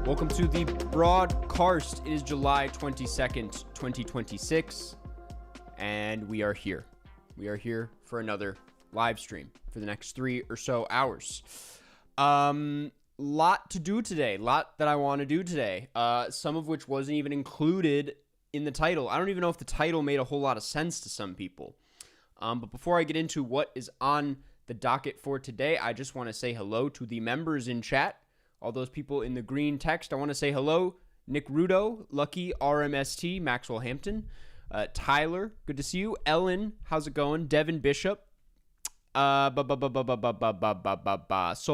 Welcome to the broadcast. It is July 22nd, 2026, and we are here. We are here for another live stream for the next 3 or so hours. Lot to do today. Lot that I want to do today. Some of which wasn't even included in the title. I don't even know if the title made a whole lot of sense to some people. But before I get into what is on the docket for today, I just want to say hello to the members in chat. All those people in the green text, I want to say hello. Nick Rudo, Lucky, RMST, Maxwell Hampton, Tyler, good to see you. Ellen, how's it going? Devin Bishop, Soul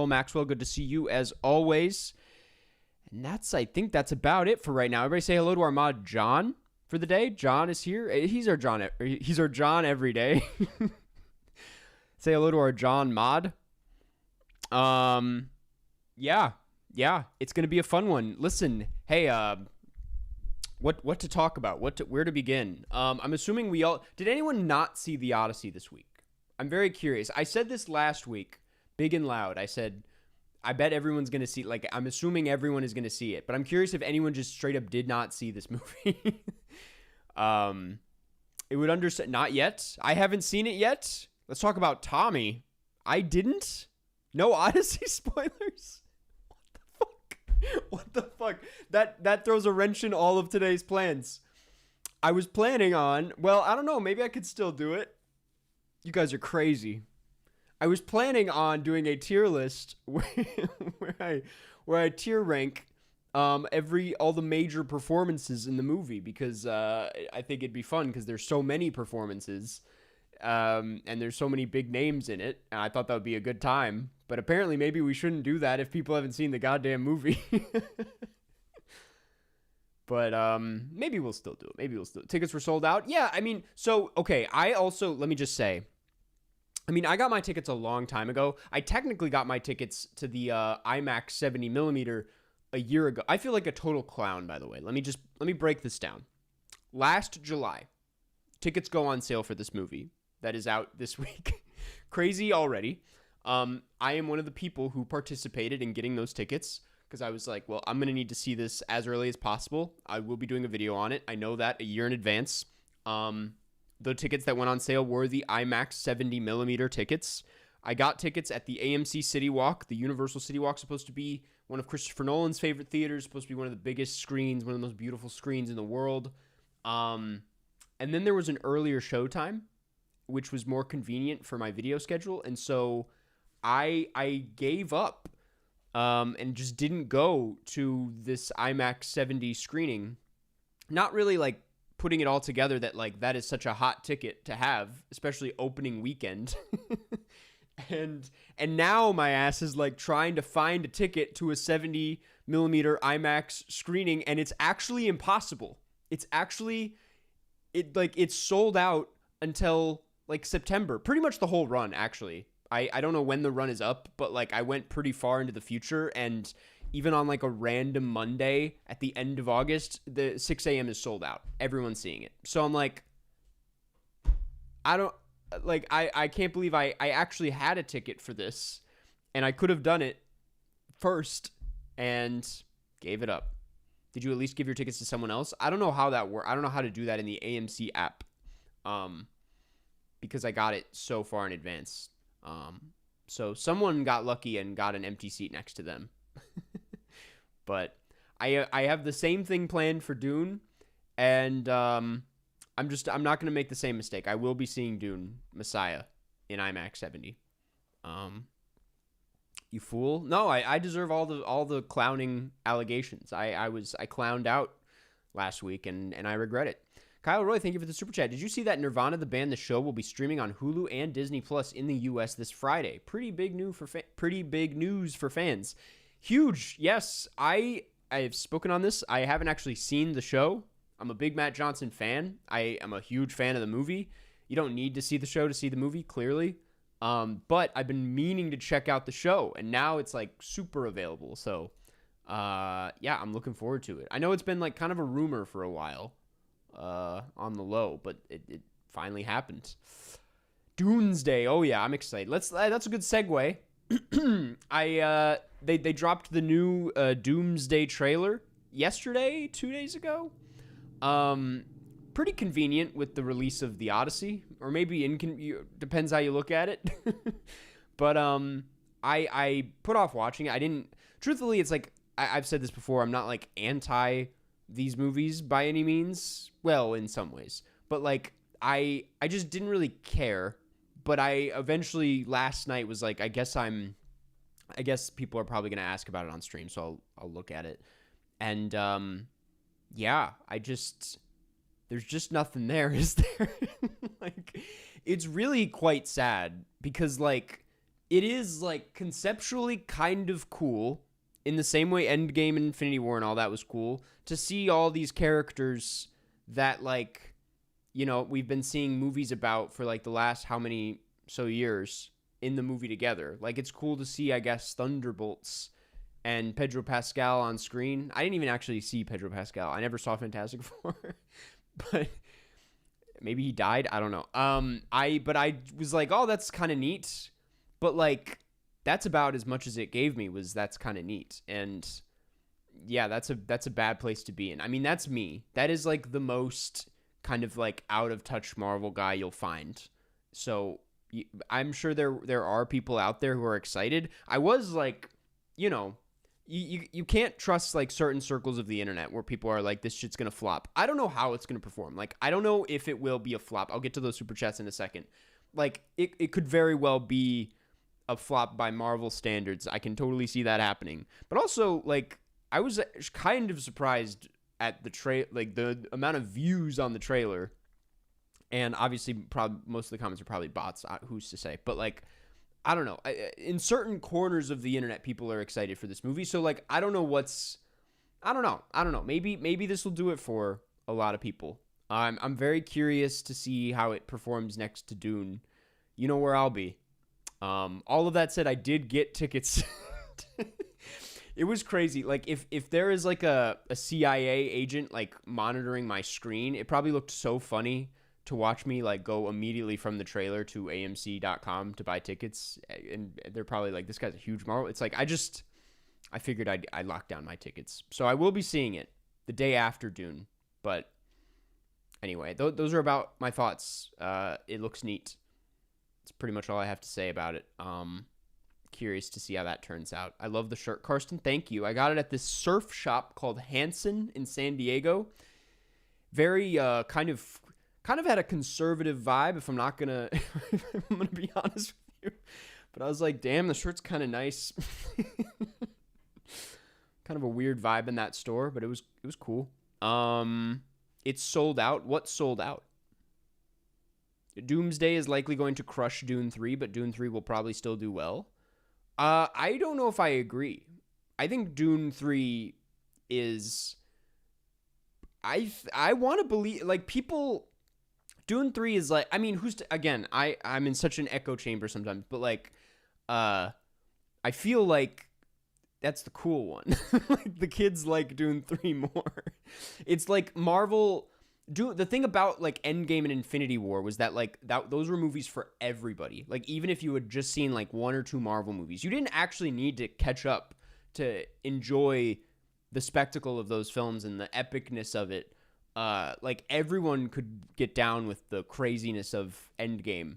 Maxwell, good to see you as always. And I think that's about it for right now. Everybody say hello to our mod, John. for the day. John is here. He's our John. He's our John every day. Say hello to our John mod. Yeah, it's gonna be a fun one. Listen, hey, what to talk about? Where to begin? I'm assuming we all did. Anyone not see the Odyssey this week? I'm very curious. I said this last week, big and loud. I said, I bet everyone's gonna see. Like, I'm assuming everyone is gonna see it, but I'm curious if anyone just straight up did not see this movie. It would understand. Not yet. I haven't seen it yet. Let's talk about Tommy. I didn't. No Odyssey spoilers. What the fuck? That throws a wrench in all of today's plans. I was planning on, well, I don't know, maybe I could still do it. You guys are crazy. I was planning on doing a tier list where I tier rank all the major performances in the movie, because I think it'd be fun because there's so many performances. And there's so many big names in it, and I thought that would be a good time. But apparently maybe we shouldn't do that if people haven't seen the goddamn movie. But maybe we'll still do it. Tickets were sold out. Yeah, I mean, so, okay, let me just say, I mean, I got my tickets a long time ago. I technically got my tickets to the IMAX 70mm a year ago. I feel like a total clown, by the way. Let me break this down. Last July, tickets go on sale for this movie that is out this week. Crazy already. I am one of the people who participated in getting those tickets because I was like, well, I'm going to need to see this as early as possible. I will be doing a video on it. I know that a year in advance. The tickets that went on sale were the IMAX 70mm tickets. I got tickets at the AMC City Walk. The Universal City Walk is supposed to be one of Christopher Nolan's favorite theaters, supposed to be one of the biggest screens, one of the most beautiful screens in the world. And then there was an earlier showtime, which was more convenient for my video schedule. And so I gave up and just didn't go to this IMAX 70 screening. Not really like putting it all together that like that is such a hot ticket to have, especially opening weekend. And now my ass is like trying to find a ticket to a 70mm IMAX screening, and it's actually impossible. It's sold out until like September, pretty much the whole run. Actually, I don't know when the run is up, but like I went pretty far into the future, and even on like a random Monday at the end of August, the 6 a.m. is sold out. Everyone's seeing it. So I'm like, I can't believe I actually had a ticket for this, and I could have done it first and gave it up. Did you at least give your tickets to someone else? I don't know how that works. I don't know how to do that in the AMC app, because I got it so far in advance. So someone got lucky and got an empty seat next to them. But I have the same thing planned for Dune, and I'm not going to make the same mistake. I will be seeing Dune Messiah in IMAX 70. You fool. No, I deserve all the clowning allegations. I clowned out last week, and I regret it. Kyle Roy, thank you for the super chat. Did you see that Nirvana the band The Show will be streaming on Hulu and Disney Plus in the US this Friday? Pretty big news for fans. Huge. Yes, I have spoken on this. I haven't actually seen the show. I'm a big Matt Johnson fan. I am a huge fan of the movie. You don't need to see the show to see the movie, clearly. But I've been meaning to check out the show, and now it's like super available. So, yeah, I'm looking forward to it. I know it's been like kind of a rumor for a while, on the low, but it finally happened. Doomsday. Oh yeah, I'm excited. That's a good segue. They dropped the new Doomsday trailer yesterday, 2 days ago. Pretty convenient with the release of the Odyssey, or maybe depends how you look at it. But I put off watching it. Truthfully, it's like I've said this before. I'm not like anti these movies by any means. Well, in some ways, but like I just didn't really care. But I eventually last night was like, I guess people are probably gonna ask about it on stream, so I'll look at it. And yeah, there's just nothing there, is there? Like, it's really quite sad because like it is like conceptually kind of cool in the same way Endgame and Infinity War and all that was cool to see all these characters that, like, we've been seeing movies about for like the last how many so years in the movie together. Like, it's cool to see, I guess, Thunderbolts and Pedro Pascal on screen. I didn't even actually see Pedro Pascal. I never saw Fantastic Four, but maybe he died. I don't know. But I was like, oh, that's kind of neat. But like, that's about as much as it gave me, was that's kind of neat. And yeah, that's a bad place to be in. I mean, that's me. That is like the most kind of like out of touch Marvel guy you'll find. So I'm sure there are people out there who are excited. I was like, you can't trust like certain circles of the internet where people are like, this shit's gonna flop. I don't know how it's gonna perform. Like, I don't know if it will be a flop. I'll get to those super chats in a second. Like, it could very well be a flop by Marvel standards. I can totally see that happening. But also, like, I was kind of surprised at the amount of views on the trailer. And obviously, probably most of the comments are probably bots. Who's to say? But like, I don't know. In certain corners of the internet, people are excited for this movie. So like, I don't know. Maybe this will do it for a lot of people. I'm very curious to see how it performs next to Dune. You know where I'll be. All of that said, I did get tickets. It was crazy. Like, if there is like a CIA agent like monitoring my screen, it probably looked so funny to watch me like go immediately from the trailer to AMC.com to buy tickets, and they're probably like, this guy's a huge Marvel. It's like, I figured I'd lock down my tickets, so I will be seeing it the day after Dune. But anyway, those are about my thoughts. It looks neat. It's pretty much all I have to say about it. Curious to see how that turns out. I love the shirt, Karsten. Thank you. I got it at this surf shop called Hanson in San Diego. Very kind of had a conservative vibe, if I'm not gonna if I'm gonna be honest with you. But I was like, damn, the shirt's kind of nice. Kind of a weird vibe in that store, but it was cool. It's sold out. What sold out? Doomsday is likely going to crush Dune 3, but Dune 3 will probably still do well. I don't know if I agree. I think Dune 3 is... I want to believe... Like, people... Dune 3 is like... I mean, again, I'm in such an echo chamber sometimes, but, like, I feel like that's the cool one. Like, the kids like Dune 3 more. It's like Marvel... The thing about like Endgame and Infinity War was that like those were movies for everybody. Like, even if you had just seen like one or two Marvel movies, you didn't actually need to catch up to enjoy the spectacle of those films and the epicness of it. Like, everyone could get down with the craziness of Endgame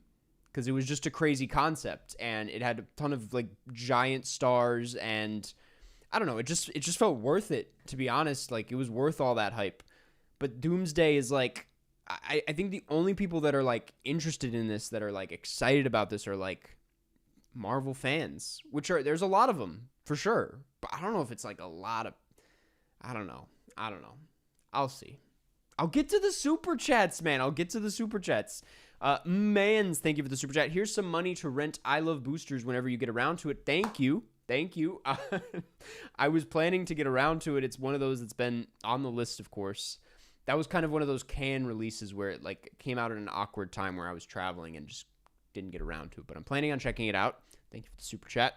because it was just a crazy concept and it had a ton of like giant stars, and I don't know, it just felt worth it, to be honest. Like, it was worth all that hype. But Doomsday is like, I think the only people that are like interested in this, that are like excited about this, are like Marvel fans, there's a lot of them for sure. But I don't know if it's like a lot of, I don't know. I'll see. I'll get to the super chats, man. Mans, thank you for the super chat. Here's some money to rent I Love Boosters whenever you get around to it. Thank you. I was planning to get around to it. It's one of those that's been on the list, of course. That was kind of one of those can releases where it like came out at an awkward time where I was traveling and just didn't get around to it. But I'm planning on checking it out. Thank you for the super chat.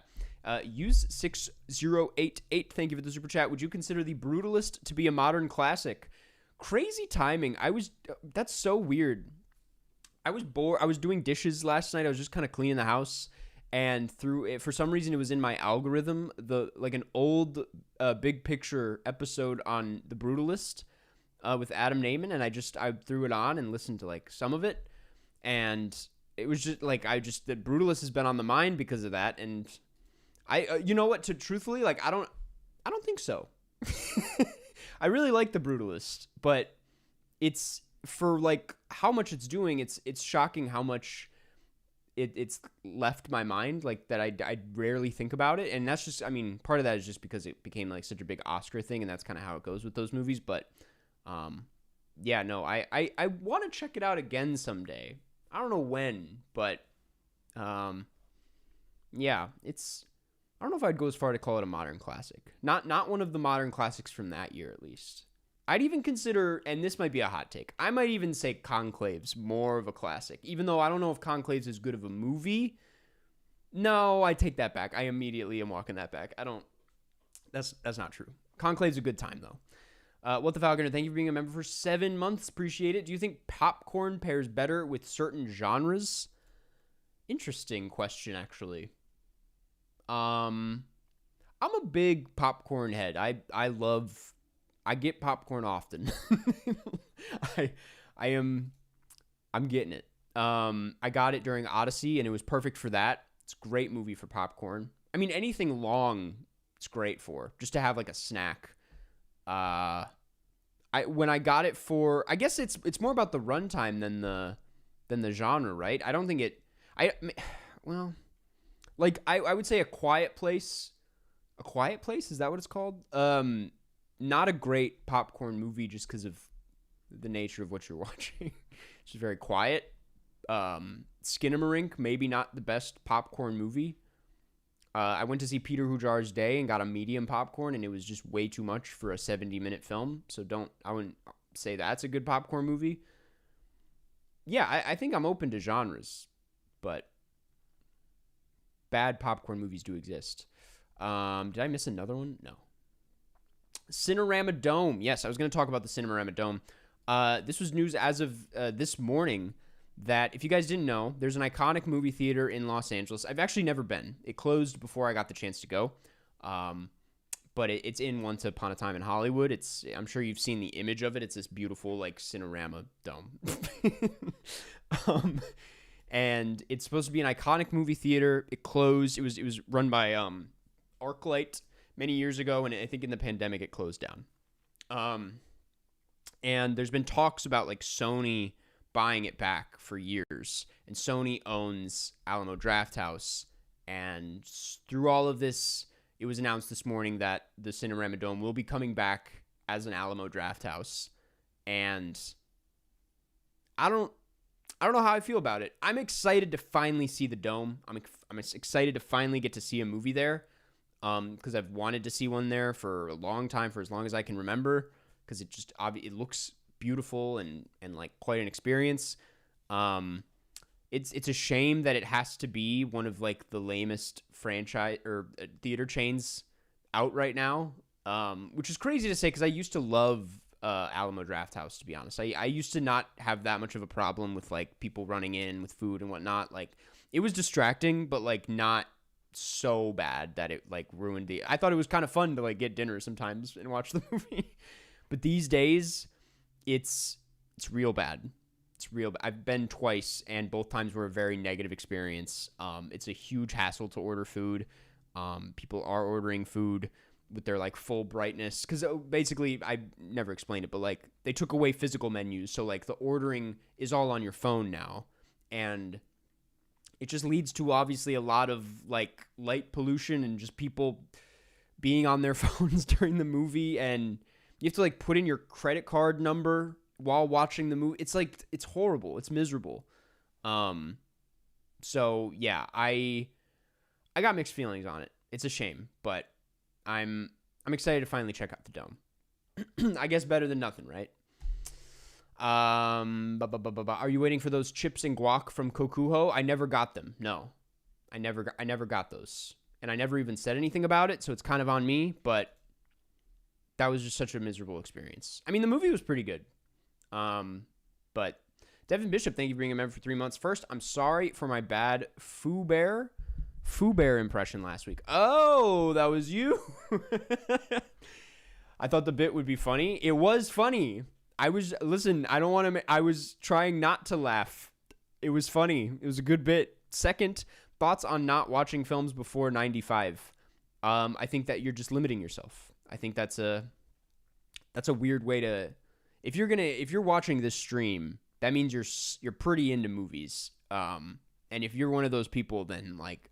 Use 6088. Thank you for the super chat. Would you consider The Brutalist to be a modern classic? Crazy timing. That's so weird. I was bored. I was doing dishes last night. I was just kind of cleaning the house, and through it, for some reason, it was in my algorithm. An old Big Picture episode on The Brutalist. With Adam Naiman, and I threw it on and listened to like some of it, and it was just like the Brutalist has been on the mind because of that, and you know what, truthfully, like I don't think so. I really like The Brutalist, but it's for like how much it's doing, it's shocking how much it's left my mind, like that I rarely think about it, and that's just, I mean, part of that is just because it became like such a big Oscar thing, and that's kind of how it goes with those movies, but yeah, no, I want to check it out again someday. I don't know when, but yeah, I don't know if I'd go as far to call it a modern classic. Not one of the modern classics from that year, at least. I'd even consider, and this might be a hot take, I might even say Conclave's more of a classic. Even though I don't know if Conclave's as good of a movie. No, I take that back. I immediately am walking that back. I don't. That's not true. Conclave's a good time, though. What the Falconer, thank you for being a member for 7 months. Appreciate it. Do you think popcorn pairs better with certain genres? Interesting question, actually. I'm a big popcorn head. I get popcorn often. I'm getting it. I got it during Odyssey, and it was perfect for that. It's a great movie for popcorn. I mean, anything long, it's great for just to have like a snack. When I got it for, I guess it's more about the runtime than the genre, right? I don't think it. Well, like I would say A Quiet Place. A Quiet Place, is that what it's called? Not a great popcorn movie just because of the nature of what you're watching. It's very quiet. Skinamarink, maybe not the best popcorn movie. I went to see Peter Hujar's Day and got a medium popcorn, and it was just way too much for a 70-minute film. So I wouldn't say that's a good popcorn movie. Yeah, I think I'm open to genres, but bad popcorn movies do exist. Did I miss another one? No. Cinerama Dome. Yes, I was going to talk about the Cinerama Dome. This was news as of this morning that, if you guys didn't know, there's an iconic movie theater in Los Angeles. I've actually never been. It closed before I got the chance to go. But it's in Once Upon a Time in Hollywood. I'm sure you've seen the image of it. It's this beautiful, like, Cinerama Dome. And it's supposed to be an iconic movie theater. It closed. It was run by ArcLight many years ago, and I think in the pandemic it closed down. And there's been talks about like Sony buying it back for years, and Sony owns Alamo Drafthouse. And through all of this, it was announced this morning that the Cinerama Dome will be coming back as an Alamo Drafthouse, and I don't know how I feel about it. I'm excited to finally see the Dome. I'm excited to finally get to see a movie there, because I've wanted to see one there for a long time, for as long as I can remember, because it looks beautiful and like quite an experience. It's a shame that it has to be one of like the lamest franchise or theater chains out right now, which is crazy to say because I used to love Alamo Drafthouse, to be honest. I used to not have that much of a problem with like people running in with food and whatnot. Like, it was distracting, but like not so bad that it like ruined I thought it was kind of fun to like get dinner sometimes and watch the movie. But these days it's real bad. It's real. I've been twice, and both times were a very negative experience. It's a huge hassle to order food. People are ordering food with their like full brightness, because basically, I never explained it, but like they took away physical menus, so like the ordering is all on your phone now, and it just leads to obviously a lot of like light pollution and just people being on their phones during the movie, and you have to like put in your credit card number while watching the movie. It's like, it's horrible. It's miserable. So yeah, I got mixed feelings on it. It's a shame, but I'm excited to finally check out the Dome. I guess better than nothing, right? Are you waiting for those chips and guac from Kokuho? I never got them. No, I never got those, and I never even said anything about it. So it's kind of on me, but that was just such a miserable experience. I mean, the movie was pretty good. But Devin Bishop, thank you for being a member for 3 months. First, I'm sorry for my bad Foo Bear impression last week. Oh, that was you. I thought the bit would be funny. It was funny. I was trying not to laugh. It was funny. It was a good bit. Second, thoughts on not watching films before 95. I think that you're just limiting yourself. I think that's a weird way to, if you're watching this stream, that means you're pretty into movies. And if you're one of those people, then like,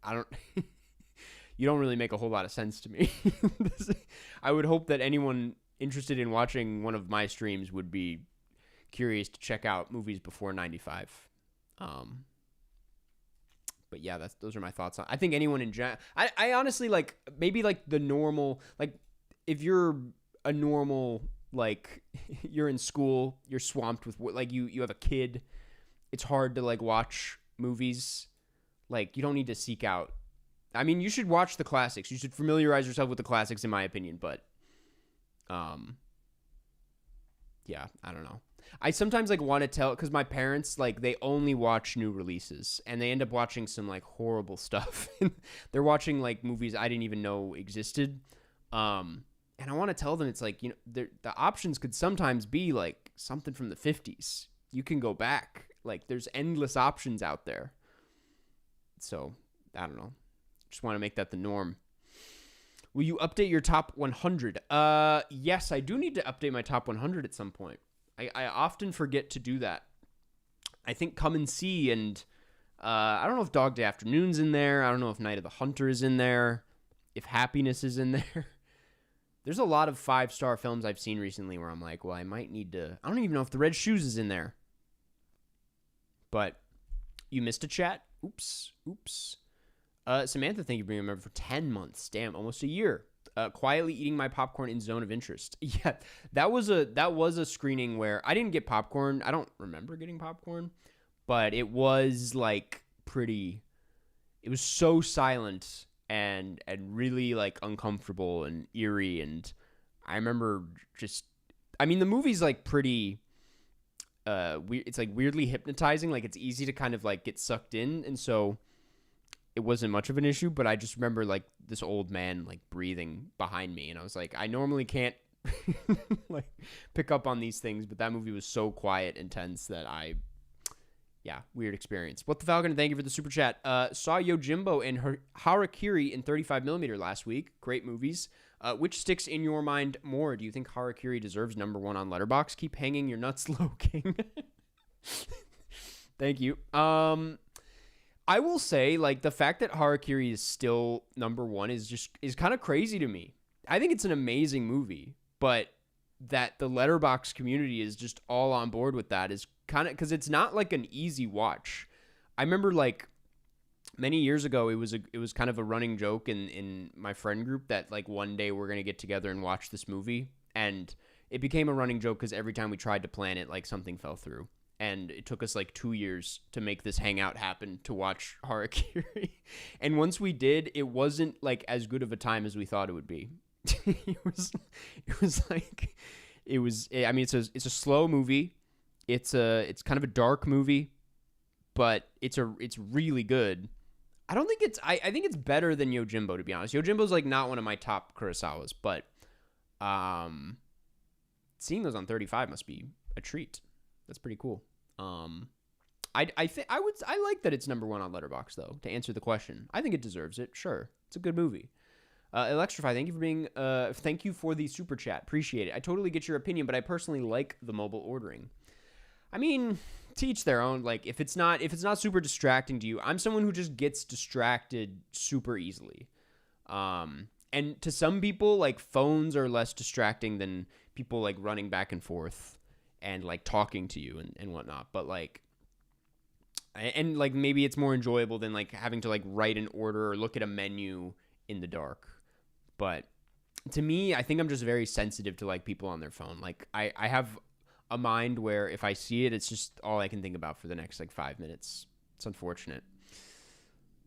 you don't really make a whole lot of sense to me. I would hope that anyone interested in watching one of my streams would be curious to check out movies before 95. But yeah, those are my thoughts on. I think anyone in general. I honestly like, maybe like the normal, like if you're a normal like you're in school, you're swamped with like you have a kid. It's hard to like watch movies. Like you don't need to seek out. I mean, you should watch the classics. You should familiarize yourself with the classics, in my opinion. But, yeah, I don't know. I sometimes like want to tell because my parents like they only watch new releases and they end up watching some like horrible stuff. They're watching like movies I didn't even know existed. And I want to tell them it's like, the options could sometimes be like something from the 50s. You can go back. Like there's endless options out there. So I don't know. Just want to make that the norm. Will you update your top 100? Yes, I do need to update my top 100 at some point. I often forget to do that. I think Come and See and I don't know if Dog Day Afternoon's in there. I don't know if Night of the Hunter is in there. If Happiness is in there. There's a lot of 5-star films I've seen recently where I'm like, well, I might need to... I don't even know if The Red Shoes is in there. But you missed a chat. Oops. Samantha, thank you for being a member for 10 months. Damn, almost a year. Quietly eating my popcorn in Zone of Interest. Yeah, that was a screening where I didn't get popcorn. I don't remember getting popcorn, but it was like pretty. It was so silent and really like uncomfortable and eerie. And I remember just. I mean, the movie's like pretty. It's like weirdly hypnotizing. Like it's easy to kind of like get sucked in, and so. It wasn't much of an issue, but I just remember like this old man like breathing behind me, and I was like, I normally can't like pick up on these things, but that movie was so quiet and tense that weird experience. What the Falcon, thank you for the super chat. Saw Yojimbo and Harakiri in 35mm last week. Great movies. Which sticks in your mind more? Do you think Harakiri deserves number 1 on Letterboxd? Keep hanging your nuts low, King. Thank you. I will say, like, the fact that Harakiri is still number 1 is kind of crazy to me. I think it's an amazing movie, but that the Letterboxd community is just all on board with that is kind of because it's not like an easy watch. I remember like many years ago, it was kind of a running joke in my friend group that like one day we're gonna get together and watch this movie, and it became a running joke because every time we tried to plan it, like something fell through. And it took us like 2 years to make this hangout happen to watch Harakiri. And once we did, it wasn't like as good of a time as we thought it would be. It's a slow movie. It's kind of a dark movie, but it's really good. I think it's better than Yojimbo, to be honest. Yojimbo's like not one of my top Kurosawas, but seeing those on 35 must be a treat. That's pretty cool. I like that it's number 1 on Letterboxd though. To answer the question, I think it deserves it. Sure, it's a good movie. Electrify, thank you for the super chat. Appreciate it. I totally get your opinion, but I personally like the mobile ordering. I mean, to each their own. Like if it's not super distracting to you, I'm someone who just gets distracted super easily. And to some people, like phones are less distracting than people like running back and forth and like talking to you and whatnot. But like, and like maybe it's more enjoyable than like having to like write an order or look at a menu in the dark. But to me, I think I'm just very sensitive to like people on their phone. Like I have a mind where if I see it, it's just all I can think about for the next like 5 minutes. It's unfortunate.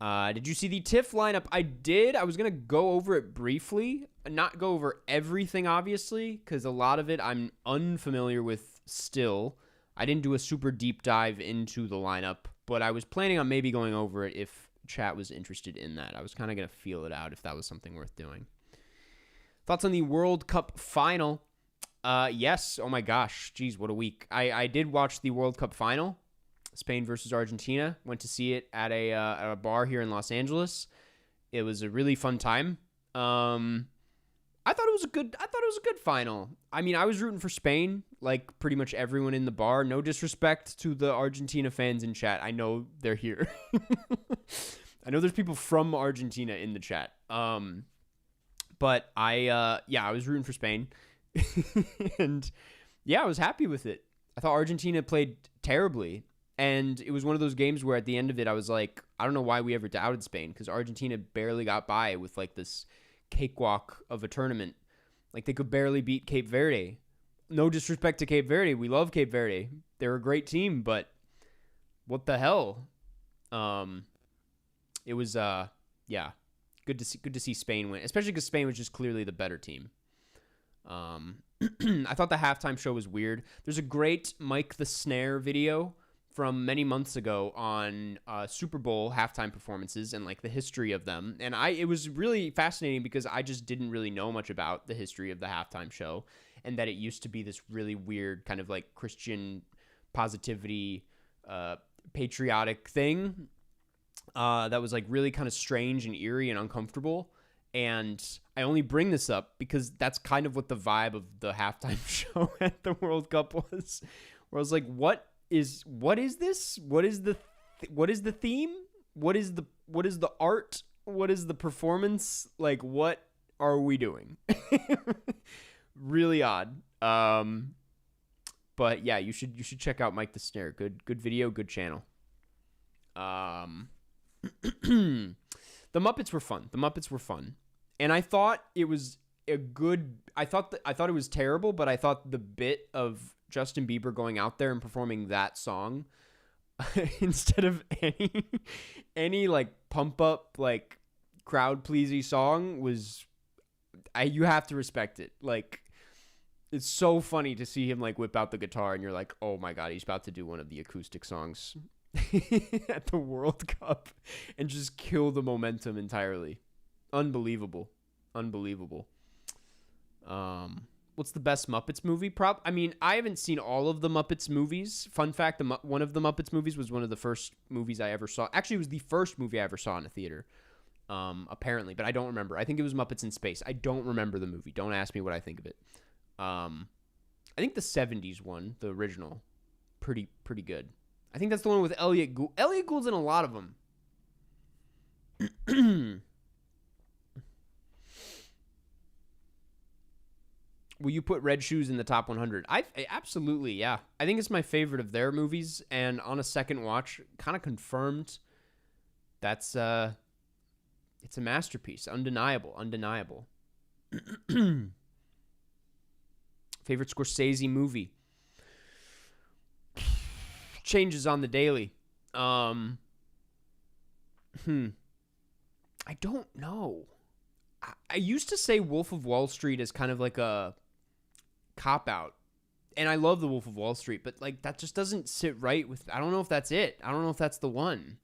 Did you see the TIFF lineup? I did. I was going to go over it briefly. Not go over everything, obviously, because a lot of it I'm unfamiliar with still. I didn't do a super deep dive into the lineup, but I was planning on maybe going over it if chat was interested in that. I was kind of going to feel it out if that was something worth doing. Thoughts on the World Cup final? Yes. Oh my gosh. Geez, what a week. I did watch the World Cup final. Spain versus Argentina. Went to see it at a bar here in Los Angeles. It was a really fun time. I thought it was a good final. I mean, I was rooting for Spain, like pretty much everyone in the bar. No disrespect to the Argentina fans in chat. I know they're here. I know there's people from Argentina in the chat. But I was rooting for Spain. And yeah, I was happy with it. I thought Argentina played terribly. And it was one of those games where at the end of it, I was like, I don't know why we ever doubted Spain, because Argentina barely got by with like this cakewalk of a tournament. Like they could barely beat Cape Verde. no disrespect to Cape Verde. We love Cape Verde. They're a great team, but what the hell? It was good to see Spain win, especially because Spain was just clearly the better team. I thought the halftime show was weird. There's a great Mike the Snare video from many months ago on Super Bowl halftime performances and like the history of them. And it was really fascinating because I just didn't really know much about the history of the halftime show, and that it used to be this really weird kind of like Christian positivity, patriotic thing that was like really kind of strange and eerie and uncomfortable. And I only bring this up because that's kind of what the vibe of the halftime show at the World Cup was, where I was like, what is this? What is the theme? What is the art? What is the performance? Like, what are we doing? Really odd. But yeah, you should check out Mike the Snare. Good video, good channel. The Muppets were fun. And I thought it was I thought it was terrible, but I thought the bit of Justin Bieber going out there and performing that song instead of any like pump up, like crowd pleasy song was, you have to respect it. Like, it's so funny to see him like whip out the guitar and you're like, oh my God, he's about to do one of the acoustic songs at the World Cup and just kill the momentum entirely. Unbelievable. What's the best Muppets movie? I mean, I haven't seen all of the Muppets movies. Fun fact, one of the Muppets movies was one of the first movies I ever saw. Actually, it was the first movie I ever saw in a theater, apparently, but I don't remember. I think it was Muppets in Space. I don't remember the movie. Don't ask me what I think of it. I think the 70s one, the original, pretty good. I think that's the one with Elliot Gould. Elliot Gould's in a lot of them. Will you put Red Shoes in the top 100? Absolutely, yeah. I think it's my favorite of their movies, and on a second watch, kind of confirmed it's a masterpiece. Undeniable. Favorite Scorsese movie? Changes on the daily. I don't know. I used to say Wolf of Wall Street is kind of like a cop-out. And I love the Wolf of Wall Street, but like that just doesn't sit right with... I don't know if that's it. I don't know if that's the one.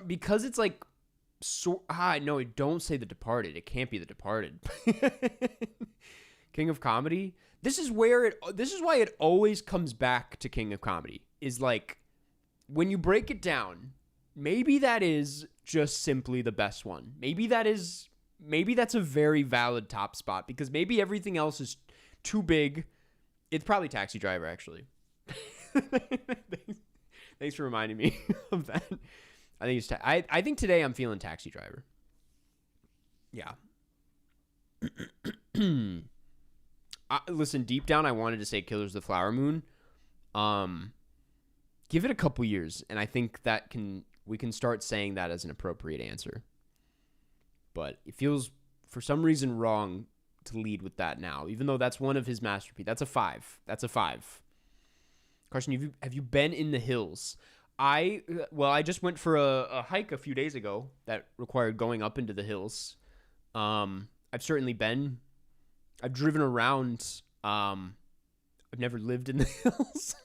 Because it's like... no, don't say The Departed. It can't be The Departed. King of Comedy? This is why it always comes back to King of Comedy. Is like, when you break it down, maybe that is just simply the best one. Maybe that's a very valid top spot, because maybe everything else is too big. It's probably Taxi Driver, actually. Thanks for reminding me of that. I think I think today I'm feeling Taxi Driver. Yeah. Listen, deep down, I wanted to say Killers of the Flower Moon. Give it a couple years, and I think we can start saying that as an appropriate answer. But it feels, for some reason, wrong to lead with that now, even though that's one of his masterpieces. That's a 5. Carson, have you been in the hills? I just went for a hike a few days ago that required going up into the hills. I've certainly been. I've driven around. I've never lived in the hills.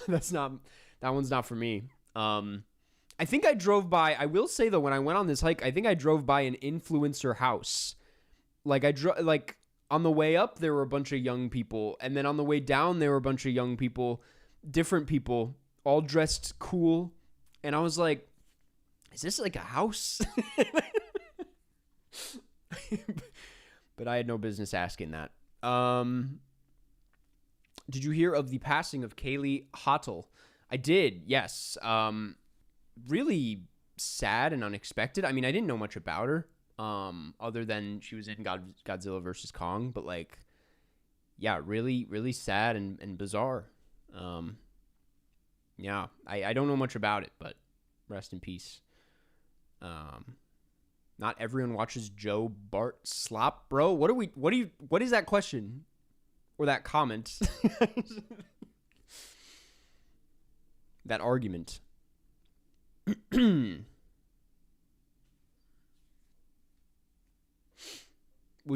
That one's not for me. I think I drove by. I will say though, when I went on this hike, I think I drove by an influencer house. Like on the way up, there were a bunch of young people, and then on the way down, there were a bunch of young people, different people, all dressed cool, and I was like, "Is this like a house?" But I had no business asking that. Did you hear of the passing of Kaylee Hottle? I did, yes. Really sad and unexpected. I mean, I didn't know much about her, other than she was in Godzilla vs. Kong, but like, yeah, really, really sad and bizarre. Yeah, I don't know much about it, but rest in peace. Not everyone watches Joe Bart Slop, bro. What is that question? Or that comment? That argument. Will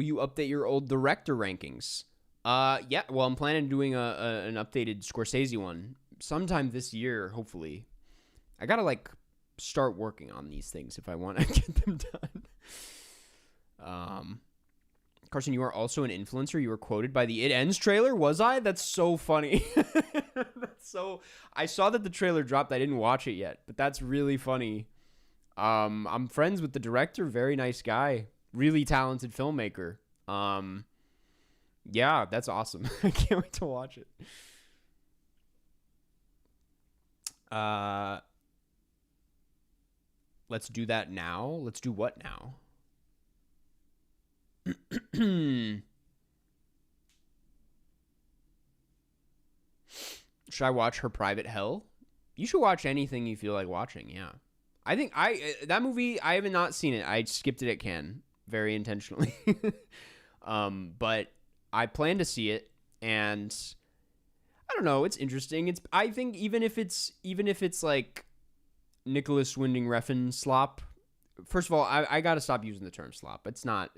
you update your old director rankings? Yeah. Well, I'm planning on doing an updated Scorsese one sometime this year, hopefully. I gotta start working on these things if I want to get them done. Carson, you are also an influencer. You were quoted by the It Ends trailer. Was I? That's so funny. I saw that the trailer dropped. I didn't watch it yet, but that's really funny. I'm friends with the director. Very nice guy. Really talented filmmaker. Yeah, that's awesome. I can't wait to watch it. Let's do that now. Let's do what now? Should I watch Her Private Hell? You should watch anything you feel like watching, yeah. I think that movie, I have not seen it. I skipped it at Cannes very intentionally. But I plan to see it, and I don't know, it's interesting. I think even if it's like Nicholas Winding Refn slop. First of all, I gotta stop using the term slop. Let's not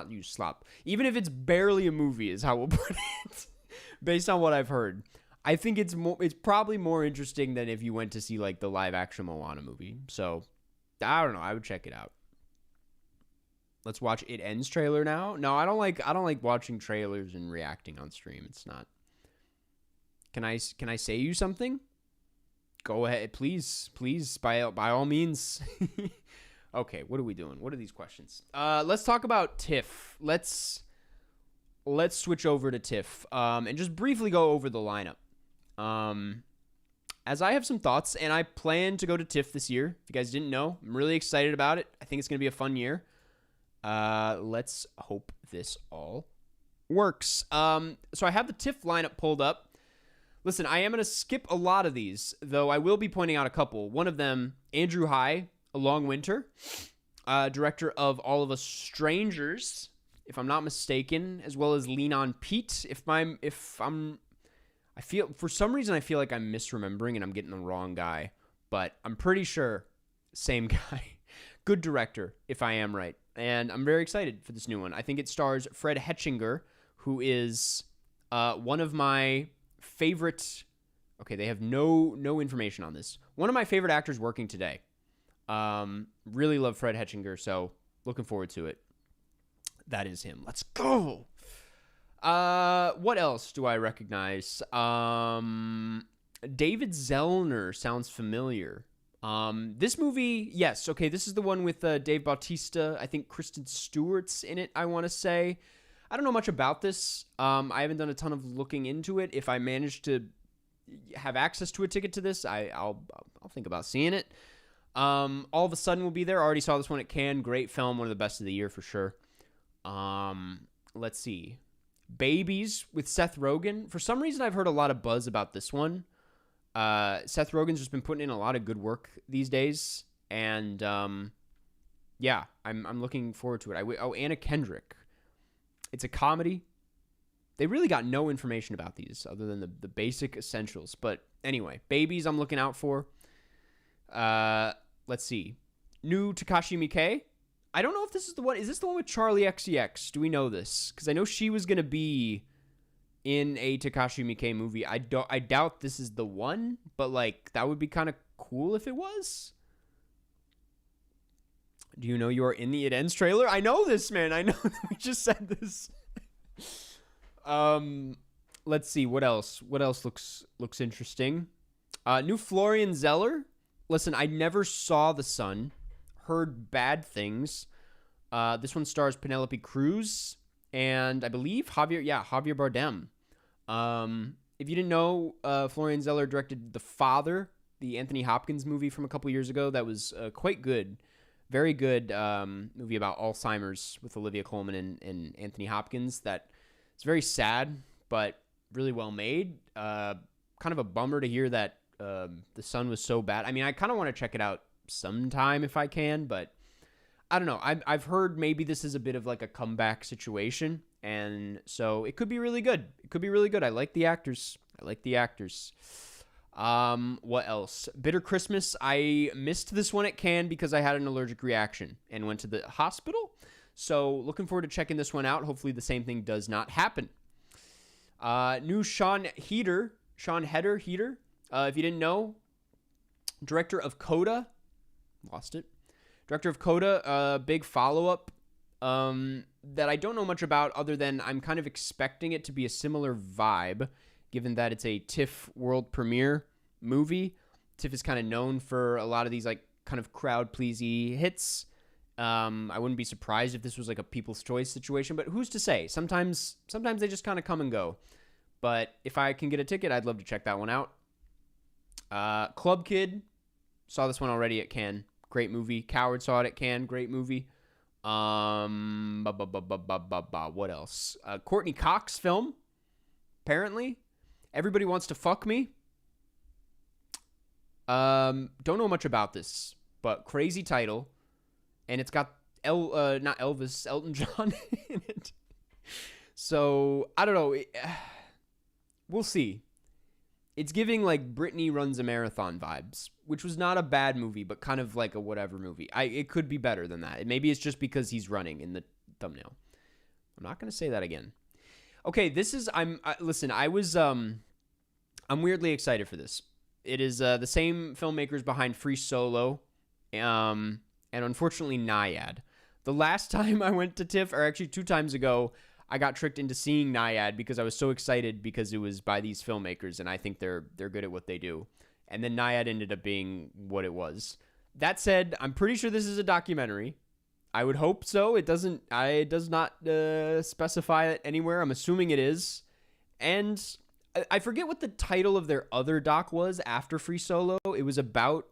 use slop. Even if it's barely a movie is how we'll put it. Based on what I've heard. I think it's probably more interesting than if you went to see the live action Moana movie. So I don't know. I would check it out. Let's watch It Ends trailer now. No, I don't like watching trailers and reacting on stream. It's not. Can I say you something? Go ahead, please, by all means. Okay, what are we doing? What are these questions? Let's talk about TIFF. Let's switch over to TIFF and just briefly go over the lineup. As I have some thoughts, and I plan to go to TIFF this year. If you guys didn't know, I'm really excited about it. I think it's going to be a fun year. Let's hope this all works. So I have the TIFF lineup pulled up. Listen, I am going to skip a lot of these, though I will be pointing out a couple. One of them, Andrew High, A Long Winter, director of All of Us Strangers, if I'm not mistaken, as well as Lean on Pete. For some reason I feel like I'm misremembering and I'm getting the wrong guy, but I'm pretty sure same guy. Good director, if I am right. And I'm very excited for this new one. I think it stars Fred Hetchinger, who is one of my favorite. Okay, they have no information on this. One of my favorite actors working today. Really love Fred Hetchinger, so looking forward to it. That is him. Let's go. What else do I recognize? David Zellner sounds familiar. This movie, yes, okay, this is the one with Dave Bautista. I think Kristen Stewart's in it, I want to say. I don't know much about this. I haven't done a ton of looking into it. If I manage to have access to a ticket to this, I'll think about seeing it. All of a Sudden will be there. I already saw this one at Cannes. Great film, one of the best of the year for sure. Let's see. Babies with Seth Rogen. For some reason, I've heard a lot of buzz about this one. Seth Rogen's just been putting in a lot of good work these days, and yeah, I'm looking forward to it. Anna Kendrick. It's a comedy. They really got no information about these other than the basic essentials. But anyway, Babies I'm looking out for. Let's see. New Takashi Miike. I don't know if this is the one. Is this the one with Charlie XCX? Do we know this? Because I know she was going to be in a Takashi Miike movie. I doubt this is the one, but that would be kind of cool if it was. Do you know you are in the It Ends trailer? I know this, man. I know. We just said this. Let's see. What else? What else looks interesting? New Florian Zeller. Listen, I never saw The Sun. Heard bad things. This one stars Penelope Cruz and I believe Javier Bardem. If you didn't know, Florian Zeller directed The Father, the Anthony Hopkins movie from a couple years ago. That was quite good. Very good movie about Alzheimer's with Olivia Colman and Anthony Hopkins. That it's very sad, but really well made. Kind of a bummer to hear that The Sun was so bad. I mean, I kind of want to check it out sometime if I can, but I don't know. I've heard maybe this is a bit of like a comeback situation, and so it could be really good. It could be really good. I like the actors. What else? Bitter Christmas. I missed this one at Cannes because I had an allergic reaction and went to the hospital. So looking forward to checking this one out. Hopefully the same thing does not happen. New Sean Heder. If you didn't know, director of Coda. Lost it. Director of Coda, a big follow-up that I don't know much about other than I'm kind of expecting it to be a similar vibe, given that it's a TIFF world premiere movie. TIFF is kind of known for a lot of these like kind of crowd-pleasy hits. I wouldn't be surprised if this was like a People's Choice situation, but who's to say? Sometimes they just kind of come and go. But if I can get a ticket, I'd love to check that one out. Club Kid, saw this one already at Cannes. Great movie. Coward saw it at Cannes. Great movie. What else? Courtney Cox film. Apparently. Everybody Wants to Fuck Me. Don't know much about this, but crazy title. And it's got not Elvis, Elton John in it. So, I don't know. We'll see. It's giving like Britney Runs a Marathon vibes, which was not a bad movie, but kind of like a whatever movie. It could be better than that. Maybe it's just because he's running in the thumbnail. I'm not going to say that again. Okay, this is I'm weirdly excited for this. It is the same filmmakers behind Free Solo, and unfortunately Naiad. The last time I went to TIFF, or actually 2 times ago, I got tricked into seeing Naiad because I was so excited because it was by these filmmakers, and I think they're good at what they do. And then Naiad ended up being what it was. That said, I'm pretty sure this is a documentary. I would hope so. It does not specify it anywhere. I'm assuming it is. And I forget what the title of their other doc was after Free Solo. It was about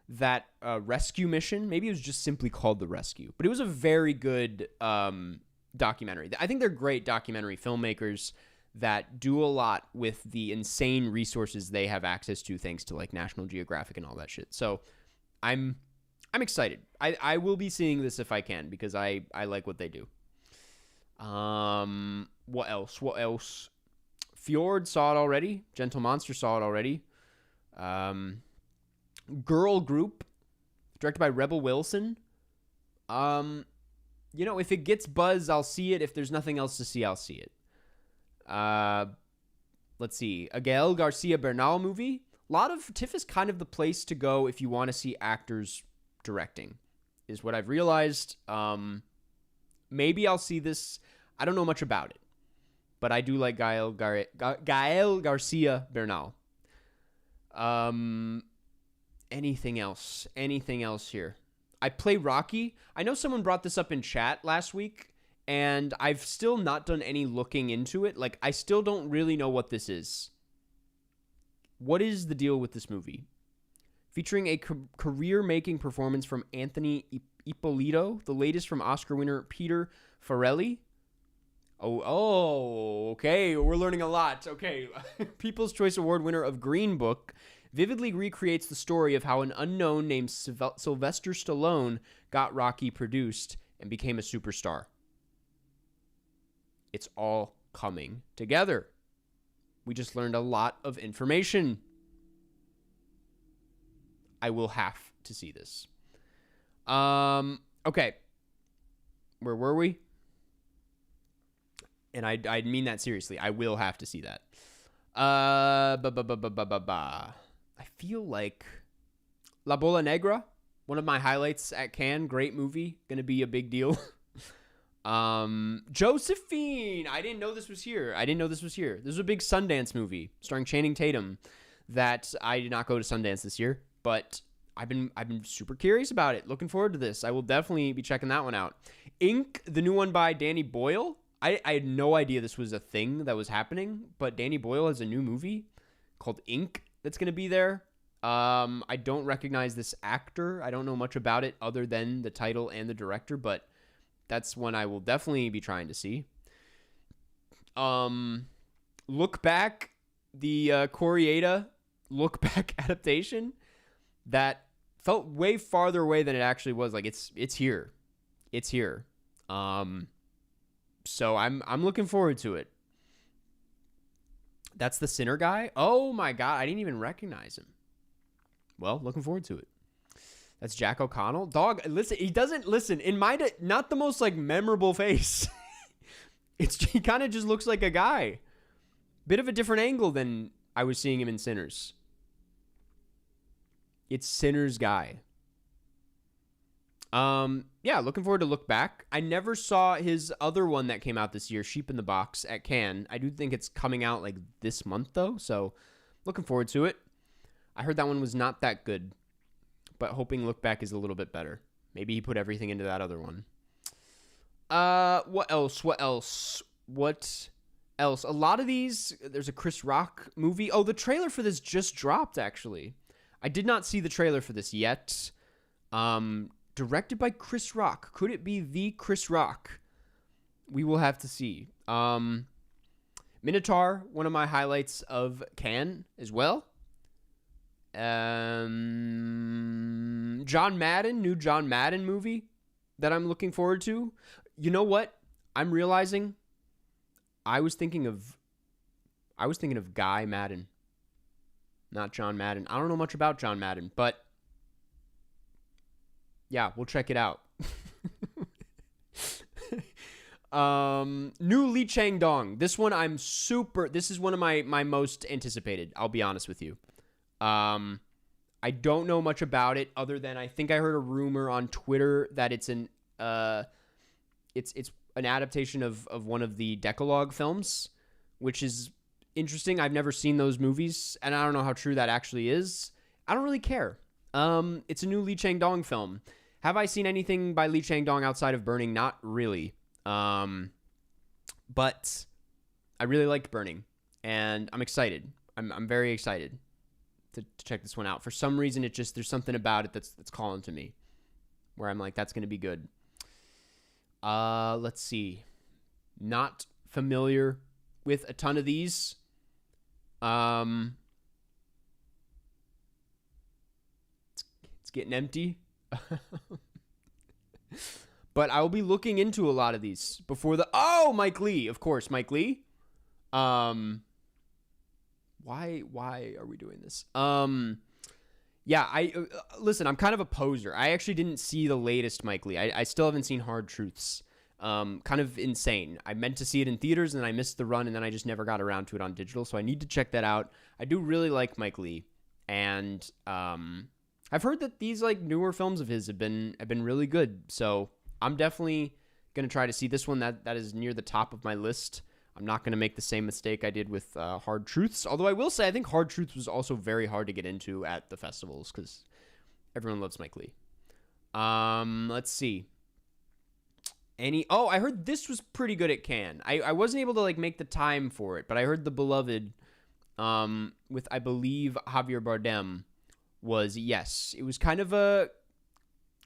that rescue mission. Maybe it was just simply called The Rescue. But it was a very good documentary. I think they're great documentary filmmakers that do a lot with the insane resources they have access to thanks to like National Geographic and all that shit. So I'm excited. I will be seeing this if I can because I like what they do. What else? Fjord saw it already. Gentle Monster saw it already. Girl Group, directed by Rebel Wilson. If it gets buzz, I'll see it. If there's nothing else to see, I'll see it. Let's see. A Gael Garcia Bernal movie. A lot of TIFF is kind of the place to go if you want to see actors directing, is what I've realized. Maybe I'll see this. I don't know much about it, but I do like Gael Garcia Bernal. Anything else here? I play Rocky. I know someone brought this up in chat last week, and I've still not done any looking into it. Like, I still don't really know what this is. What is the deal with this movie? Featuring a career-making performance from Anthony Ippolito, the latest from Oscar winner Peter Farrelly. Oh, okay. We're learning a lot. Okay. People's Choice Award winner of Green Book vividly recreates the story of how an unknown named Sylvester Stallone got Rocky produced and became a superstar. It's all coming together. We just learned a lot of information. I will have to see this. Okay. Where were we? And I mean that seriously. I will have to see that. I feel like La Bola Negra, one of my highlights at Cannes. Great movie. Gonna be a big deal. Josephine. I didn't know this was here. This is a big Sundance movie starring Channing Tatum that I did not go to Sundance this year, but I've been super curious about it. Looking forward to this. I will definitely be checking that one out. Ink, the new one by Danny Boyle. I had no idea this was a thing that was happening, but Danny Boyle has a new movie called Ink that's going to be there. I don't recognize this actor. I don't know much about it other than the title and the director, but that's one I will definitely be trying to see. Look Back, the Koreeda Look Back adaptation that felt way farther away than it actually was. Like it's here. it's here. So I'm looking forward to it. That's the Sinner guy? Oh my god, I didn't even recognize him. Well, looking forward to it. That's Jack O'Connell. Dog, listen, he doesn't listen. In my not the most like memorable face. He kind of just looks like a guy. Bit of a different angle than I was seeing him in Sinners. It's Sinners guy. Yeah, looking forward to Look Back. I never saw his other one that came out this year, Sheep in the Box, at Cannes. I do think it's coming out like this month though, so looking forward to it. I heard that one was not that good, but hoping Look Back is a little bit better. Maybe he put everything into that other one. What else? A lot of these, there's a Chris Rock movie. Oh, the trailer for this just dropped, actually. I did not see the trailer for this yet. Directed by Chris Rock. Could it be the Chris Rock? We will have to see. Minotaur, one of my highlights of Cannes as well. John Madden, new John Madden movie that I'm looking forward to. You know what? I'm realizing I was thinking of Guy Madden, not John Madden. I don't know much about John Madden, but yeah, we'll check it out. New Lee Chang-dong. This one this is one of my most anticipated, I'll be honest with you. I don't know much about it other than I think I heard a rumor on Twitter that it's an adaptation of one of the Decalogue films, which is interesting. I've never seen those movies, and I don't know how true that actually is. I don't really care. It's a new Lee Chang-dong film. Have I seen anything by Lee Chang-dong outside of Burning? Not really. But I really liked Burning, and I'm excited. I'm very excited to check this one out. For some reason, there's something about it that's calling to me, where I'm like, that's going to be good. Let's see. Not familiar with a ton of these. It's getting empty. But I will be looking into a lot of these before Mike Lee, of course, Mike Lee. Why are we doing this? Yeah, listen, I'm kind of a poser. I actually didn't see the latest Mike Lee. I still haven't seen Hard Truths. Kind of insane. I meant to see it in theaters, and then I missed the run, and then I just never got around to it on digital, so I need to check that out. I do really like Mike Lee, and I've heard that these like newer films of his have been really good, so I'm definitely going to try to see this one. That is near the top of my list. I'm not going to make the same mistake I did with Hard Truths, although I will say I think Hard Truths was also very hard to get into at the festivals because everyone loves Mike Lee. Let's see. I heard this was pretty good at Cannes. I wasn't able to like make the time for it, but I heard The Beloved with, I believe, Javier Bardem it was kind of a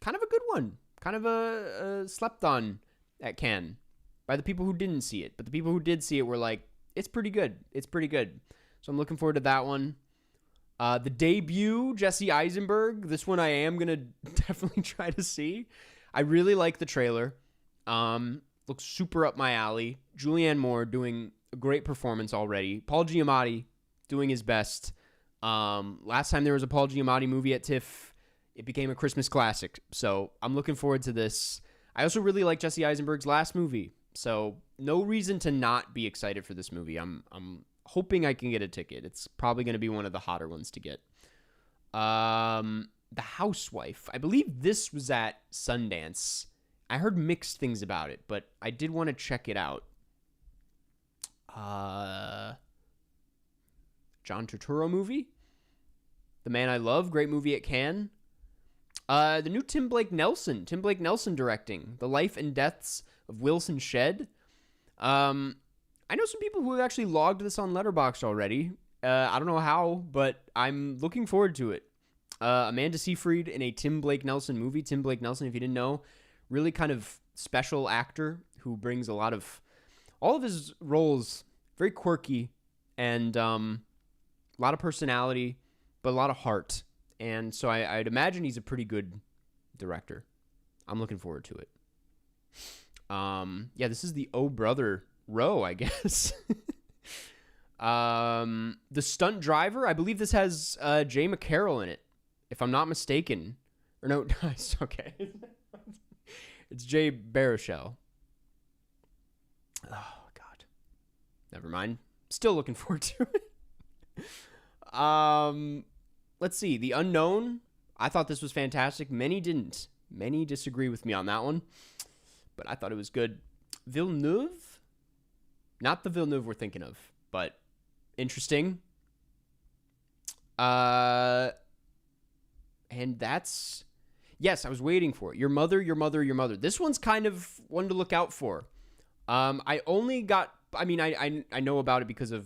good one. Kind of a slept on at Cannes by the people who didn't see it. But the people who did see it were like, it's pretty good. It's pretty good. So I'm looking forward to that one. The Debut, Jesse Eisenberg. This one I am going to definitely try to see. I really like the trailer. Looks super up my alley. Julianne Moore doing a great performance already. Paul Giamatti doing his best. Last time there was a Paul Giamatti movie at TIFF, it became a Christmas classic. So I'm looking forward to this. I also really like Jesse Eisenberg's last movie. So no reason to not be excited for this movie. I'm hoping I can get a ticket. It's probably going to be one of the hotter ones to get. The Housewife. I believe this was at Sundance. I heard mixed things about it, but I did want to check it out. John Turturro movie. The Man I Love. Great movie at Cannes. The new Tim Blake Nelson directing The Life and Deaths of Wilson Shedd. I know some people who have actually logged this on Letterboxd already. I don't know how, but I'm looking forward to it. Amanda Seyfried in a Tim Blake Nelson movie. Tim Blake Nelson, if you didn't know, really kind of special actor who brings all of his roles very quirky and a lot of personality, but a lot of heart. And so I'd imagine he's a pretty good director. I'm looking forward to it. Yeah, this is the Oh Brother row, I guess. The Stunt Driver, I believe this has Jay McCarroll in it, if I'm not mistaken. Or no, it's okay. It's Jay Baruchel. Oh, God. Never mind. Still looking forward to it. Let's see. The Unknown. I thought this was fantastic. Many didn't. Many disagree with me on that one. But I thought it was good. Villeneuve? Not the Villeneuve we're thinking of, but interesting. And that's... Yes, I was waiting for it. Your Mother, Your Mother, Your Mother. This one's kind of one to look out for. I only got... I mean, I know about it because of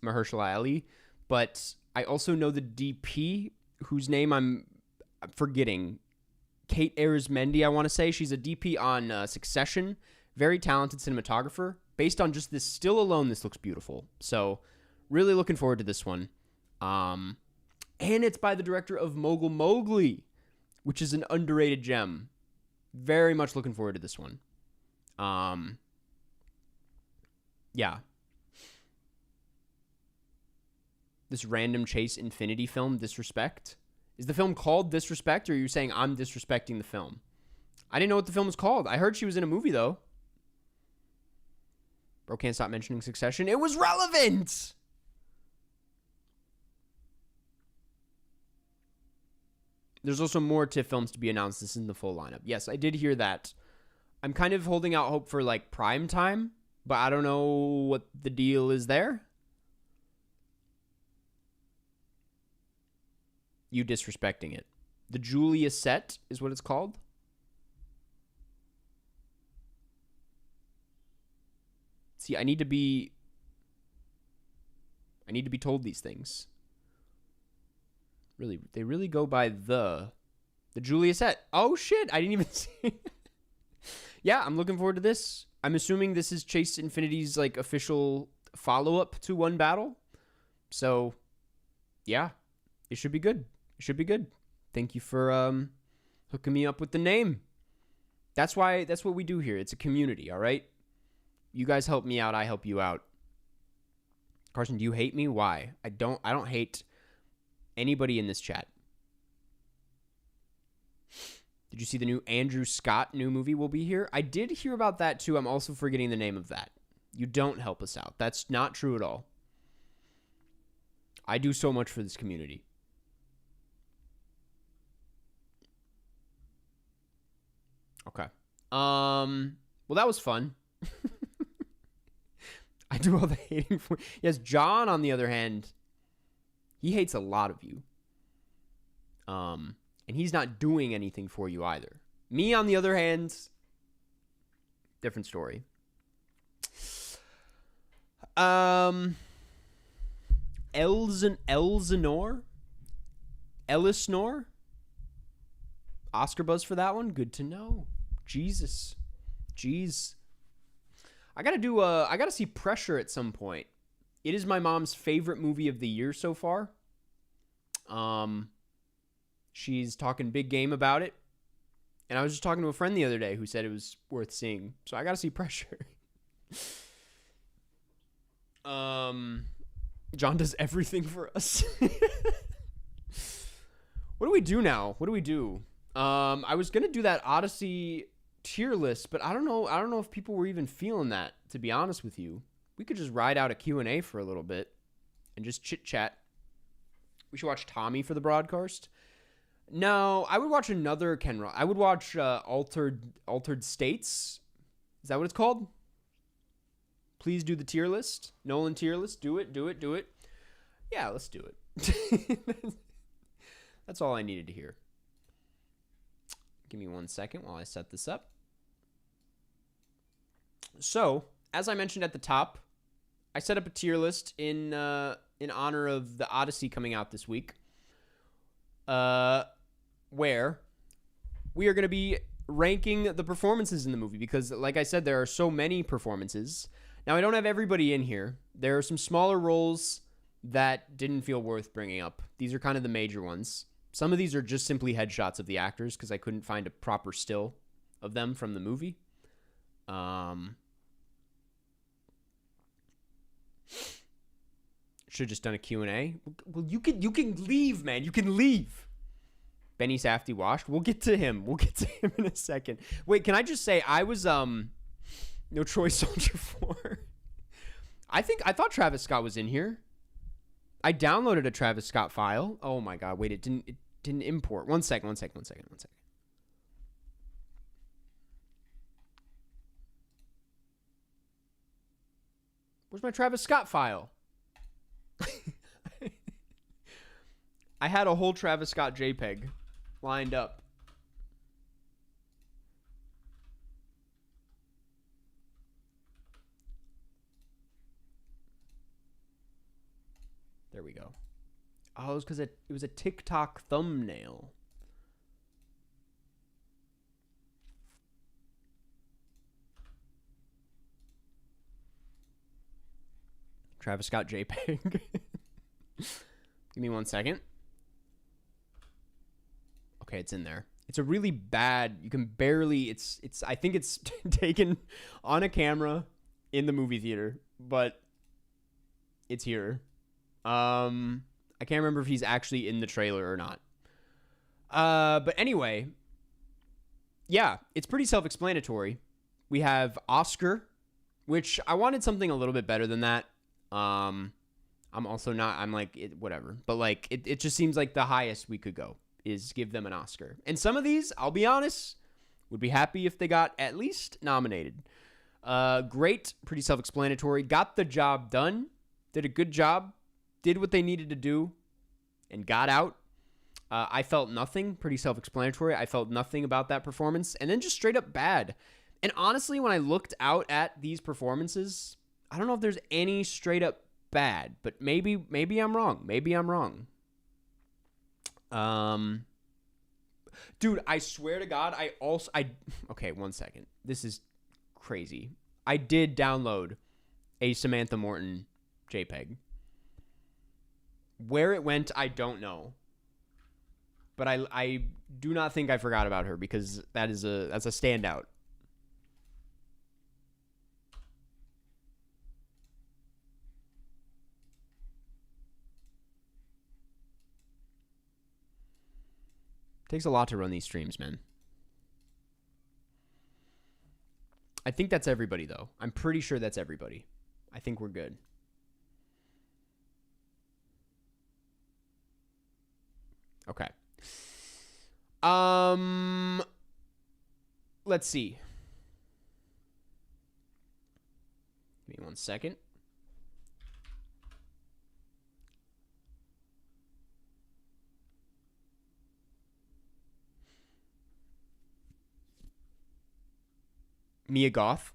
Mahershala Ali, but I also know the DP, whose name I'm forgetting. Kate Arizmendi, I want to say. She's a DP on Succession. Very talented cinematographer. Based on just this still alone, this looks beautiful. So, really looking forward to this one. And it's by the director of Mogul Mowgli, which is an underrated gem. Very much looking forward to this one. Yeah. This random Chase Infinity film, Disrespect. Is the film called Disrespect, or are you saying I'm disrespecting the film? I didn't know what the film was called. I heard she was in a movie, though. Bro can't stop mentioning Succession. It was relevant! There's also more TIFF films to be announced. This isn't the full lineup. Yes, I did hear that. I'm kind of holding out hope for, like, prime time, but I don't know what the deal is there. You disrespecting it. The Julia Set is what it's called. See, I need to be told these things. Really, they really go by the Julia Set. Oh shit, I didn't even see. Yeah, I'm looking forward to this. I'm assuming this is Chase Infinity's like official follow-up to One Battle. So, yeah, it should be good. It should be good. Thank you for hooking me up with the name. That's what we do here. It's a community, all right? You guys help me out, I help you out. Carson, do you hate me? Why? I don't hate anybody in this chat. Did you see the new Andrew Scott new movie will be here? I did hear about that too. I'm also forgetting the name of that. You don't help us out. That's not true at all. I do so much for this community. Okay. Well, that was fun. I do all the hating for... Yes, John, on the other hand, he hates a lot of you. And he's not doing anything for you either. Me, on the other hand, different story. Elsinore? Oscar buzz for that one? Good to know. Jesus. Jeez. I gotta see Pressure at some point. It is my mom's favorite movie of the year so far. She's talking big game about it. And I was just talking to a friend the other day who said it was worth seeing. So I gotta see Pressure. John does everything for us. What do we do now? What do we do? I was gonna do that Odyssey tier list, but I don't know if people were even feeling that, to be honest with you. We could just ride out a Q&A for a little bit and just chit chat. We should watch Tommy for the broadcast. No, I would watch another Ken Rock. I would watch Altered States. Is that what it's called? Please do the tier list. Nolan tier list. Do it. Yeah, let's do it. That's all I needed to hear. Give me 1 second while I set this up. So, as I mentioned at the top, I set up a tier list in honor of the Odyssey coming out this week, where we are going to be ranking the performances in the movie because, like I said, there are so many performances. Now, I don't have everybody in here. There are some smaller roles that didn't feel worth bringing up. These are kind of the major ones. Some of these are just simply headshots of the actors because I couldn't find a proper still of them from the movie. Should have just done a Q&A. Well, you can leave, man. You can leave. Benny Safdie washed. We'll get to him. In a second. Wait, can I just say I was No Troy Soldier 4. I thought Travis Scott was in here. I downloaded a Travis Scott file. Oh my god, wait, it didn't import. One second. Where's my Travis Scott file? I had a whole Travis Scott JPEG lined up. There we go. Oh, it was because it was a TikTok thumbnail. Travis Scott JPEG. Give me 1 second. Okay, it's in there. It's a really bad, you can barely, I think it's taken on a camera in the movie theater, but it's here. I can't remember if he's actually in the trailer or not. But anyway, yeah, it's pretty self-explanatory. We have Oscar, which I wanted something a little bit better than that. I'm also not, I'm like, whatever. But like, it just seems like the highest we could go is give them an Oscar. And some of these, I'll be honest, would be happy if they got at least nominated. Great, pretty self-explanatory. Got the job done. Did a good job. Did what they needed to do. And got out. I felt nothing. Pretty self-explanatory. I felt nothing about that performance. And then just straight up bad. And honestly, when I looked out at these performances, I don't know if there's any straight up bad. But maybe I'm wrong. Dude, I swear to God, okay, 1 second. This is crazy. I did download a Samantha Morton JPEG. Where it went, I don't know. But I do not think I forgot about her because that's a standout. Takes a lot to run these streams, man. I think that's everybody, though. I'm pretty sure that's everybody. I think we're good. Okay. Let's see. Give me 1 second. Mia Goth.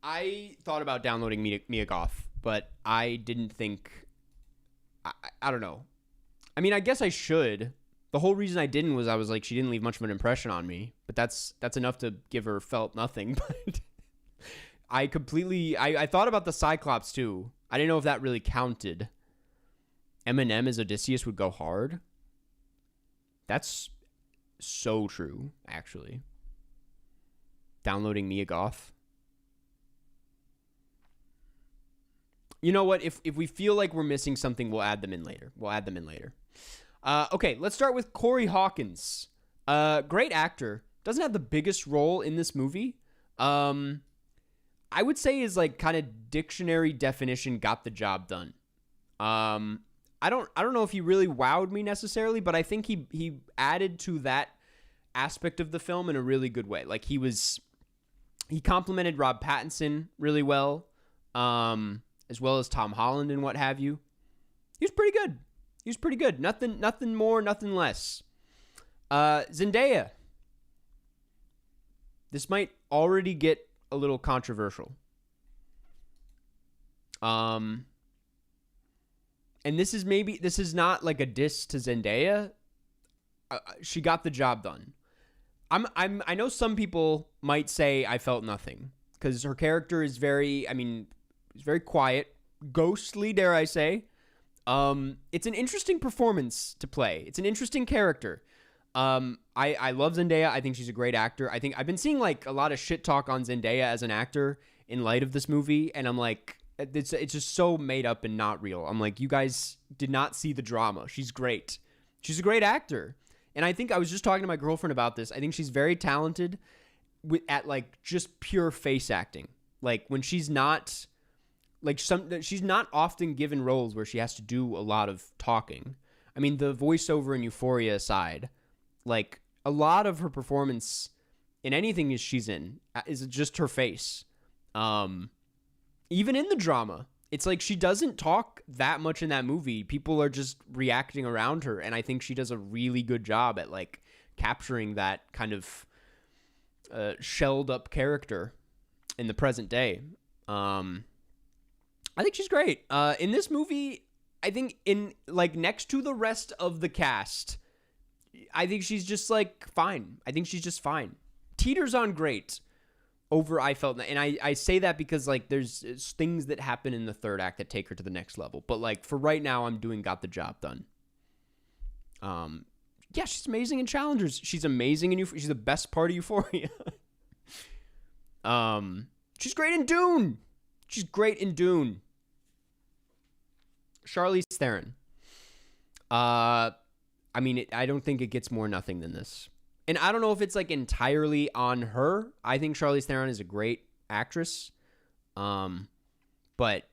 I thought about downloading Mia Goth, but I didn't think... I don't know. I mean, I guess I should. The whole reason I didn't was I was like, she didn't leave much of an impression on me. But that's enough to give her felt nothing. But I thought about the Cyclops, too. I didn't know if that really counted. Eminem as Odysseus would go hard. That's so true, actually. Downloading Mia Goth. You know what? If we feel like we're missing something, we'll add them in later. Okay, let's start with Corey Hawkins. Great actor. Doesn't have the biggest role in this movie. I would say is like kind of dictionary definition got the job done. I don't know if he really wowed me necessarily, but I think he added to that aspect of the film in a really good way. Like he complimented Rob Pattinson really well, as well as Tom Holland and what have you. He was pretty good. Nothing more, nothing less. Zendaya. This might already get a little controversial. And this is not like a diss to Zendaya. She got the job done. I know some people might say I felt nothing because her character is very quiet, ghostly, dare I say. It's an interesting performance to play. It's an interesting character. I love Zendaya. I think she's a great actor. I think I've been seeing like a lot of shit talk on Zendaya as an actor in light of this movie, and I'm like, it's just so made up and not real. I'm like, you guys did not see the drama. She's great. She's a great actor. And I think I was just talking to my girlfriend about this. I think she's very talented at like just pure face acting. Like when she's not like she's not often given roles where she has to do a lot of talking. I mean, the voiceover in Euphoria aside, like a lot of her performance in anything she's in is just her face. Even in the drama, it's like she doesn't talk that much in that movie. People are just reacting around her, and I think she does a really good job at like capturing that kind of shelled up character in the present day. I think she's great. In this movie, I think in like next to the rest of the cast, I think she's just like fine. I think she's just fine. Teeters on great over I felt, and I say that because like there's things that happen in the third act that take her to the next level. But like for right now, I'm doing got the job done. Yeah, she's amazing in Challengers. She's amazing in She's the best part of Euphoria. She's great in Dune. She's great in Dune. Charlize Theron. I mean, I don't think it gets more nothing than this. And I don't know if it's like entirely on her. I think Charlize Theron is a great actress. But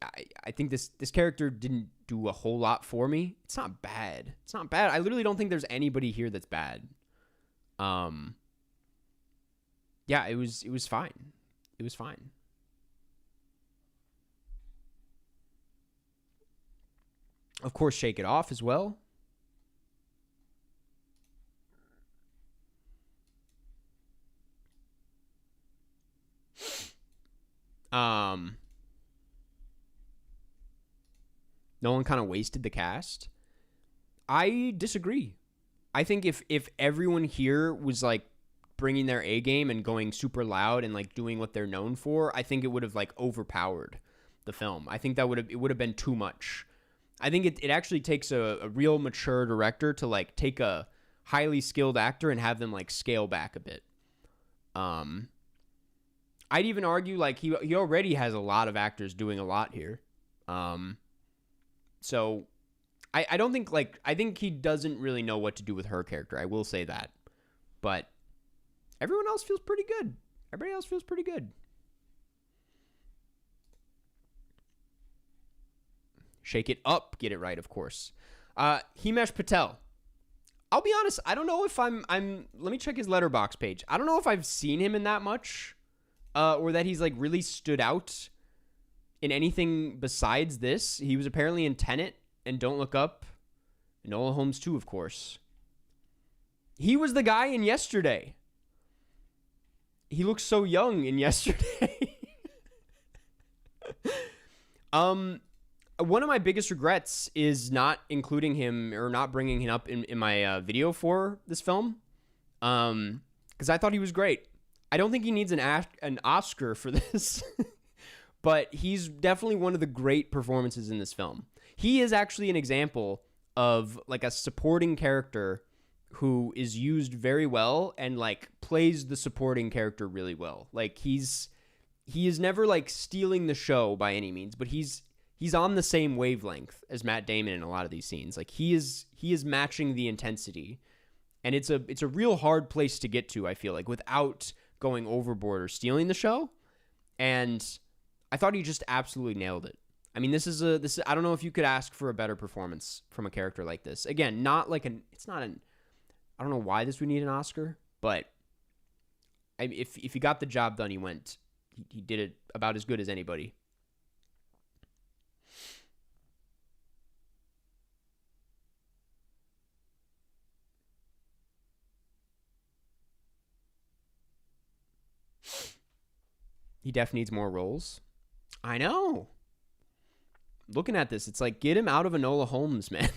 I think this character didn't do a whole lot for me. It's not bad. It's not bad. I literally don't think there's anybody here that's bad. Yeah, it was fine. It was fine. Of course, Shake It Off as well. No one kind of wasted the cast. I disagree. I think if everyone here was like bringing their A game and going super loud and like doing what they're known for, I think it would have like overpowered the film. I think it would have been too much. I think it actually takes a real mature director to like take a highly skilled actor and have them like scale back a bit. I'd even argue like he already has a lot of actors doing a lot here. So I don't think like, I think he doesn't really know what to do with her character. I will say that, but everyone else feels pretty good. Everybody else feels pretty good. Shake It Up, get it right, of course. Himesh Patel. I'll be honest, I don't know if I'm let me check his Letterboxd page. I don't know if I've seen him in that much, or that he's like really stood out in anything besides this. He was apparently in Tenet and Don't Look Up. Enola Holmes 2, of course. He was the guy in Yesterday. He looks so young in Yesterday. One of my biggest regrets is not including him or not bringing him up in my video for this film, because I thought he was great. I don't think he needs an Oscar for this, but he's definitely one of the great performances in this film. He is actually an example of like a supporting character who is used very well and like plays the supporting character really well. Like he is never like stealing the show by any means, but he's on the same wavelength as Matt Damon in a lot of these scenes. Like he is matching the intensity, and it's a real hard place to get to, I feel like, without going overboard or stealing the show. And I thought he just absolutely nailed it. I mean, this is I don't know if you could ask for a better performance from a character like this. Again, not like I don't know why this would need an Oscar, but if he got the job done, he did it about as good as anybody. He definitely needs more roles. I know. Looking at this, it's like, get him out of Enola Holmes, man.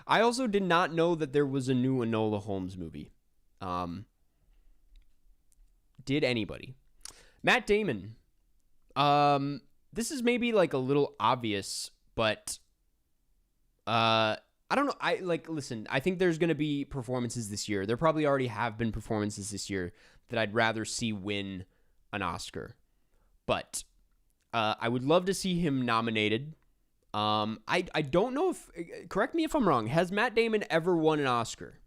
I also did not know that there was a new Enola Holmes movie. Did anybody? Matt Damon. This is maybe like a little obvious, but I don't know. Listen, I think there's going to be performances this year. There probably already have been performances this year that I'd rather see win an Oscar. But I would love to see him nominated. I don't know if, correct me if I'm wrong, has Matt Damon ever won an Oscar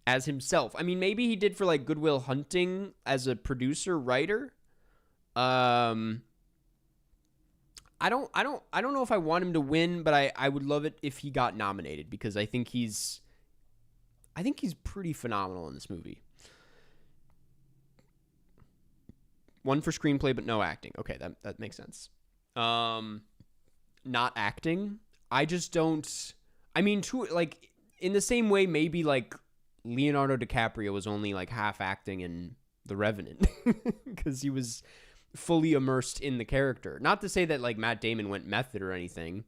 as himself? I mean, maybe he did for like Good Will Hunting as a producer, writer. I don't know if I want him to win, but I would love it if he got nominated because I think he's pretty phenomenal in this movie. One for screenplay, but no acting. Okay, that makes sense. Not acting. I just don't. I mean, like in the same way, maybe like Leonardo DiCaprio was only like half acting in The Revenant because he was fully immersed in the character. Not to say that like Matt Damon went method or anything,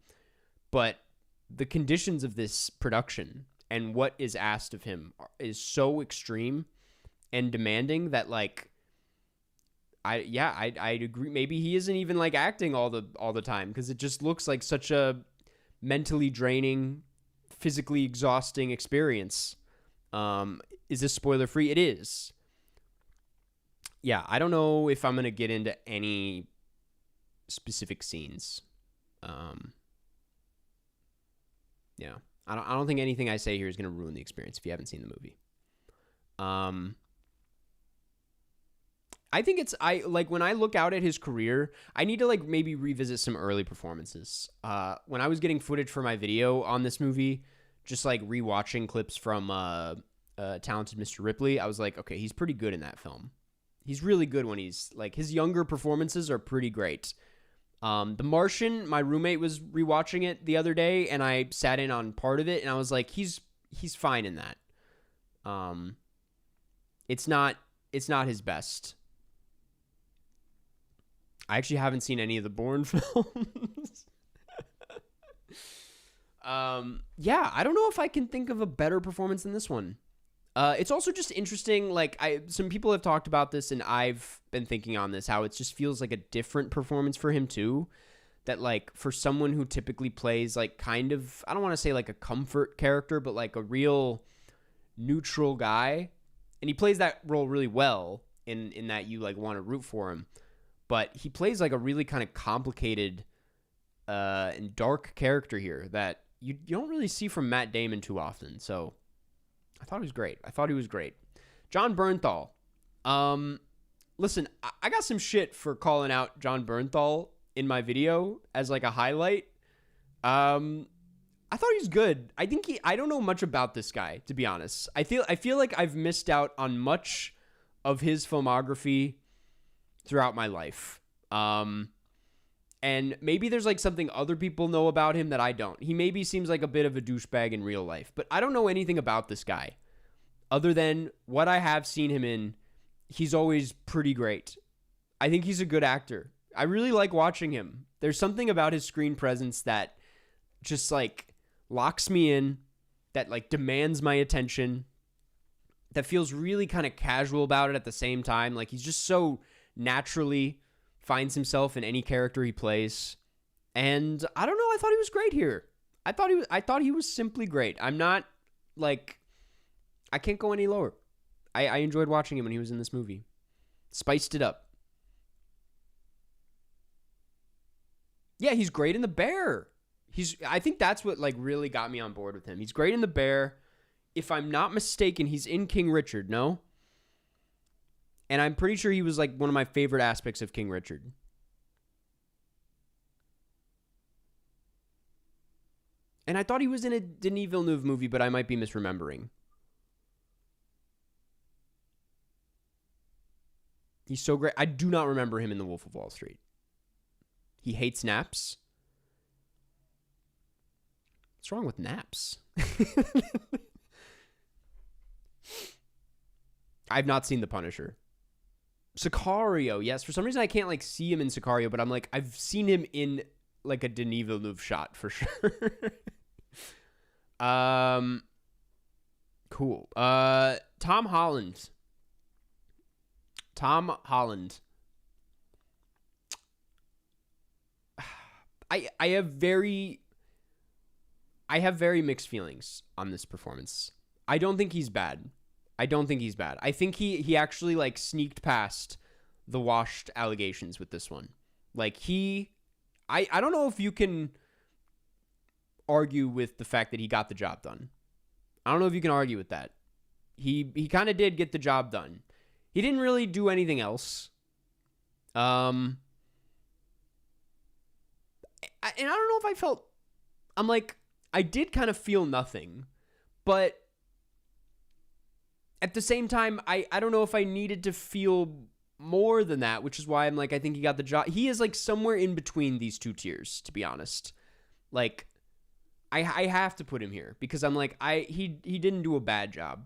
but the conditions of this production and what is asked of him is so extreme and demanding that like I'd agree. Maybe he isn't even like acting all the time because it just looks like such a mentally draining, physically exhausting experience. Is this spoiler free? It is. Yeah, I don't know if I'm gonna get into any specific scenes. Yeah, I don't think anything I say here is gonna ruin the experience if you haven't seen the movie. I think when I look out at his career, I need to like maybe revisit some early performances. When I was getting footage for my video on this movie, just like rewatching clips from Talented Mr. Ripley, I was like, okay, he's pretty good in that film. He's really good when he's like his younger performances are pretty great. The Martian, my roommate was rewatching it the other day, and I sat in on part of it, and I was like, he's fine in that. It's not his best. I actually haven't seen any of the Bourne films. Yeah, I don't know if I can think of a better performance than this one. It's also just interesting. Like some people have talked about this, and I've been thinking on this, how it just feels like a different performance for him too. That like for someone who typically plays like kind of, I don't want to say like a comfort character, but like a real neutral guy, and he plays that role really well. In that you like want to root for him, but he plays like a really kind of complicated and dark character here that you don't really see from Matt Damon too often. So I thought he was great. John Bernthal. Listen, I got some shit for calling out John Bernthal in my video as like a highlight. I thought he was good. I don't know much about this guy, to be honest. I feel like I've missed out on much of his filmography throughout my life. And maybe there's like something other people know about him that I don't. He maybe seems like a bit of a douchebag in real life, but I don't know anything about this guy other than what I have seen him in. He's always pretty great. I think he's a good actor. I really like watching him. There's something about his screen presence that just like locks me in, that like demands my attention, that feels really kind of casual about it at the same time. Like he's just so naturally finds himself in any character he plays. And I don't know, I thought he was great here. I thought he was simply great. I'm not like, I can't go any lower. I enjoyed watching him when he was in this movie. Spiced it up. Yeah, he's great in The Bear. I think that's what like really got me on board with him. He's great in The Bear. If I'm not mistaken, he's in King Richard, no? And I'm pretty sure he was like one of my favorite aspects of King Richard. And I thought he was in a Denis Villeneuve movie, but I might be misremembering. He's so great. I do not remember him in The Wolf of Wall Street. He hates naps. What's wrong with naps? I've not seen The Punisher. Sicario, yes. For some reason, I can't like see him in Sicario, but I'm like, I've seen him in like a Denis Villeneuve shot for sure. Cool. Tom Holland. I have very I have very mixed feelings on this performance. I don't think he's bad. I think he actually like sneaked past the washed allegations with this one. Like I don't know if you can argue with the fact that he got the job done. I don't know if you can argue with that. He kind of did get the job done. He didn't really do anything else. And I don't know if I felt, I'm like, I did kind of feel nothing, but at the same time, I don't know if I needed to feel more than that, which is why I'm like, I think he got the job. He is like somewhere in between these two tiers, to be honest. Like, I have to put him here because I'm like, he didn't do a bad job.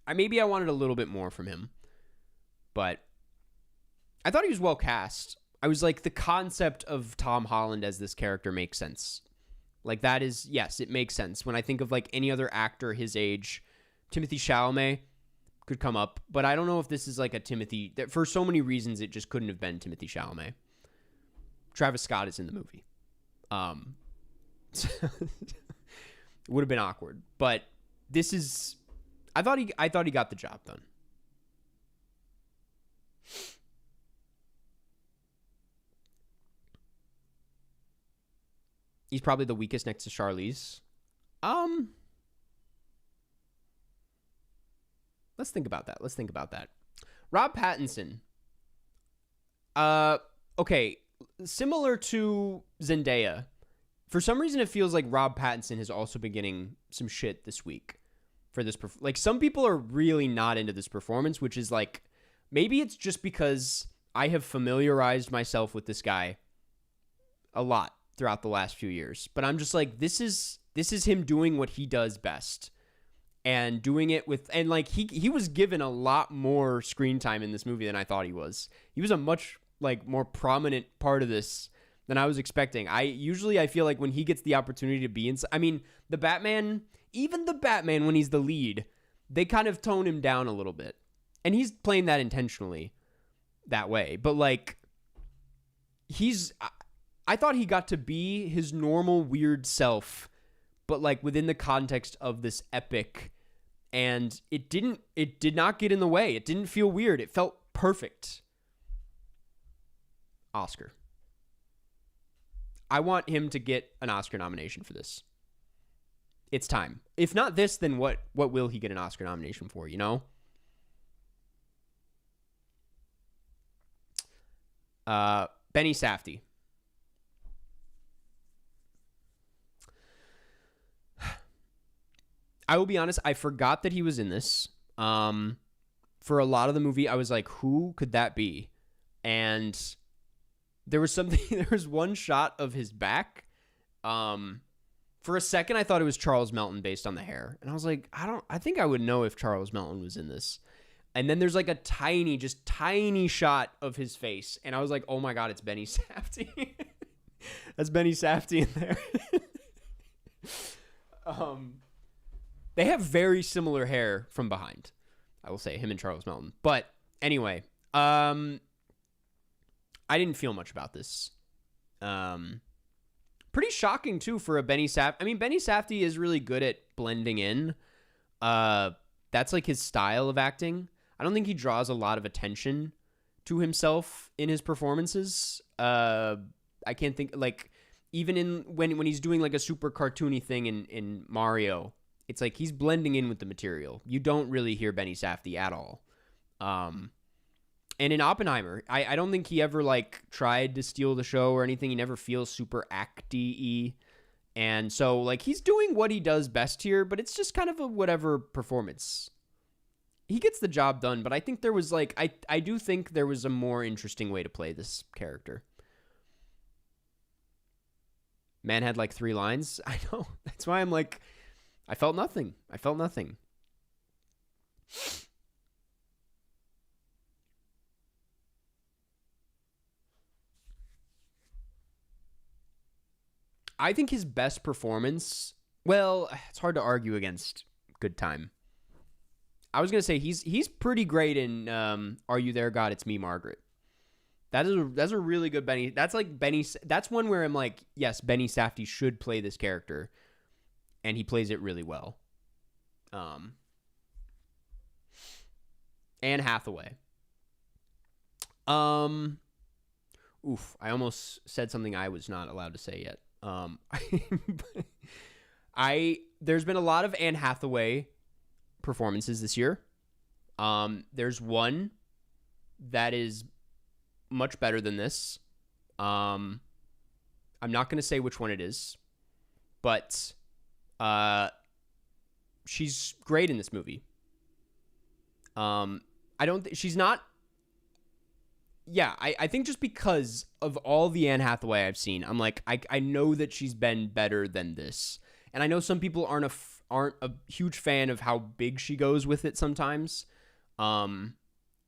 Maybe I wanted a little bit more from him, but I thought he was well cast. I was like, the concept of Tom Holland as this character makes sense. Like, that is, yes, it makes sense. When I think of like any other actor his age, Timothée Chalamet could come up, but I don't know if this is like a Timothy, that for so many reasons, it just couldn't have been Timothée Chalamet. Travis Scott is in the movie. It would have been awkward, but this is, I thought he got the job done. He's probably the weakest next to Charlize. Let's think about that. Rob Pattinson. Okay, similar to Zendaya. For some reason, it feels like Rob Pattinson has also been getting some shit this week for this. Like, some people are really not into this performance, which is like, maybe it's just because I have familiarized myself with this guy a lot throughout the last few years. But I'm just like, this is him doing what he does best. And doing it with, and like, he was given a lot more screen time in this movie than I thought he was. He was a much like more prominent part of this than I was expecting. I feel like when he gets the opportunity to be inside, I mean, the Batman, when he's the lead, they kind of tone him down a little bit. And he's playing that intentionally that way. But like, I thought he got to be his normal weird self, but like within the context of this epic, and it did not get in the way. It didn't feel weird. It felt perfect. Oscar. I want him to get an Oscar nomination for this. It's time. If not this, then what will he get an Oscar nomination for, you know? Benny Safdie. I will be honest, I forgot that he was in this. For a lot of the movie, I was like, who could that be? And there was one shot of his back. For a second, I thought it was Charles Melton based on the hair. And I was like, I think I would know if Charles Melton was in this. And then there's like a tiny shot of his face. And I was like, oh my God, it's Benny Safdie. That's Benny Safdie in there. They have very similar hair from behind. I will say, him and Charles Melton. But anyway, I didn't feel much about this. Pretty shocking too for a Benny Safdie. I mean, Benny Safdie is really good at blending in. That's like his style of acting. I don't think he draws a lot of attention to himself in his performances. I can't think, like, even when he's doing like a super cartoony thing in Mario, it's like he's blending in with the material. You don't really hear Benny Safdie at all. And in Oppenheimer, I don't think he ever like tried to steal the show or anything. He never feels super acty-y. And so like he's doing what he does best here, but it's just kind of a whatever performance. He gets the job done, but I think there was like, I do think there was a more interesting way to play this character. Man had like 3 lines. I know. That's why I'm like, I felt nothing. I think his best performance, well, it's hard to argue against Good Time. I was going to say he's pretty great in Are You There, God? It's Me, Margaret. That's a really good Benny. That's like Benny. That's one where I'm like, yes, Benny Safdie should play this character, and he plays it really well. Anne Hathaway. Oof, I almost said something I was not allowed to say yet. There's been a lot of Anne Hathaway performances this year. There's one that is much better than this. I'm not going to say which one it is, but she's great in this movie. I don't think she's not. Yeah, I think just because of all the Anne Hathaway I've seen, I'm like, I know that she's been better than this. And I know some people aren't a huge fan of how big she goes with it sometimes.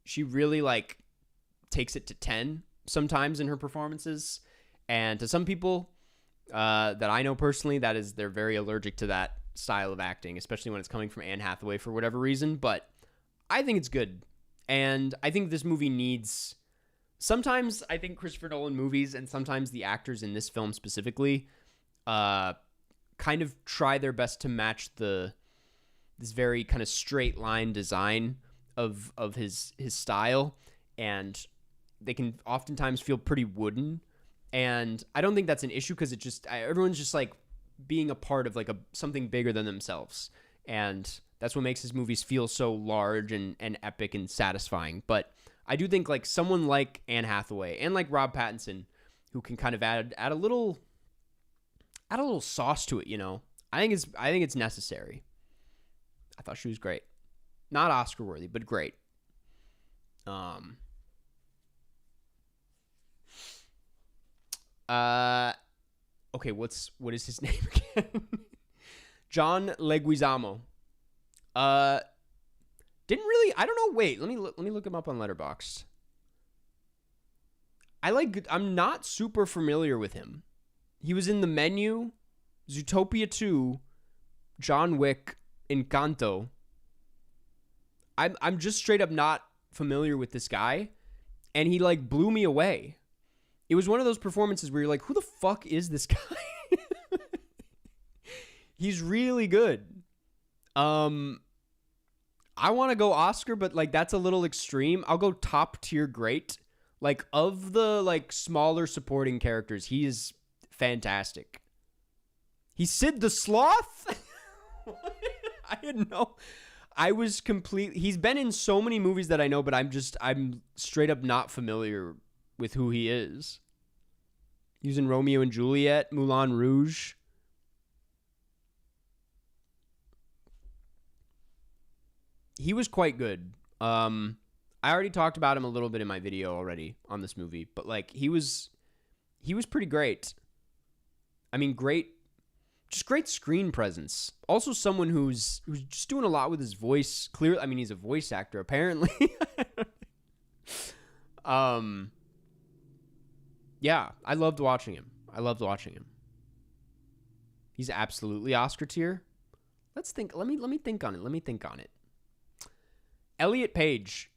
She really like takes it to 10 sometimes in her performances. And to some people that I know personally, they're very allergic to that style of acting, especially when it's coming from Anne Hathaway for whatever reason. But I think it's good. And I think this movie needs... Sometimes I think Christopher Nolan movies, and sometimes the actors in this film specifically, kind of try their best to match this very kind of straight line design of his style, and they can oftentimes feel pretty wooden. And I don't think that's an issue because everyone's just like being a part of like something bigger than themselves, and that's what makes his movies feel so large and epic and satisfying. But I do think like someone like Anne Hathaway and like Rob Pattinson, who can kind of add a little sauce to it, you know. I think it's necessary. I thought she was great. Not Oscar worthy, but great. Okay, what is his name again? John Leguizamo. Didn't really. I don't know. Wait, let me look him up on Letterboxd. I'm not super familiar with him. He was in The Menu, Zootopia 2, John Wick, Encanto. I'm just straight up not familiar with this guy, and he like blew me away. It was one of those performances where you're like, who the fuck is this guy? He's really good. I want to go Oscar, but like that's a little extreme. I'll go top tier great. Like of the like smaller supporting characters, he is fantastic. He's Sid the Sloth? I didn't know. He's been in so many movies that I know, but I'm straight up not familiar with who he is. He was in Romeo and Juliet, Moulin Rouge. He was quite good. I already talked about him a little bit in my video already on this movie, but like he was pretty great. I mean, just great screen presence. Also someone who's just doing a lot with his voice. Clearly, I mean, he's a voice actor apparently. Yeah, I loved watching him. He's absolutely Oscar tier. Let's think. Let me think on it. Elliot Page.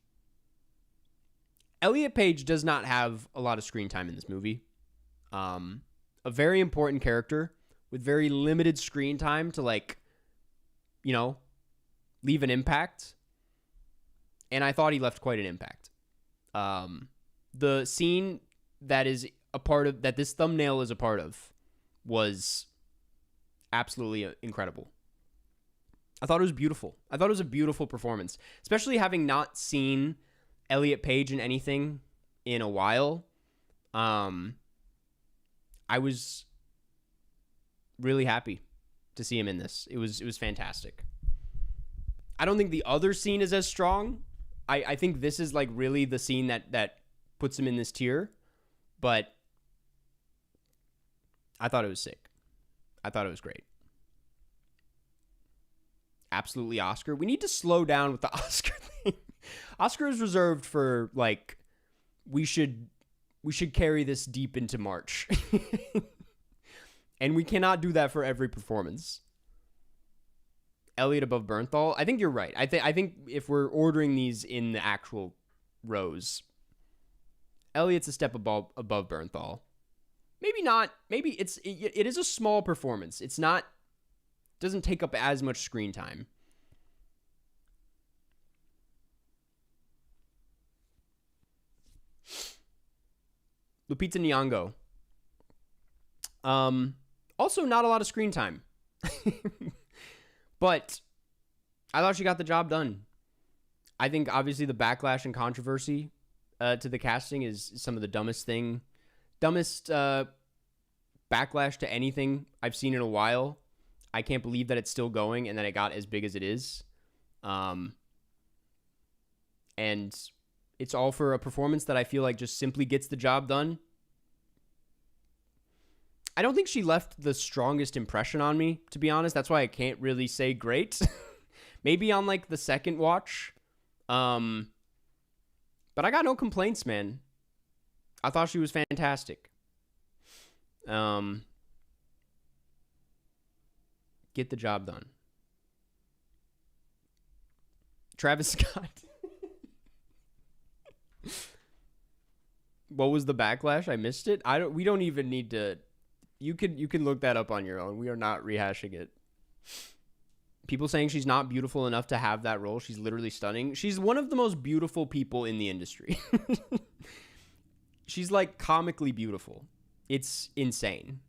Elliot Page does not have a lot of screen time in this movie. A very important character with very limited screen time to like, you know, leave an impact. And I thought he left quite an impact. The scene that is a part of that this thumbnail is a part of was absolutely incredible. I thought it was beautiful. I thought it was a beautiful performance, especially having not seen Elliot Page in anything in a while. I was really happy to see him in this. It was fantastic. I don't think the other scene is as strong. I think this is like really the scene that puts him in this tier, but I thought it was sick. I thought it was great. Absolutely Oscar. We need to slow down with the Oscar thing. Oscar is reserved for like we should carry this deep into March. And we cannot do that for every performance. Elliot above Bernthal. I think you're right. I think if we're ordering these in the actual rows, Elliot's a step above Bernthal. Maybe not. Maybe it is a small performance. It's not, doesn't take up as much screen time. Lupita Nyong'o. Also not a lot of screen time. But I thought she got the job done. I think obviously the backlash and controversy to the casting is some of the dumbest backlash to anything I've seen in a while. I can't believe that it's still going and that it got as big as it is. And it's all for a performance that I feel like just simply gets the job done. I don't think she left the strongest impression on me, to be honest. That's why I can't really say great. Maybe on like the second watch. But I got no complaints, man. I thought she was fantastic. Get the job done. Travis Scott. What was the backlash? I missed it. We don't even need to. You can look that up on your own. We are not rehashing it. People saying she's not beautiful enough to have that role. She's literally stunning. She's one of the most beautiful people in the industry. She's like comically beautiful. It's insane.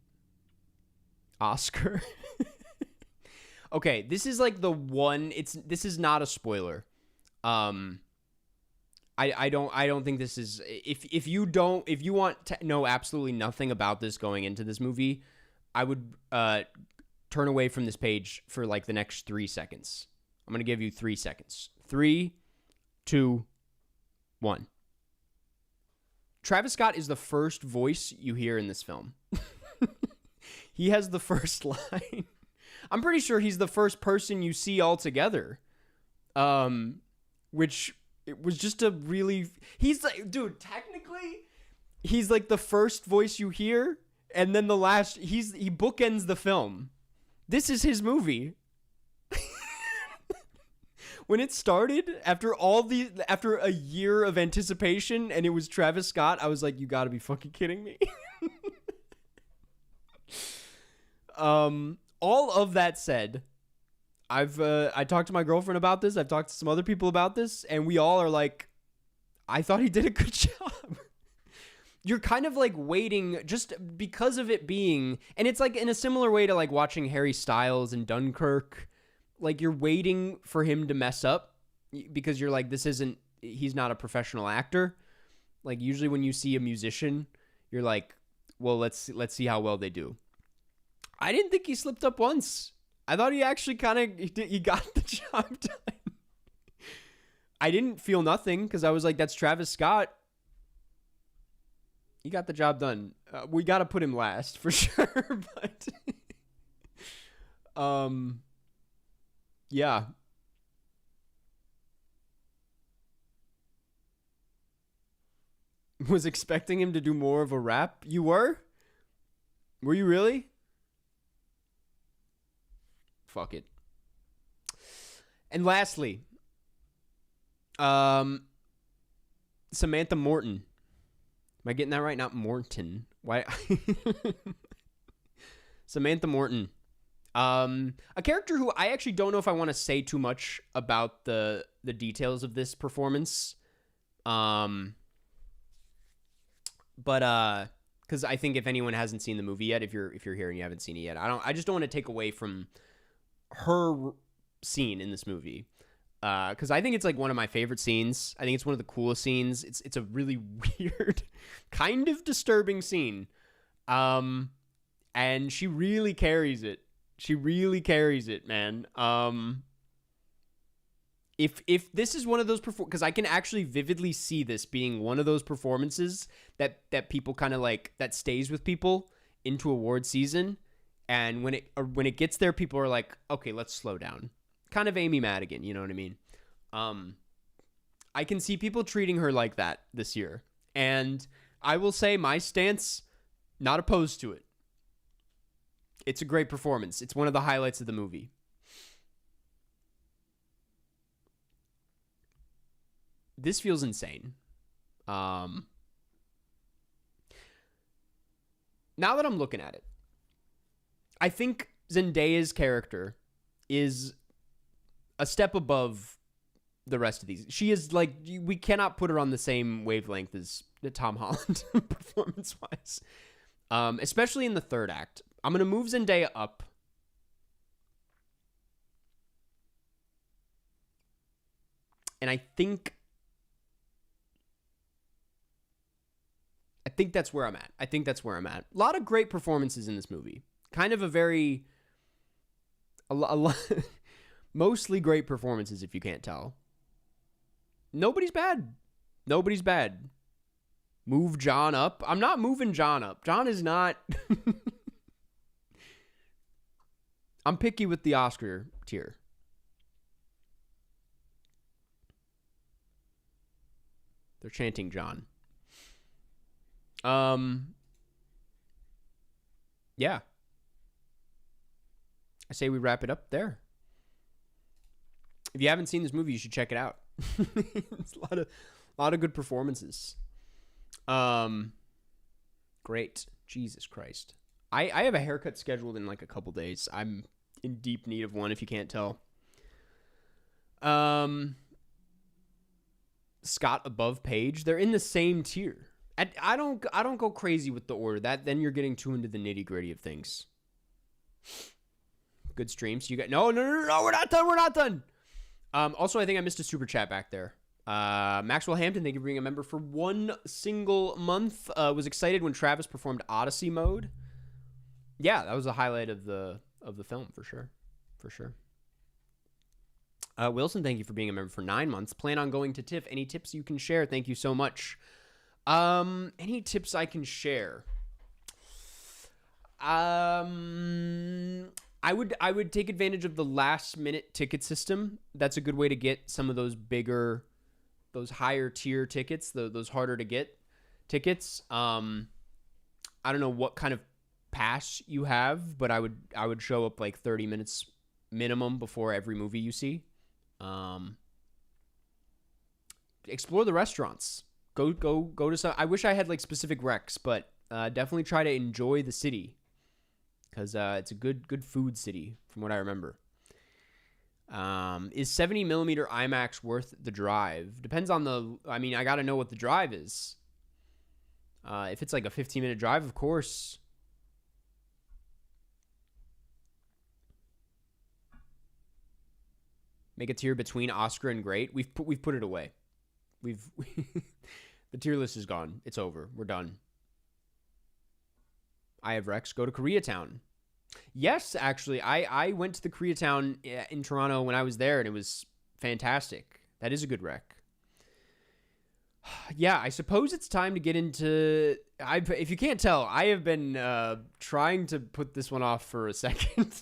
Oscar. Okay, this is like the one. This is not a spoiler. I don't think this is. If you want to know absolutely nothing about this going into this movie, I would turn away from this page for like the next 3 seconds. I'm gonna give you 3 seconds. 3, 2, 1. Travis Scott is the first voice you hear in this film. He has the first line. I'm pretty sure he's the first person you see altogether. Which it was just a really... He's like... Dude, technically, he's like the first voice you hear, and then the last... He bookends the film. This is his movie. When it started, after a year of anticipation, and it was Travis Scott, I was like, you gotta be fucking kidding me. All of that said, I talked to my girlfriend about this. I've talked to some other people about this, and we all are like, I thought he did a good job. You're kind of like waiting just because of it being, and it's like in a similar way to like watching Harry Styles in Dunkirk. Like you're waiting for him to mess up because you're like, he's not a professional actor. Like usually when you see a musician, you're like, well, let's see how well they do. I didn't think he slipped up once. I thought he actually he got the job done. I didn't feel nothing because I was like, that's Travis Scott. He got the job done. We got to put him last for sure. But, yeah. Was expecting him to do more of a rap. You were? Were you really? Fuck it. And lastly, Samantha Morton. Am I getting that right? Not Morton. Why? Samantha Morton. A character who I actually don't know if I want to say too much about the details of this performance. But because I think if anyone hasn't seen the movie yet, if you're here and you haven't seen it yet, I just don't want to take away from her scene in this movie. Because I think it's like one of my favorite scenes. I think it's one of the coolest scenes. It's a really weird, kind of disturbing scene. And she really carries it. She really carries it, man. If this is one of those because I can actually vividly see this being one of those performances that people kind of like, that stays with people into award season, and when it gets there, people are like, okay, let's slow down. Kind of Amy Madigan, you know what I mean? I can see people treating her like that this year, and I will say my stance, not opposed to it. It's a great performance. It's one of the highlights of the movie. This feels insane. now that I'm looking at it, I think Zendaya's character is a step above the rest of these. She is like, we cannot put her on the same wavelength as Tom Holland performance-wise, especially in the third act. I'm going to move Zendaya up. And I think that's where I'm at. A lot of great performances in this movie. Kind of a lot, mostly great performances, if you can't tell. Nobody's bad. Move John up. I'm not moving John up. John is not. I'm picky with the Oscar tier. They're chanting John. Yeah. I say we wrap it up there. If you haven't seen this movie, you should check it out. It's a lot of good performances. Great. Jesus Christ. I have a haircut scheduled in like a couple days. I'm in deep need of one, if you can't tell. Scott above Paige, they're in the same tier. I don't go crazy with the order. Then you're getting too into the nitty-gritty of things. Good streams. You got no, we're not done. Also, I think I missed a super chat back there. Maxwell Hampton, thank you for being a member for 1 single month. Was excited when Travis performed Odyssey mode. Yeah, that was a highlight of the film for sure. Wilson, thank you for being a member for 9 months. Plan on going to TIFF. Any tips you can share? Thank you so much. Any tips I can share? I would take advantage of the last minute ticket system. That's a good way to get some of those higher tier tickets, those harder to get tickets. I don't know what kind of pass you have, but I would show up like 30 minutes minimum before every movie you see. Explore the restaurants. Go to some. I wish I had like specific recs, but definitely try to enjoy the city because it's a good food city from what I remember. Is 70mm IMAX worth the drive? Depends on I got to know what the drive is. If it's like a 15-minute drive, of course. Make a tier between Oscar and great. We've put it away. The tier list is gone. It's over. We're done. I have Rex. Go to Koreatown. Yes, actually, I went to the Koreatown in Toronto when I was there, and it was fantastic. That is a good rec. Yeah, I suppose it's time to get into... If you can't tell, I have been trying to put this one off for a second.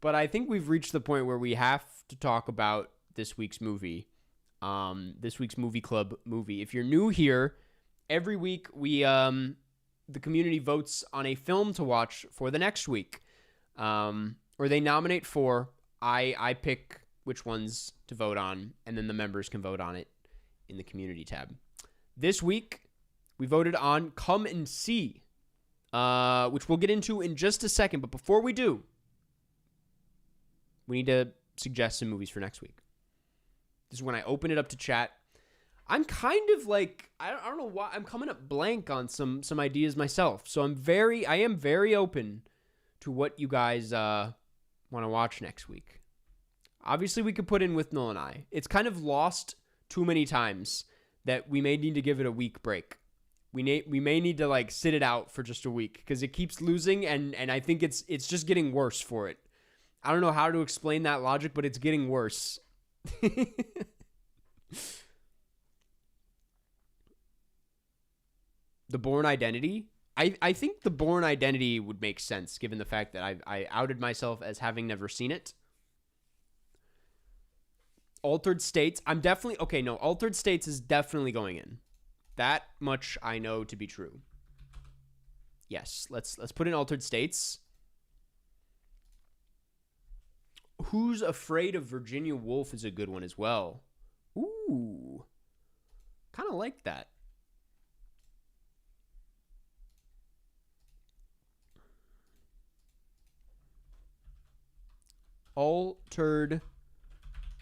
But I think we've reached the point where we have to talk about this week's movie. This week's movie club movie. If you're new here, every week we the community votes on a film to watch for the next week. Or they nominate 4. I pick which ones to vote on, and then the members can vote on it in the community tab. This week, we voted on Come and See, which we'll get into in just a second. But before we do, we need to suggest some movies for next week. This is when I open it up to chat. I'm kind of like, I don't know why, I'm coming up blank on some ideas myself. So I am very open to what you guys want to watch next week. Obviously, we could put in With Noel and I. It's kind of lost too many times that we may need to give it a week break. We may need to like sit it out for just a week because it keeps losing, and I think it's just getting worse for it. I don't know how to explain that logic, but it's getting worse. The Bourne Identity. I think The Bourne Identity would make sense given the fact that I outed myself as having never seen it. Altered States. Altered States is definitely going in. That much I know to be true. Yes, let's put in Altered States. Who's Afraid of Virginia Woolf is a good one as well. Ooh. Kind of like that. Altered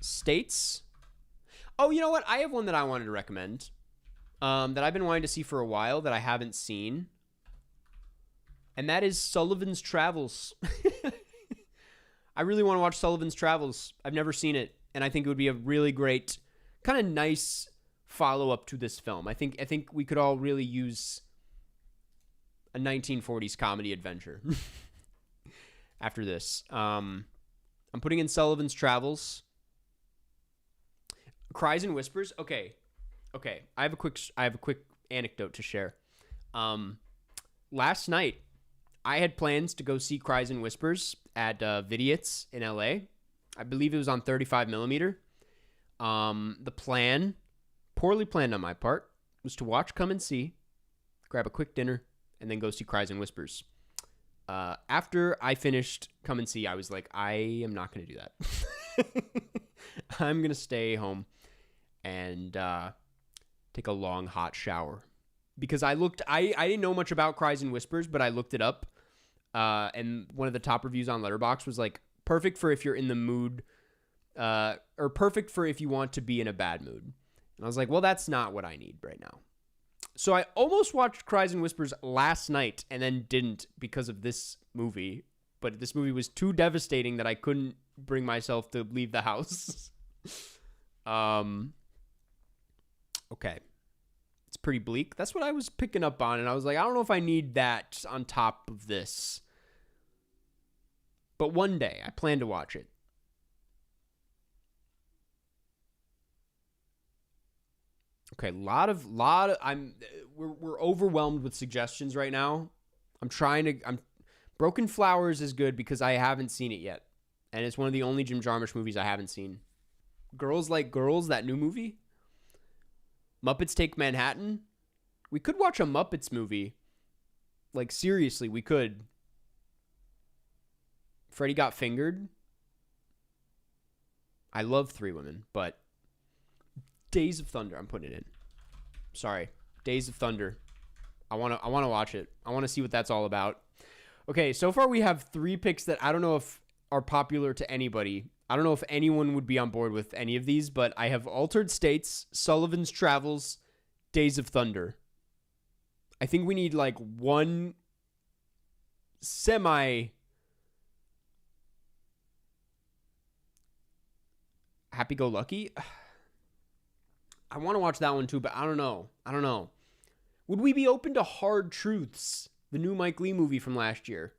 States. Oh, you know what? I have one that I wanted to recommend that I've been wanting to see for a while that I haven't seen. And that is Sullivan's Travels. I really want to watch Sullivan's Travels. I've never seen it, and I think it would be a really great, kind of nice follow-up to this film. I think we could all really use a 1940s comedy adventure after this. I'm putting in Sullivan's Travels. Cries and Whispers. Okay. I have a quick anecdote to share. Last night, I had plans to go see Cries and Whispers at Vidiot's in LA. I believe it was on 35 millimeter. The plan, poorly planned on my part, was to watch Come and See, grab a quick dinner, and then go see Cries and Whispers. After I finished Come and See, I was like, I am not going to do that. I'm going to stay home and take a long hot shower. Because I didn't know much about Cries and Whispers, but I looked it up. And one of the top reviews on Letterboxd was like, perfect for if you're in the mood, or perfect for if you want to be in a bad mood. And I was like, well, that's not what I need right now. So I almost watched Cries and Whispers last night and then didn't because of this movie. But this movie was too devastating that I couldn't bring myself to leave the house. Okay. It's pretty bleak. That's what I was picking up on. And I was like, I don't know if I need that on top of this. But one day, I plan to watch it. Okay, we're overwhelmed with suggestions right now. Broken Flowers is good because I haven't seen it yet. And it's one of the only Jim Jarmusch movies I haven't seen. Girls Like Girls, that new movie. Muppets Take Manhattan. We could watch a Muppets movie. Like, seriously, we could. Freddy Got Fingered. I love Three Women, but Days of Thunder, I'm putting it in. Sorry. Days of Thunder. I want to watch it. I want to see what that's all about. Okay, so far we have 3 picks that I don't know if are popular to anybody. I don't know if anyone would be on board with any of these, but I have Altered States, Sullivan's Travels, Days of Thunder. I think we need like one semi Happy-Go-Lucky. I want to watch that one too, but I don't know. Would we be open to Hard Truths, the new Mike Leigh movie from last year?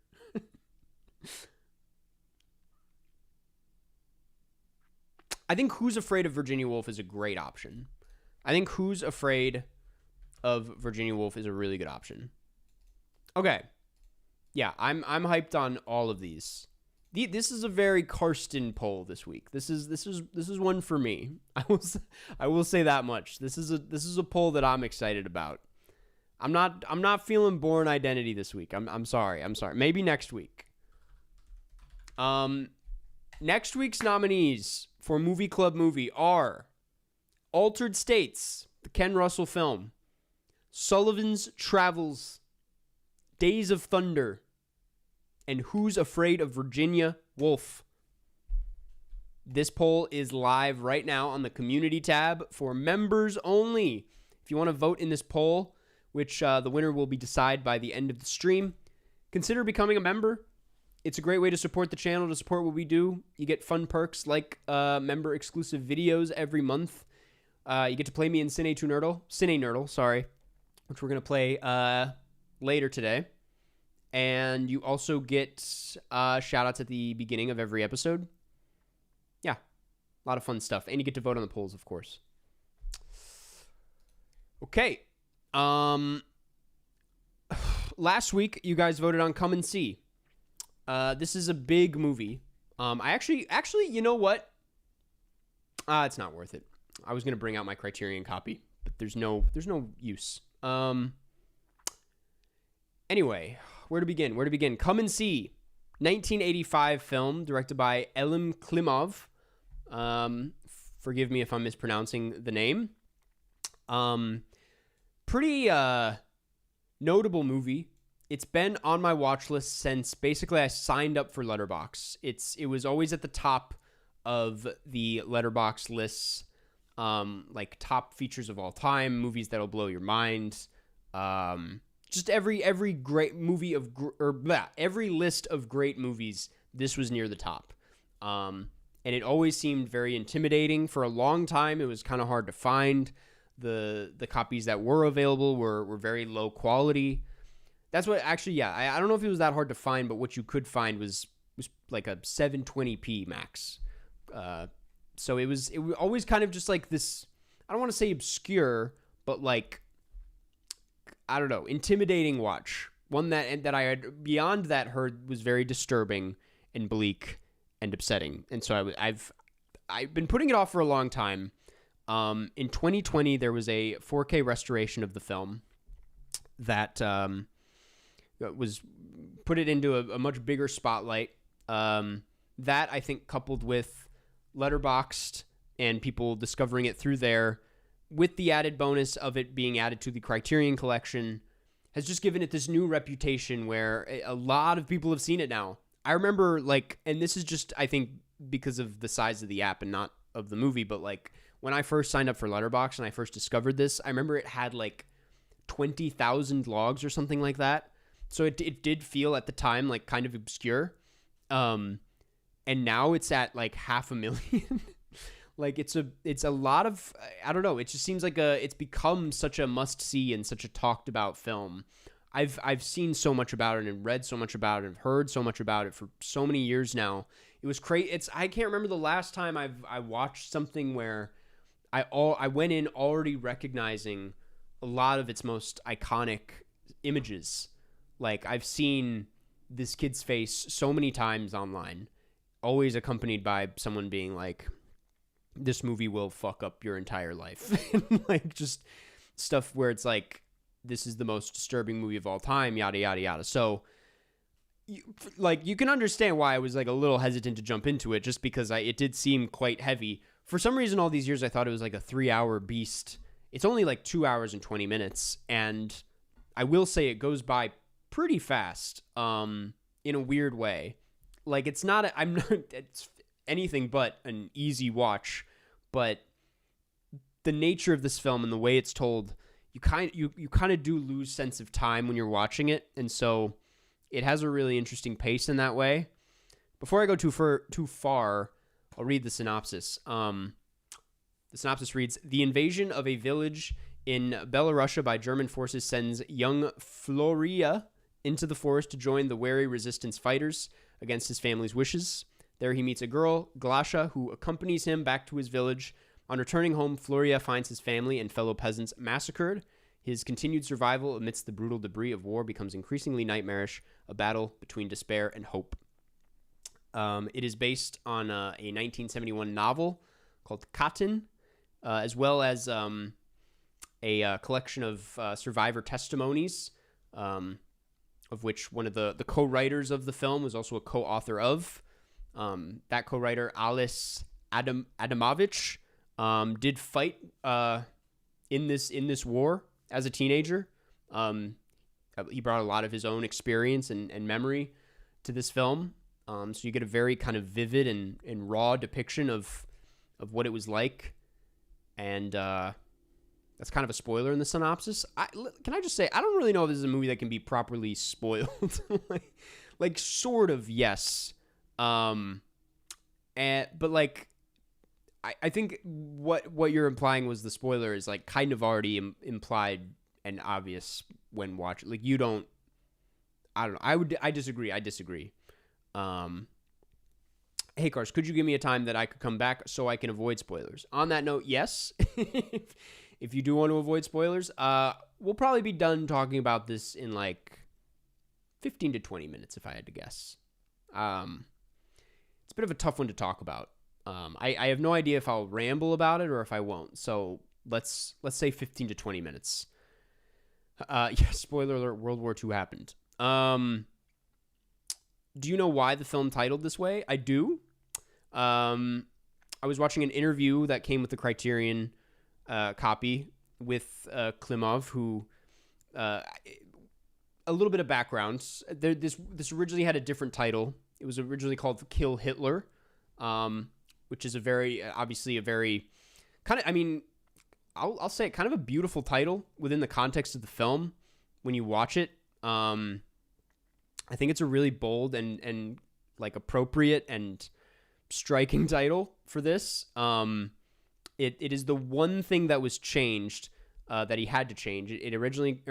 I think Who's Afraid of Virginia Woolf is a great option. I think Who's Afraid of Virginia Woolf is a really good option. Okay. Yeah, I'm hyped on all of these. This is a very Karsten poll this week. This is one for me. I will say that much. This is a poll that I'm excited about. I'm not feeling Bourne Identity this week. I'm sorry. Maybe next week. Next week's nominees for Movie Club Movie are Altered States, the Ken Russell film, Sullivan's Travels, Days of Thunder, and Who's Afraid of Virginia Woolf. This poll is live right now on the community tab for members only. If you want to vote in this poll, which the winner will be decided by the end of the stream, consider becoming a member. It's a great way to support the channel, to support what we do. You get fun perks like member-exclusive videos every month. You get to play me in CineNerdle, which we're going to play later today. And you also get shout-outs at the beginning of every episode. Yeah, a lot of fun stuff. And you get to vote on the polls, of course. Okay. Last week, you guys voted on Come and See. This is a big movie. I actually, you know what? It's not worth it. I was going to bring out my Criterion copy, but there's no use. Anyway, where to begin? Come and See, 1985 film directed by Elim Klimov. Forgive me if I'm mispronouncing the name. Pretty notable movie. It's been on my watch list since basically I signed up for Letterboxd. It was always at the top of the Letterboxd lists, like top features of all time, movies that'll blow your mind. Just every great movie every list of great movies, this was near the top. And it always seemed very intimidating. For a long time, it was kind of hard to find. The copies that were available were very low quality. That's what actually, yeah, I don't know if it was that hard to find, but what you could find was like a 720p max. So it was always kind of just like this, I don't want to say obscure, but like, I don't know, intimidating watch. One that I had beyond that heard was very disturbing and bleak and upsetting. And so I've been putting it off for a long time. In 2020, there was a 4K restoration of the film that was put it into a much bigger spotlight. That, I think, coupled with Letterboxd and people discovering it through there, with the added bonus of it being added to the Criterion Collection, has just given it this new reputation where a lot of people have seen it now. I remember, like, and this is just, I think, because of the size of the app and not of the movie, but, like, when I first signed up for Letterboxd and I first discovered this, I remember it had, like, 20,000 logs or something like that. So it did feel at the time, like, kind of obscure. And now it's at, like, 500,000. Like, it's a lot of, I don't know, it just seems like it's become such a must-see and such a talked-about film. I've seen so much about it and read so much about it and heard so much about it for so many years now. It was crazy. I can't remember the last time I watched something where I went in already recognizing a lot of its most iconic images. Like, I've seen this kid's face so many times online, always accompanied by someone being like, this movie will fuck up your entire life. Like, just stuff where it's like, this is the most disturbing movie of all time, yada, yada, yada. So, you can understand why I was, like, a little hesitant to jump into it, just because it did seem quite heavy. For some reason, all these years, I thought it was, like, a 3-hour beast. It's only, like, 2 hours and 20 minutes, and I will say it goes by pretty fast, in a weird way. Like, it's anything but an easy watch, but the nature of this film and the way it's told, you kind of do lose sense of time when you're watching it, and so it has a really interesting pace in that way. Before I go too far, I'll read the synopsis. The synopsis reads: The invasion of a village in Belarusia by German forces sends young Floria into the forest to join the wary resistance fighters against his family's wishes. There he meets a girl, Glasha, who accompanies him back to his village. On returning home, Floria finds his family and fellow peasants massacred. His continued survival amidst the brutal debris of war becomes increasingly nightmarish, a battle between despair and hope. It is based on a 1971 novel called Katyn, as well as a collection of survivor testimonies, of which one of the co-writers of the film was also a co-author of. That co-writer, Alice Adamovich, did fight in this war as a teenager. He brought a lot of his own experience and memory to this film. So you get a very kind of vivid and raw depiction of what it was like. And that's kind of a spoiler in the synopsis. Can I just say, I don't really know if this is a movie that can be properly spoiled. like sort of, yes. But like, I think what you're implying was the spoiler is like kind of already implied and obvious when watching. Like, you don't, I don't know. I disagree. Hey, Cars, could you give me a time that I could come back so I can avoid spoilers? On that note, yes. If you do want to avoid spoilers, we'll probably be done talking about this in like 15 to 20 minutes, if I had to guess. It's a bit of a tough one to talk about. I have no idea if I'll ramble about it or if I won't. So let's say 15 to 20 minutes. Yeah, spoiler alert, World War II happened. Do you know why the film titled this way? I do. I was watching an interview that came with the Criterion copy with Klimov, who a little bit of background. This originally had a different title. It was originally called Kill Hitler, which is obviously a very kind of, I mean, I'll say it, kind of a beautiful title within the context of the film when you watch it. I think it's a really bold and like appropriate and striking title for this. It is the one thing that was changed, that he had to change. It originally,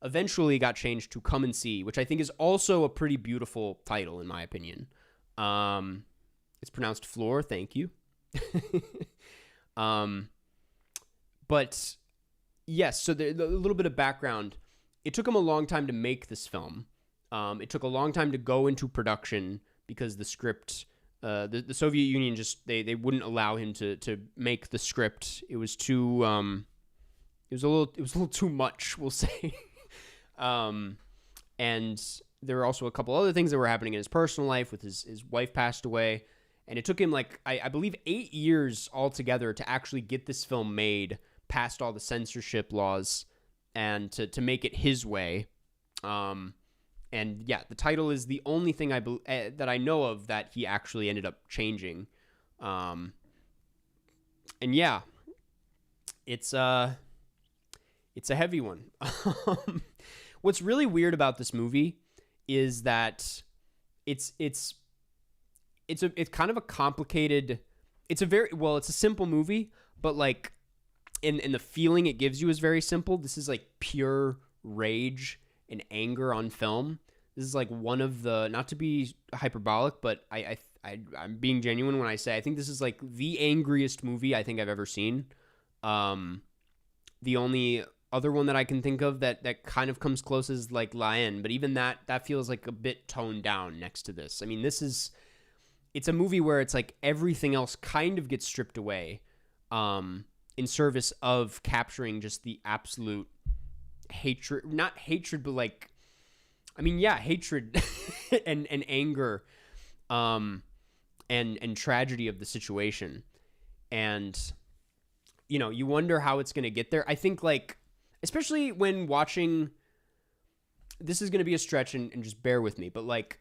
eventually got changed to Come and See, which I think is also a pretty beautiful title in my opinion. It's pronounced floor. Thank you. But yes, so a little bit of background. It took him a long time to make this film. It took a long time to go into production because the script, the Soviet Union just, they wouldn't allow him to make the script. It was too, it was a little too much, we'll say. And there were also a couple other things that were happening in his personal life with his wife passed away. And it took him like, I believe 8 years altogether to actually get this film made past all the censorship laws and to make it his way. And yeah, the title is the only thing that I know of that he actually ended up changing. And yeah, it's a heavy one. What's really weird about this movie is that it's kind of a complicated. It's a simple movie, but like in the feeling it gives you is very simple. This is like pure rage and anger on film. This is like one of the, not to be hyperbolic, but I'm being genuine when I say I think this is like the angriest movie I think I've ever seen. The only other one that I can think of that kind of comes close is like La Haine, but even that feels like a bit toned down next to this. I mean, it's a movie where it's like everything else kind of gets stripped away in service of capturing just the absolute hatred, not hatred, but like, I mean, yeah, hatred and anger and tragedy of the situation. And, you know, you wonder how it's going to get there. I think like, especially when watching, this is going to be a stretch and just bear with me, but like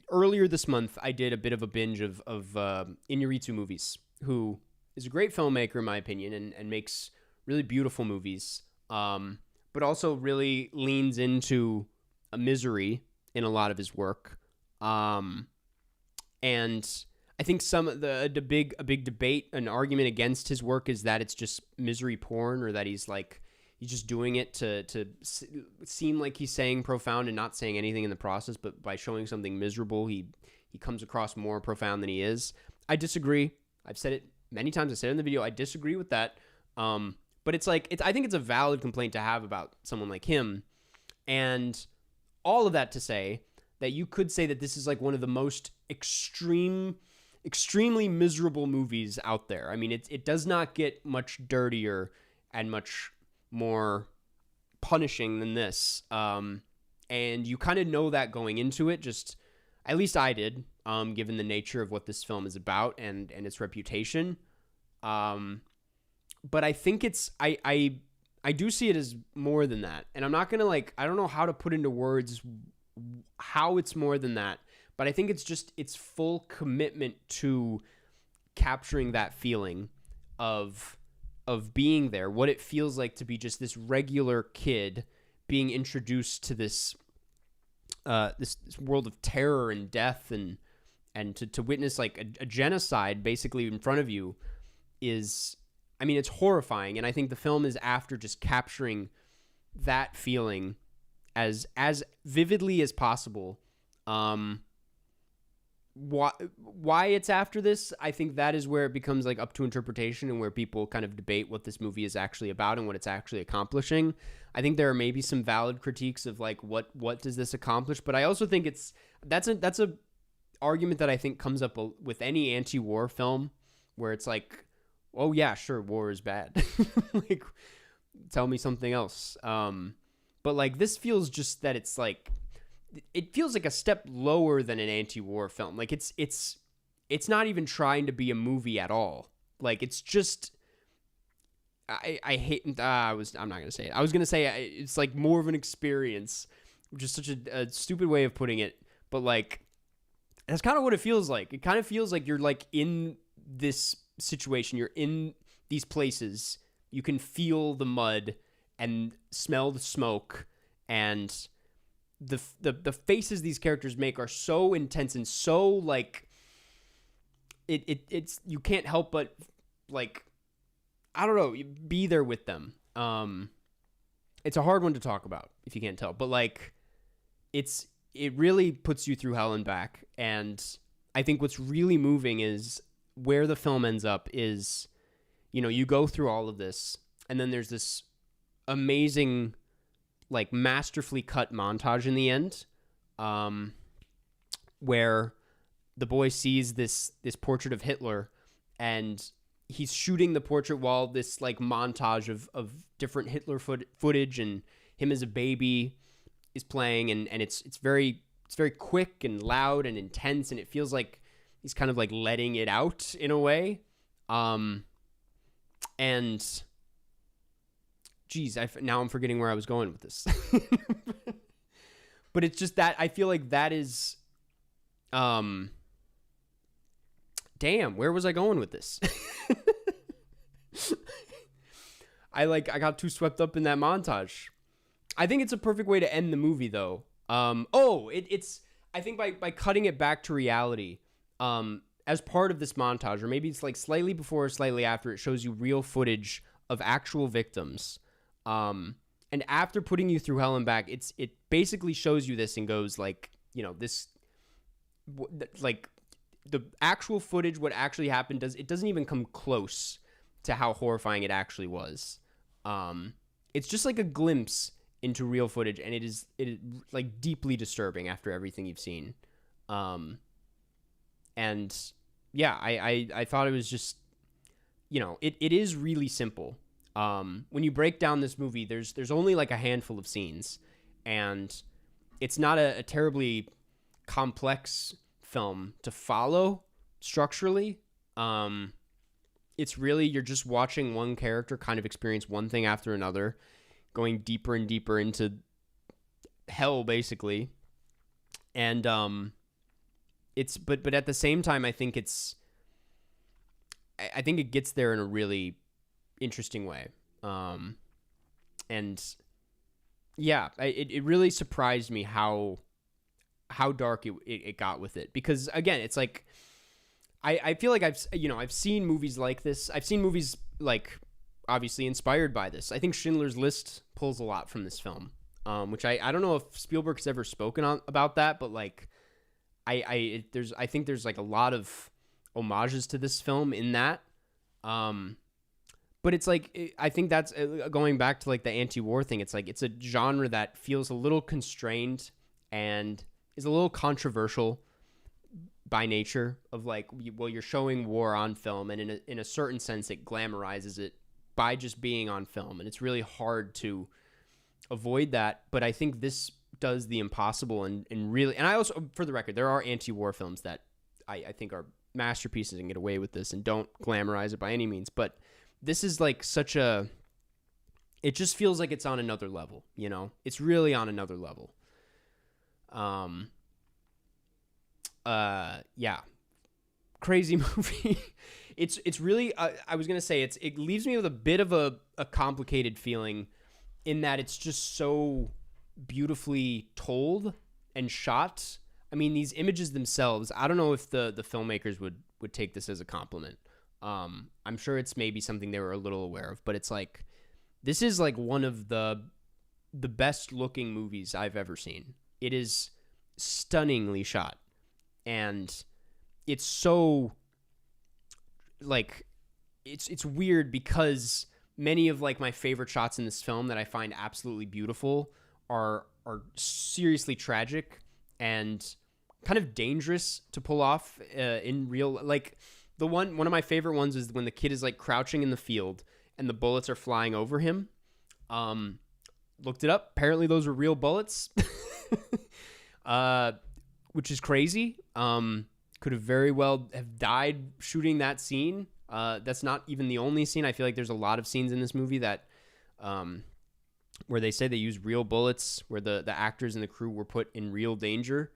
earlier this month, I did a bit of a binge of Inarritu movies, who is a great filmmaker in my opinion and makes really beautiful movies, but also really leans into a misery in a lot of his work. And I think a big debate, an argument against his work is that it's just misery porn, or that he's just doing it to seem like he's saying profound and not saying anything in the process, but by showing something miserable, he comes across more profound than he is. I disagree. I've said it many times. I said it in the video. I disagree with that. But it's like, I think it's a valid complaint to have about someone like him. And all of that to say that you could say that this is like one of the most extremely miserable movies out there. I mean, it does not get much dirtier and much more punishing than this. And you kind of know that going into it, just, at least I did, given the nature of what this film is about and its reputation. But I think I do see it as more than that. And I'm not going to I don't know how to put into words how it's more than that, but I think it's full commitment to capturing that feeling of being there, what it feels like to be just this regular kid being introduced to this world of terror and death and to witness like a genocide basically in front of you is, I mean, it's horrifying. And I think the film is after just capturing that feeling as vividly as possible. Why it's after this, I think that is where it becomes like up to interpretation and where people kind of debate what this movie is actually about and what it's actually accomplishing. I think there are maybe some valid critiques of like what does this accomplish, but I also think that's a argument that I think comes up with any anti-war film where it's like, oh yeah, sure, war is bad. Like, tell me something else. But like this feels just that it's like, it feels like a step lower than an anti-war film. Like it's not even trying to be a movie at all. Like it's just, I hate. I'm not gonna say it. I was gonna say it's like more of an experience, which is such a stupid way of putting it. But like, that's kind of what it feels like. It kind of feels like you're like in this situation. You're in these places. You can feel the mud and smell the smoke, and the faces these characters make are so intense and so like it's you can't help but like, I don't know, be there with them. It's a hard one to talk about if you can't tell, but like it really puts you through hell and back. And I think what's really moving is where the film ends up is, you know, you go through all of this and then there's this amazing, like masterfully cut montage in the end, where the boy sees this portrait of Hitler and he's shooting the portrait while this like montage of different Hitler footage and him as a baby is playing, and it's very quick and loud and intense, and it feels like he's kind of like letting it out in a way. And geez, now I'm forgetting where I was going with this. But it's just that I feel like that is damn, where was I going with this? I got too swept up in that montage. I think it's a perfect way to end the movie, though. It's I think by cutting it back to reality, as part of this montage, or maybe it's like slightly before or slightly after, it shows you real footage of actual victims. And after putting you through hell and back, it basically shows you this and goes like, you know, this, like the actual footage, what actually happened doesn't even come close to how horrifying it actually was. It's just like a glimpse into real footage, and it is like deeply disturbing after everything you've seen. And yeah, I thought it was just, you know, it is really simple. When you break down this movie, there's only like a handful of scenes, and it's not a terribly complex film to follow structurally. It's really, you're just watching one character kind of experience one thing after another, going deeper and deeper into hell, basically. And it's but at the same time, I think it gets there in a really interesting way. And yeah, it really surprised me how dark it got with it, because again, it's like I feel like I've seen movies like this. I've seen movies like obviously inspired by this. I think Schindler's List pulls a lot from this film, which I don't know if Spielberg's ever spoken about that, but like I think there's like a lot of homages to this film in that. But it's like, I think that's going back to like the anti-war thing. It's like, it's a genre that feels a little constrained and is a little controversial by nature of like, well, you're showing war on film, and in a certain sense, it glamorizes it by just being on film. And it's really hard to avoid that. But I think this does the impossible and really, and I also, for the record, there are anti-war films that I think are masterpieces and get away with this and don't glamorize it by any means. But this is like it just feels like it's on another level, you know? It's really on another level. Yeah. Crazy movie. It's really, I was going to say, it leaves me with a bit of a complicated feeling in that it's just so beautifully told and shot. I mean, these images themselves, I don't know if the filmmakers would take this as a compliment. I'm sure it's maybe something they were a little aware of, but it's like, this is like one of the best looking movies I've ever seen. It is stunningly shot, and it's so like, it's weird because many of like my favorite shots in this film that I find absolutely beautiful are seriously tragic and kind of dangerous to pull off in real. Like the one of my favorite ones is when the kid is like crouching in the field and the bullets are flying over him. Looked it up. Apparently those were real bullets, which is crazy. Could have very well have died shooting that scene. That's not even the only scene. I feel like there's a lot of scenes in this movie that where they say they use real bullets, where the actors and the crew were put in real danger,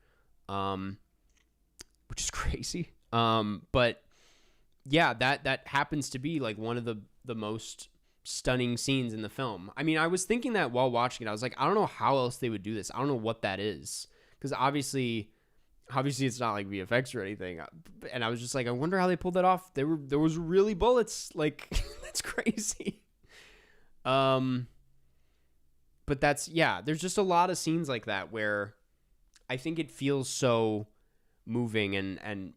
which is crazy. But yeah, that happens to be like one of the most stunning scenes in the film. I mean, I was thinking that while watching it, I was like, I don't know how else they would do this. I don't know what that is, because obviously it's not like VFX or anything. And I was just like, I wonder how they pulled that off. There was really bullets. Like, that's crazy. But there's just a lot of scenes like that where I think it feels so moving and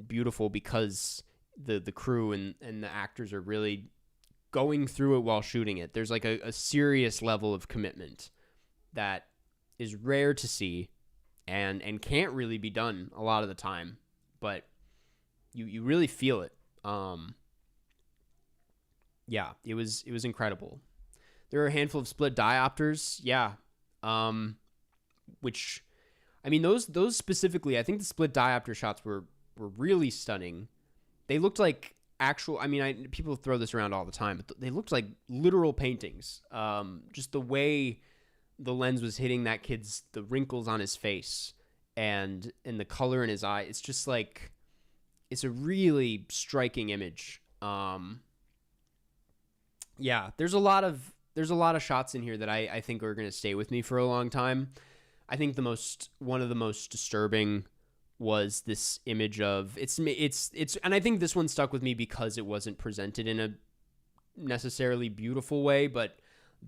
beautiful because the crew and the actors are really going through it while shooting it. There's like a serious level of commitment that is rare to see and can't really be done a lot of the time, but you really feel it. It was incredible. There are a handful of split diopters, which, I mean, those specifically, I think the split diopter shots were really stunning. They looked like actual, I mean, people throw this around all the time, but they looked like literal paintings. Just the way the lens was hitting that kid's, the wrinkles on his face and the color in his eye. It's just like, it's a really striking image. There's a lot of shots in here that I think are going to stay with me for a long time. I think one of the most disturbing was this image of it's, and I think this one stuck with me because it wasn't presented in a necessarily beautiful way, but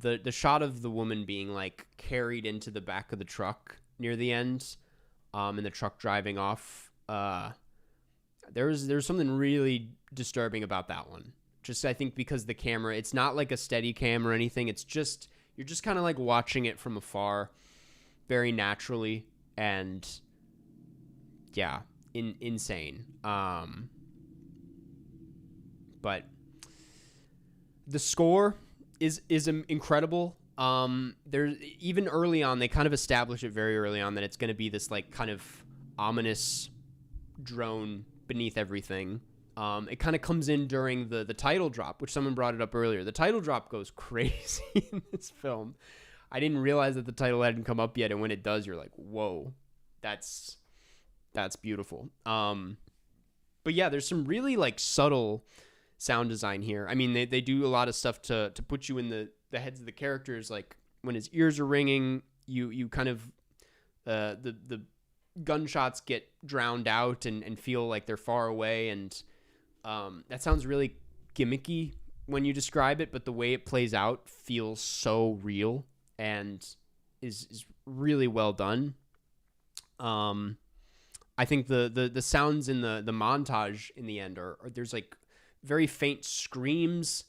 the shot of the woman being like carried into the back of the truck near the end, and the truck driving off. There's something really disturbing about that one. Just, I think because the camera, it's not like a steady cam or anything. It's just, you're just kind of like watching it from afar very naturally, and insane. But the score is incredible. There's even early on, they kind of establish it very early on that it's going to be this like kind of ominous drone beneath everything. It kind of comes in during the title drop, which someone brought it up earlier. The title drop goes crazy in this film. I didn't realize that the title hadn't come up yet, and when it does, you're like, whoa, that's beautiful. But yeah, there's some really like subtle sound design here. I mean, they do a lot of stuff to put you in the heads of the characters. Like when his ears are ringing, you kind of the gunshots get drowned out and feel like they're far away, and that sounds really gimmicky when you describe it, but the way it plays out feels so real and is really well done. I think the sounds in the montage in the end are there's like very faint screams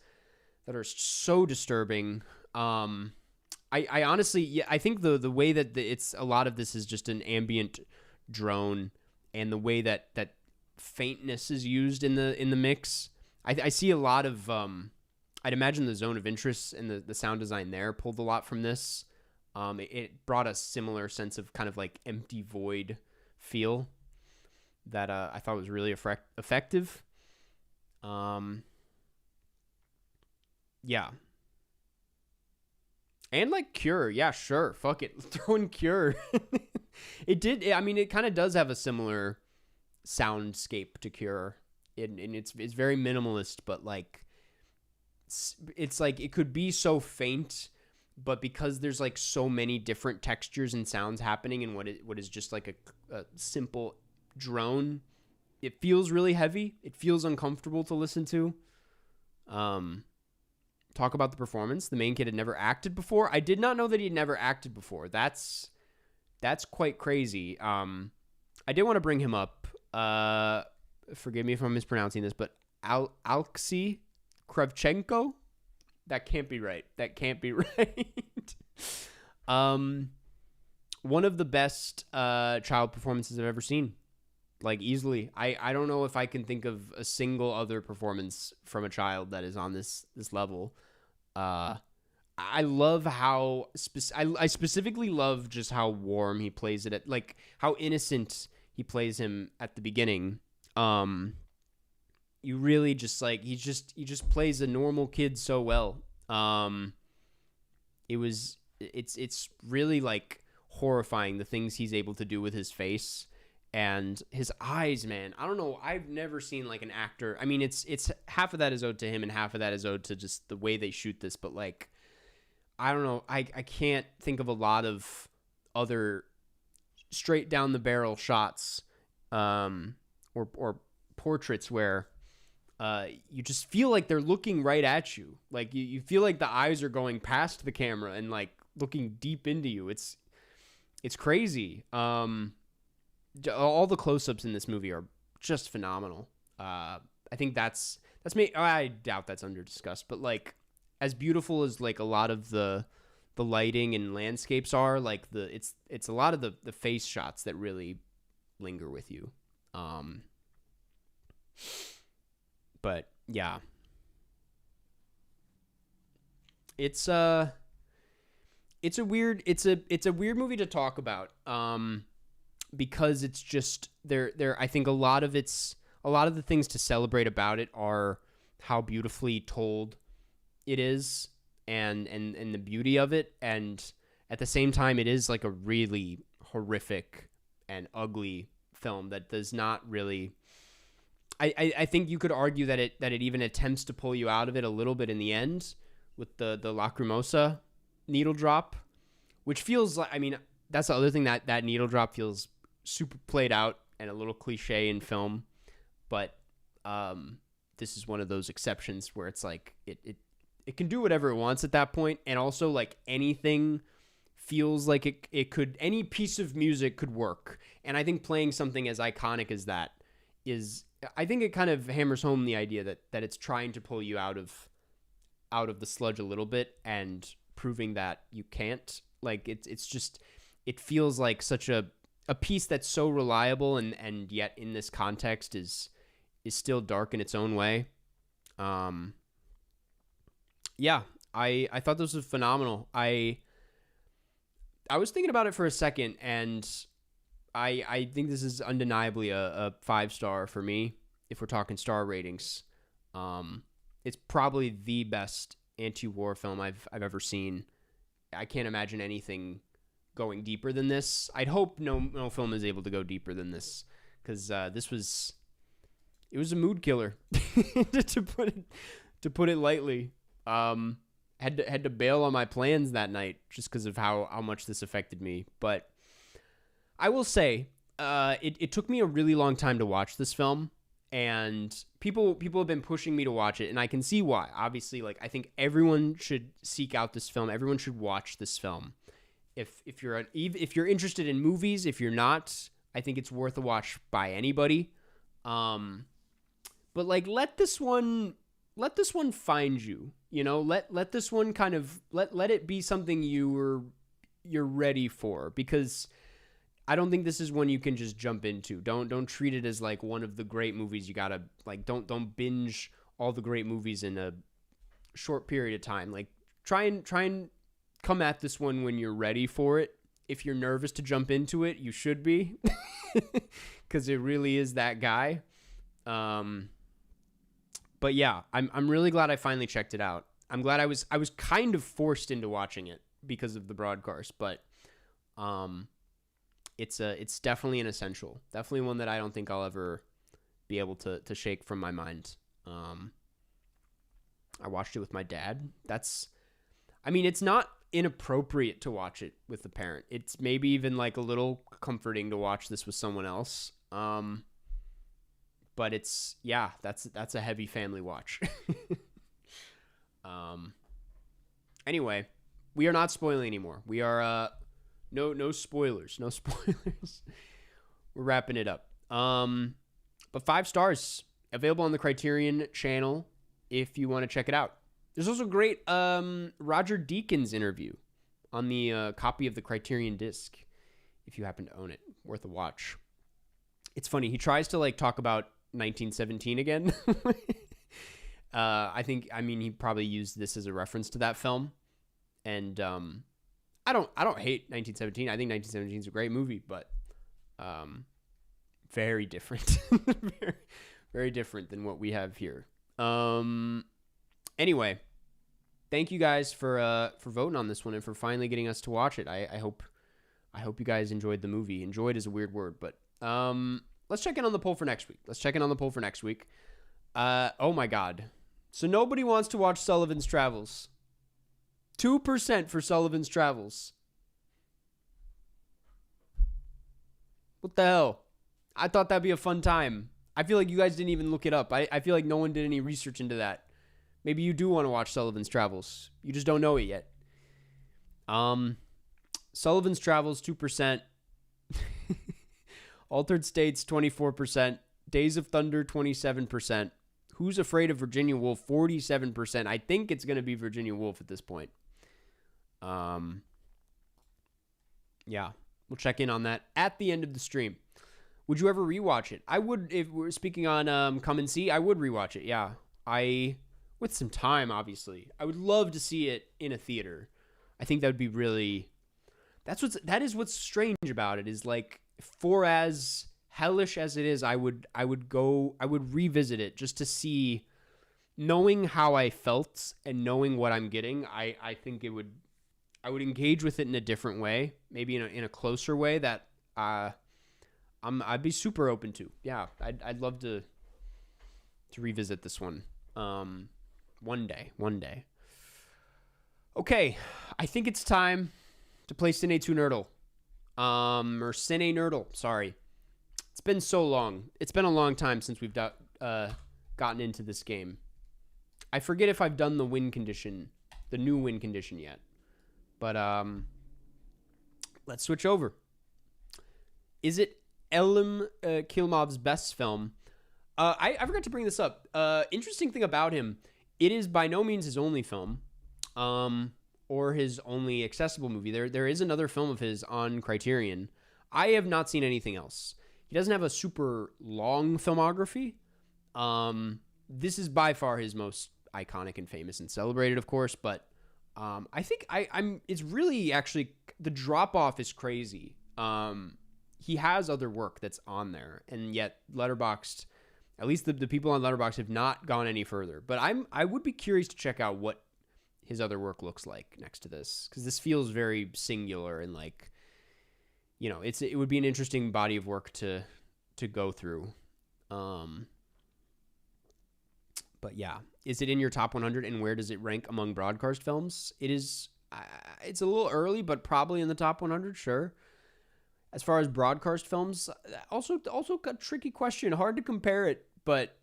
that are so disturbing. I honestly, I think the way that it's a lot of this is just an ambient drone, and the way that faintness is used in the mix. I see a lot of I'd imagine the zone of interest and the sound design there pulled a lot from this. It brought a similar sense of kind of like empty void feel that I thought was really effective. And like Cure, yeah, sure, fuck it, throw in Cure. I mean, it kind of does have a similar soundscape to Cure, and it's very minimalist, but like it's like it could be so faint, but because there's like so many different textures and sounds happening in what is just like a simple drone, it feels really heavy. It feels uncomfortable to listen to. Talk about the performance. The main kid had never acted before. I did not know that he had never acted before. That's quite crazy. I did want to bring him up. Forgive me if I'm mispronouncing this, but Alexei Kravchenko? That can't be right. One of the best child performances I've ever seen. Like, easily. I don't know if I can think of a single other performance from a child that is on this level. I love how I specifically love just how warm he plays it, like how innocent he plays him at the beginning. you really just like he just plays a normal kid so well. It's really like horrifying the things he's able to do with his face and his eyes, man. I don't know. I've never seen like an actor. I mean, it's half of that is owed to him and half of that is owed to just the way they shoot this. But like, I don't know. I can't think of a lot of other straight down the barrel shots, or portraits where you just feel like they're looking right at you. Like you feel like the eyes are going past the camera and like looking deep into you. It's crazy. All the close-ups in this movie are just phenomenal. I think that's me. I doubt that's under discussed, but like as beautiful as like a lot of the lighting and landscapes are, like it's a lot of the face shots that really linger with you. But yeah, it's a weird movie to talk about. Because it's just there. I think a lot of the things to celebrate about it are how beautifully told it is and the beauty of it. And at the same time, it is like a really horrific and ugly film that does not really, I think you could argue that it even attempts to pull you out of it a little bit in the end with the Lacrimosa needle drop, which feels like, I mean, that's the other thing, that needle drop feels super played out and a little cliche in film, but this is one of those exceptions where it's like it can do whatever it wants at that point, and also like anything feels like it could, any piece of music could work. And I think playing something as iconic as that is, I think it kind of hammers home the idea that it's trying to pull you out of the sludge a little bit and proving that you can't. Like it's just, it feels like such a piece that's so reliable and yet in this context is still dark in its own way. Yeah, I thought this was phenomenal. I was thinking about it for a second, and I think this is undeniably a 5-star for me if we're talking star ratings. It's probably the best anti-war film I've ever seen. I can't imagine anything going deeper than this. I'd hope no film is able to go deeper than this, because it was a mood killer to put it lightly. Had to bail on my plans that night just because of how much this affected me. But I will say, it took me a really long time to watch this film, and people have been pushing me to watch it, and I can see why. Obviously, like, I think everyone should seek out this film. Everyone should watch this film. If you're interested in movies, if you're not, I think it's worth a watch by anybody. But like, let this one find you. You know, let this one kind of let it be something you're ready for, because I don't think this is one you can just jump into. Don't treat it as like one of the great movies you gotta like. Don't binge all the great movies in a short period of time. Like, try and come at this one when you're ready for it. If you're nervous to jump into it, you should be, because it really is that guy. But yeah, I'm really glad I finally checked it out. I'm glad I was kind of forced into watching it because of the broadcast, but it's definitely an essential. Definitely one that I don't think I'll ever be able to shake from my mind. I watched it with my dad. It's not inappropriate to watch it with a parent. It's maybe even like a little comforting to watch this with someone else. But that's a heavy family watch. Anyway, we are not spoiling anymore. We are no spoilers. No spoilers. We're wrapping it up. But 5 stars available on the Criterion channel if you want to check it out. There's also a great Roger Deakins interview on the copy of the Criterion disc if you happen to own it. Worth a watch. It's funny. He tries to like talk about 1917 again. He probably used this as a reference to that film. And I don't hate 1917. I think 1917 is a great movie, but very different. very, Very different than what we have here. Anyway, thank you guys for voting on this one and for finally getting us to watch it. I hope you guys enjoyed the movie. Enjoyed is a weird word, but let's check in on the poll for next week. Oh my God. So nobody wants to watch Sullivan's Travels. 2% for Sullivan's Travels. What the hell? I thought that'd be a fun time. I feel like you guys didn't even look it up. I feel like no one did any research into that. Maybe you do want to watch Sullivan's Travels. You just don't know it yet. Sullivan's Travels, 2%. Altered States, 24%. Days of Thunder, 27%. Who's Afraid of Virginia Woolf, 47%. I think it's going to be Virginia Woolf at this point. Yeah, we'll check in on that at the end of the stream. Would you ever rewatch it? I would. If we're speaking on Come and See, I would rewatch it. Yeah, with some time, obviously. I would love to see it in a theater. I think that would be really. That is what's strange about it, is like, for as hellish as it is, I would revisit it just to see, knowing how I felt and knowing what I'm getting. I think I would engage with it in a different way, maybe in a closer way that I'd be super open to. Yeah, I'd love to revisit this one. One day. Okay, I think it's time to play CineNerdle. Or CineNerdle, sorry. It's been so long. It's been a long time since we've gotten into this game. I forget if I've done the new win condition yet. But let's switch over. Is it Elim Kilmov's best film? I forgot to bring this up. Interesting thing about him, it is by no means his only film, or his only accessible movie. There is another film of his on Criterion. I have not seen anything else. He doesn't have a super long filmography. This is by far his most iconic and famous and celebrated, of course, but I think it's really, actually, the drop off is crazy. He has other work that's on there, and yet Letterboxd, at least the people on Letterboxd, have not gone any further. But I would be curious to check out what his other work looks like next to this, because this feels very singular and like, it would be an interesting body of work to go through. But yeah, is it in your top 100, and where does it rank among broadcast films? It is. It's a little early, but probably in the top 100, sure. As far as broadcast films, also a tricky question. Hard to compare it, but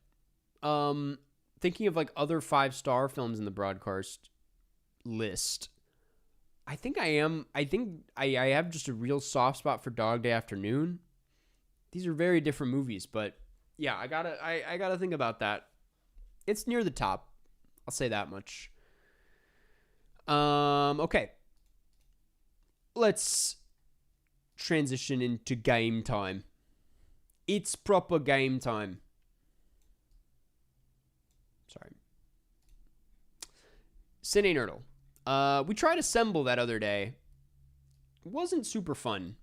thinking of like other 5-star films in the broadcast list, I think I have just a real soft spot for Dog Day Afternoon. These are very different movies, but yeah, I gotta think about that. It's near the top. I'll say that much. Okay. Let's transition into game time. It's proper game time. Sorry. CineNerdle. We tried Assemble that other day. It wasn't super fun,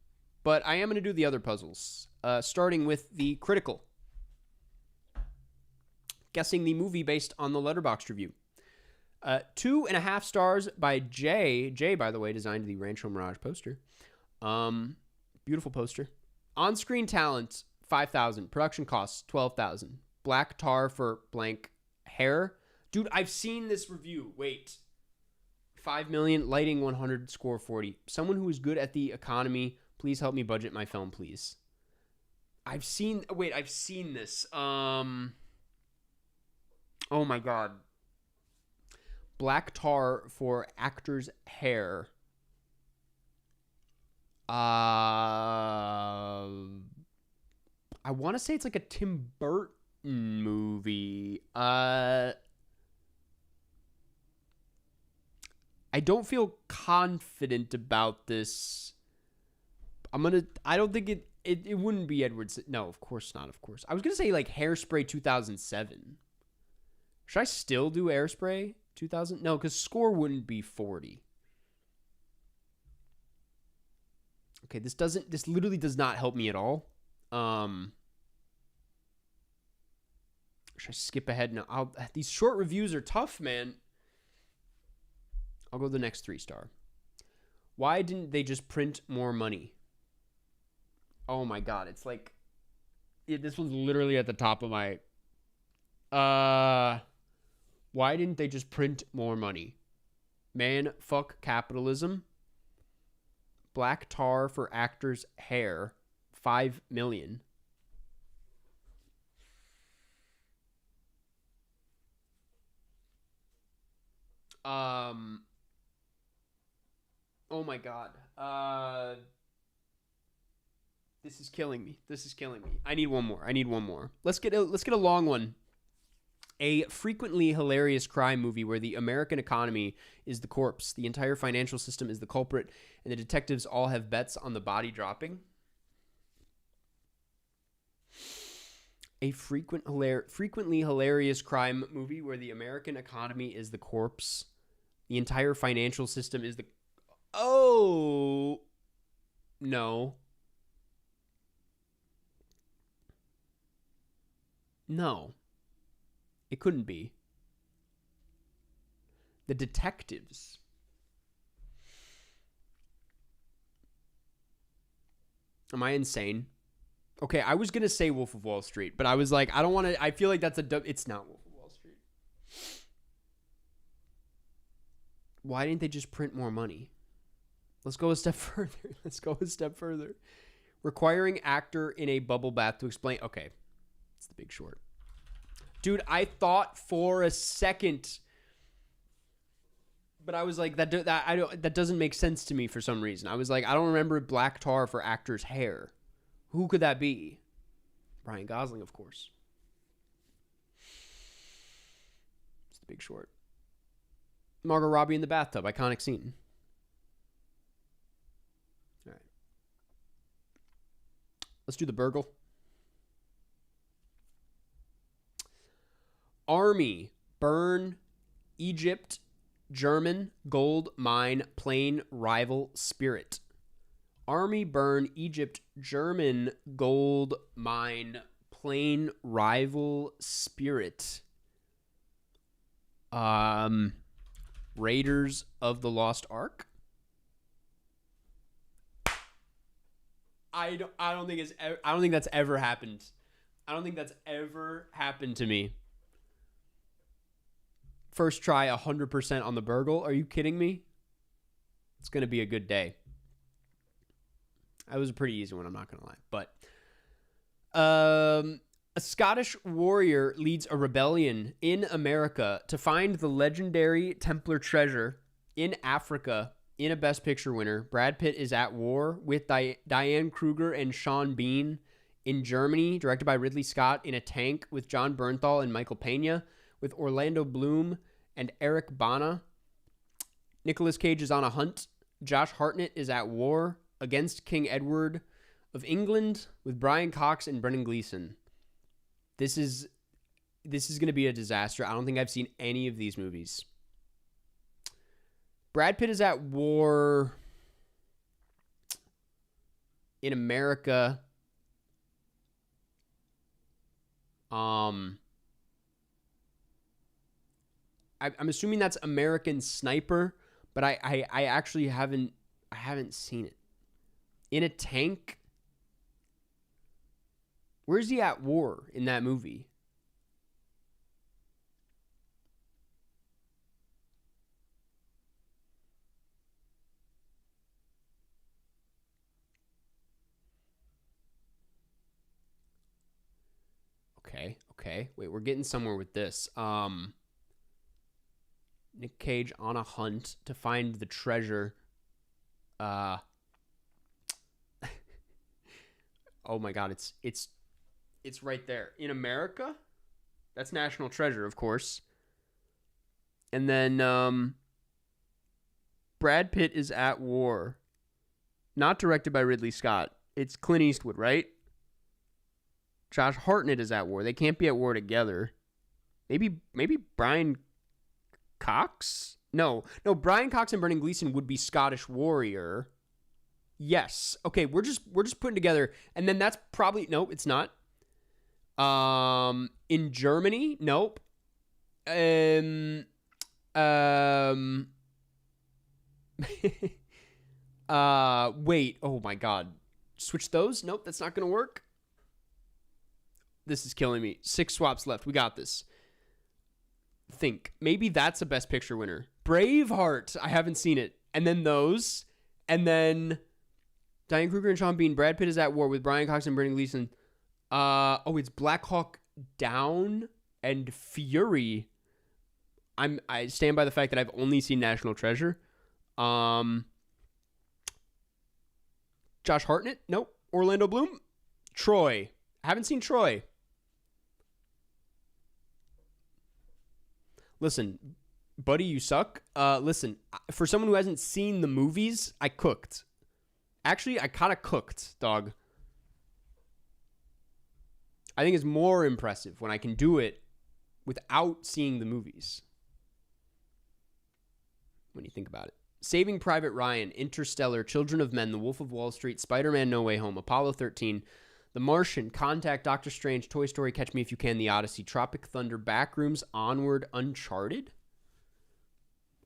but I am going to do the other puzzles. Starting with the critical. Guessing the movie based on the Letterboxd review. 2.5 stars by Jay. Jay, by the way, designed the Rancho Mirage poster. Beautiful poster. On-screen talent, 5,000. Production costs, 12,000. Black tar for blank hair. Dude, I've seen this review. Wait. 5 million, lighting 100, score 40. Someone who is good at the economy, please help me budget my film, please. I've seen this. Oh my God. Black tar for actor's hair. I want to say it's like a Tim Burton movie. I don't feel confident about this. I don't think it wouldn't be Edward. No, of course not. Of course. I was going to say like Hairspray 2007. Should I still do Hairspray 2000? No, because score wouldn't be 40. Okay, this literally does not help me at all. Should I skip ahead now? These short reviews are tough, man. I'll go the next 3-star. Why didn't they just print more money? Oh my god, it's like... this was literally at the top of my... why didn't they just print more money? Man, fuck capitalism. Black tar for actors' hair. 5 million. Oh my god. This is killing me. I need one more. Let's get a long one. A frequently hilarious crime movie where the American economy is the corpse, the entire financial system is the culprit, and the detectives all have bets on the body dropping. A frequently hilarious crime movie where the American economy is the corpse, the entire financial system is the... Oh! No. No. It couldn't be. The detectives. Am I insane? Okay, I was going to say Wolf of Wall Street, but I was like, I don't want to... I feel like that's it's not Wolf of Wall Street. Why didn't they just print more money? Let's go a step further. Requiring actor in a bubble bath to explain... Okay, it's The Big Short. Dude, I thought for a second, but I was like, that doesn't make sense to me for some reason. I was like, I don't remember black tar for actors' hair. Who could that be? Ryan Gosling, of course. It's The Big Short. Margot Robbie in the bathtub, iconic scene. All right. Let's do the burgle. Army, burn, Egypt, German, gold, mine, plane, rival, spirit. Army, burn, Egypt, German, gold, mine, plane, rival, spirit. Raiders of the Lost Ark. I don't think that's ever happened. I don't think that's ever happened to me. First try 100% on the burgle. Are you kidding me? It's going to be a good day. That was a pretty easy one, I'm not going to lie. But a Scottish warrior leads a rebellion in America to find the legendary Templar treasure in Africa in a Best Picture winner. Brad Pitt is at war with Diane Kruger and Sean Bean in Germany, directed by Ridley Scott, in a tank with John Bernthal and Michael Pena, with Orlando Bloom and Eric Bana. Nicolas Cage is on a hunt. Josh Hartnett is at war against King Edward of England with Brian Cox and Brendan Gleeson. This is going to be a disaster. I don't think I've seen any of these movies. Brad Pitt is at war in America. I'm assuming that's American Sniper, but I actually haven't seen it. In a tank? Where's he at war in that movie? Okay. Wait, we're getting somewhere with this. Nick Cage on a hunt to find the treasure. Oh my god, it's right there. In America? That's National Treasure, of course. And then Brad Pitt is at war. Not directed by Ridley Scott. It's Clint Eastwood, right? Josh Hartnett is at war. They can't be at war together. Maybe Brian Cox? No, Brian Cox and Brendan Gleeson would be Scottish warrior. Yes. Okay, we're just putting together, and then that's probably... No, it's not. In Germany, nope. Um, wait. Oh my God. Switch those? Nope, that's not gonna work. This is killing me. 6 swaps left. We got this. Think. Maybe that's a Best Picture winner. Braveheart. I haven't seen it. And then those. And then Diane Kruger and Sean Bean. Brad Pitt is at war with Brian Cox and Brendan Gleeson. It's Black Hawk Down and Fury. I stand by the fact that I've only seen National Treasure. Josh Hartnett? Nope. Orlando Bloom? Troy. I haven't seen Troy. Listen, buddy, you suck. Listen, for someone who hasn't seen the movies, I cooked. Actually, I kind of cooked, dog. I think it's more impressive when I can do it without seeing the movies. When you think about it. Saving Private Ryan, Interstellar, Children of Men, The Wolf of Wall Street, Spider-Man No Way Home, Apollo 13, The Martian, Contact, Doctor Strange, Toy Story, Catch Me If You Can, The Odyssey, Tropic Thunder, Backrooms, Onward, Uncharted.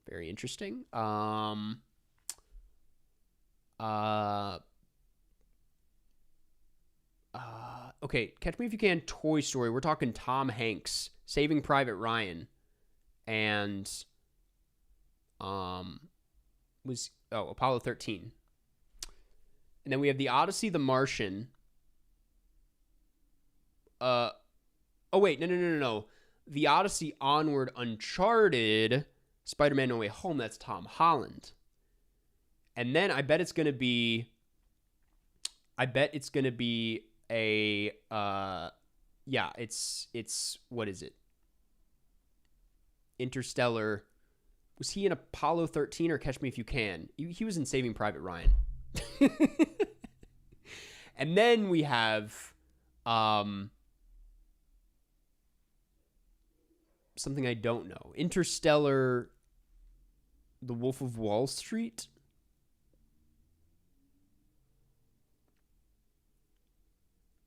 Very interesting. Okay, Catch Me If You Can, Toy Story. We're talking Tom Hanks, Saving Private Ryan, and Apollo 13. And then we have The Odyssey, The Martian. No. The Odyssey, Onward, Uncharted, Spider-Man No Way Home, that's Tom Holland. And then I bet it's going to be it's what is it? Interstellar. Was he in Apollo 13 or Catch Me If You Can? He was in Saving Private Ryan. And then we have something I don't know. Interstellar, The Wolf of Wall Street.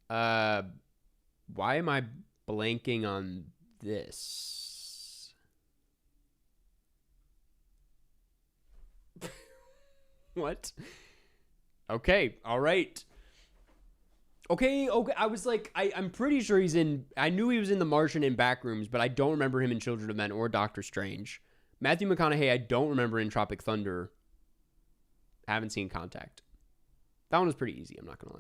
Why am I blanking on this? What? Okay, all right. Okay. I was like, I'm pretty sure he's in. I knew he was in The Martian and Backrooms, but I don't remember him in Children of Men or Doctor Strange. Matthew McConaughey, I don't remember in Tropic Thunder. I haven't seen Contact. That one was pretty easy, I'm not gonna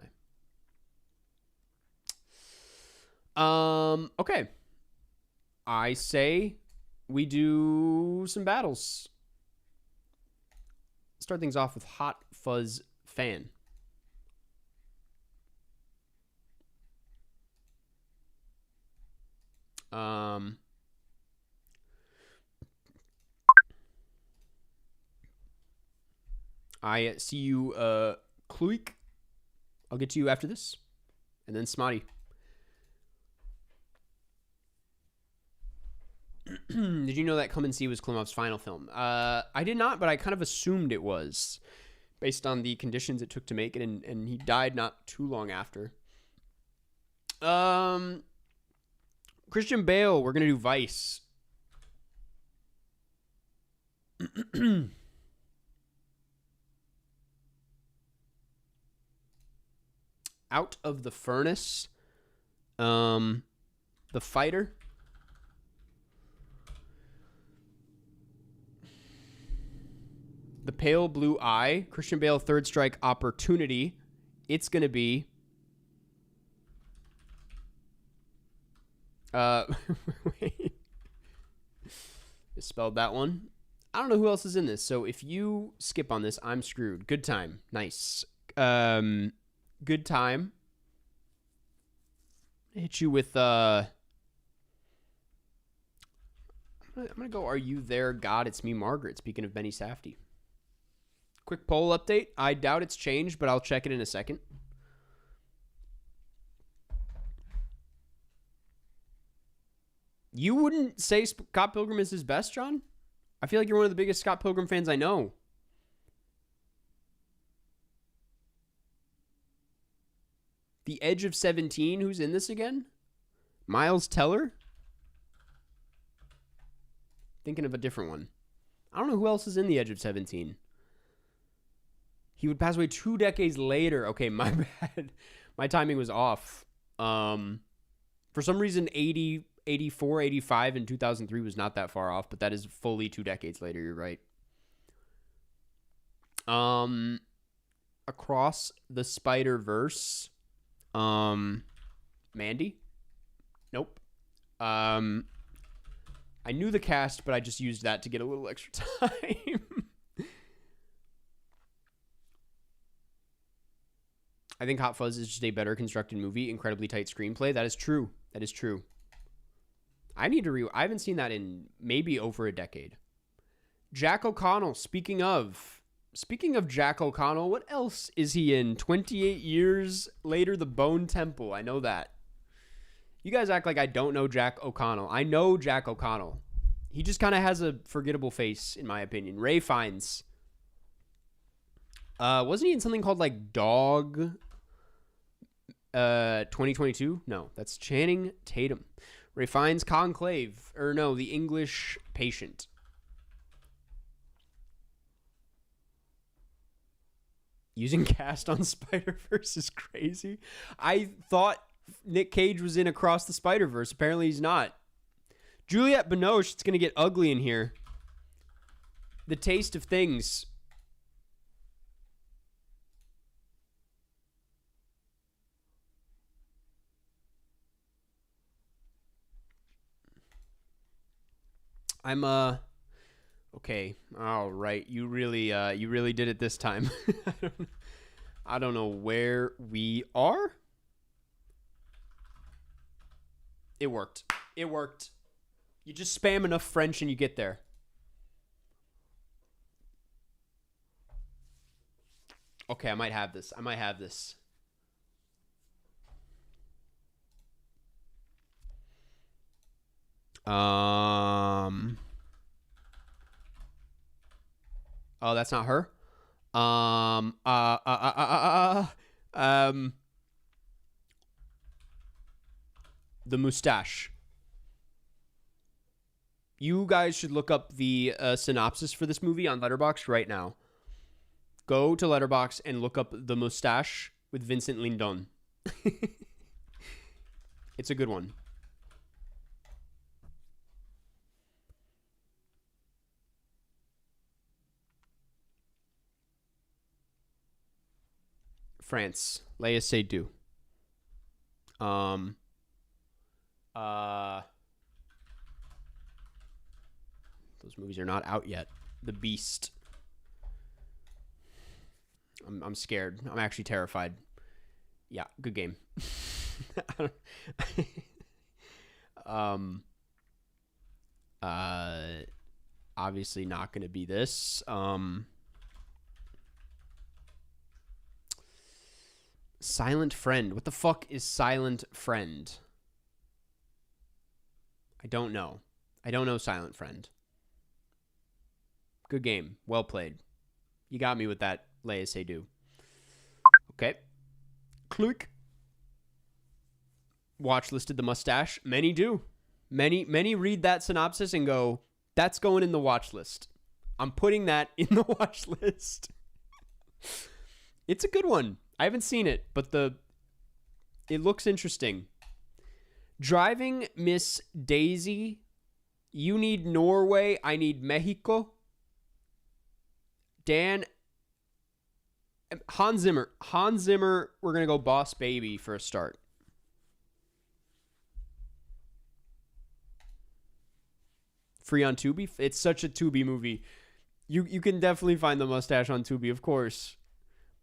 lie. Okay. I say we do some battles. Start things off with Hot Fuzz Fan. I see you, Kluik. I'll get to you after this. And then Smotty. Did you know that Come and See was Klimov's final film? I did not, but I kind of assumed it was, based on the conditions it took to make it, and he died not too long after. Christian Bale, we're gonna do Vice. Out of the Furnace. The Fighter. The Pale Blue Eye. Christian Bale, Third Strike, Opportunity. It's going to be... wait. Misspelled that one. I don't know who else is in this, so if you skip on this, I'm screwed. Good Time. Nice. Good Time. Hit you with... I'm gonna go, Are You There, God? It's Me, Margaret. Speaking of Benny Safdie. Quick poll update. I doubt it's changed, but I'll check it in a second. You wouldn't say Scott Pilgrim is his best, John? I feel like you're one of the biggest Scott Pilgrim fans I know. The Edge of 17. Who's in this again? Miles Teller? Thinking of a different one. I don't know who else is in The Edge of 17. He would pass away 2 decades later. Okay, my bad. My timing was off. For some reason, 80, 84, 85, and 2003 was not that far off, but that is fully 2 decades later. You're right. Across the Spider-Verse. Mandy? Nope. I knew the cast, but I just used that to get a little extra time. I think Hot Fuzz is just a better constructed movie, incredibly tight screenplay. That is true. That is true. I need to I haven't seen that in maybe over a decade. Jack O'Connell, speaking of Jack O'Connell, what else is he in? 28 Years Later, The Bone Temple. I know that. You guys act like I don't know Jack O'Connell. I know Jack O'Connell. He just kind of has a forgettable face, in my opinion. Ray Fiennes. Wasn't he in something called like Dog 2022? No, that's Channing Tatum. Ray Fiennes, Conclave. Or no, The English Patient. Using cast on Spider-Verse is crazy. I thought Nick Cage was in Across the Spider-Verse. Apparently he's not. Juliette Binoche, it's going to get ugly in here. The Taste of Things. Okay. All right. You really did it this time. I don't know where we are. It worked. It worked. You just spam enough French and you get there. Okay, I might have this. Oh, that's not her. The Mustache. You guys should look up the synopsis for this movie on Letterboxd right now. Go to Letterboxd and look up The Mustache with Vincent Lindon. It's a good one. France. Léa Seydoux. Those movies are not out yet. The Beast. I'm scared. I'm actually terrified. Yeah, good game. Obviously not going to be this. Silent Friend. What the fuck is Silent Friend? I don't know. I don't know Silent Friend. Good game. Well played. You got me with that, Léa Seydoux. Okay. Click. Watch listed The Mustache. Many do. Many read that synopsis and go, that's going in the watch list. I'm putting that in the watch list. It's a good one. I haven't seen it, but it looks interesting. Driving Miss Daisy. You need Norway. I need Mexico. Hans Zimmer. We're going to go Boss Baby for a start. Free on Tubi? It's such a Tubi movie. You can definitely find The Mustache on Tubi, of course.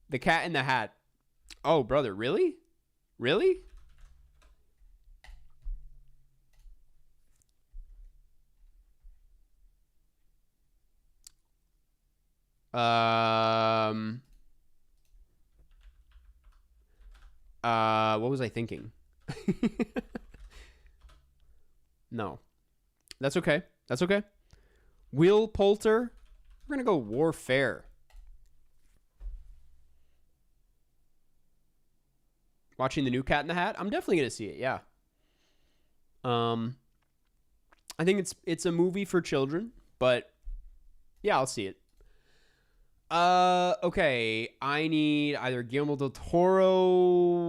The Cat in the Hat. Oh, brother, really? Really? What was I thinking? No. That's okay. That's okay. Will Poulter. We're going to go Warfare. Watching the new Cat in the Hat? I'm definitely going to see it, yeah. Um, I think it's a movie for children, but yeah, I'll see it. Okay. I need either Guillermo del Toro.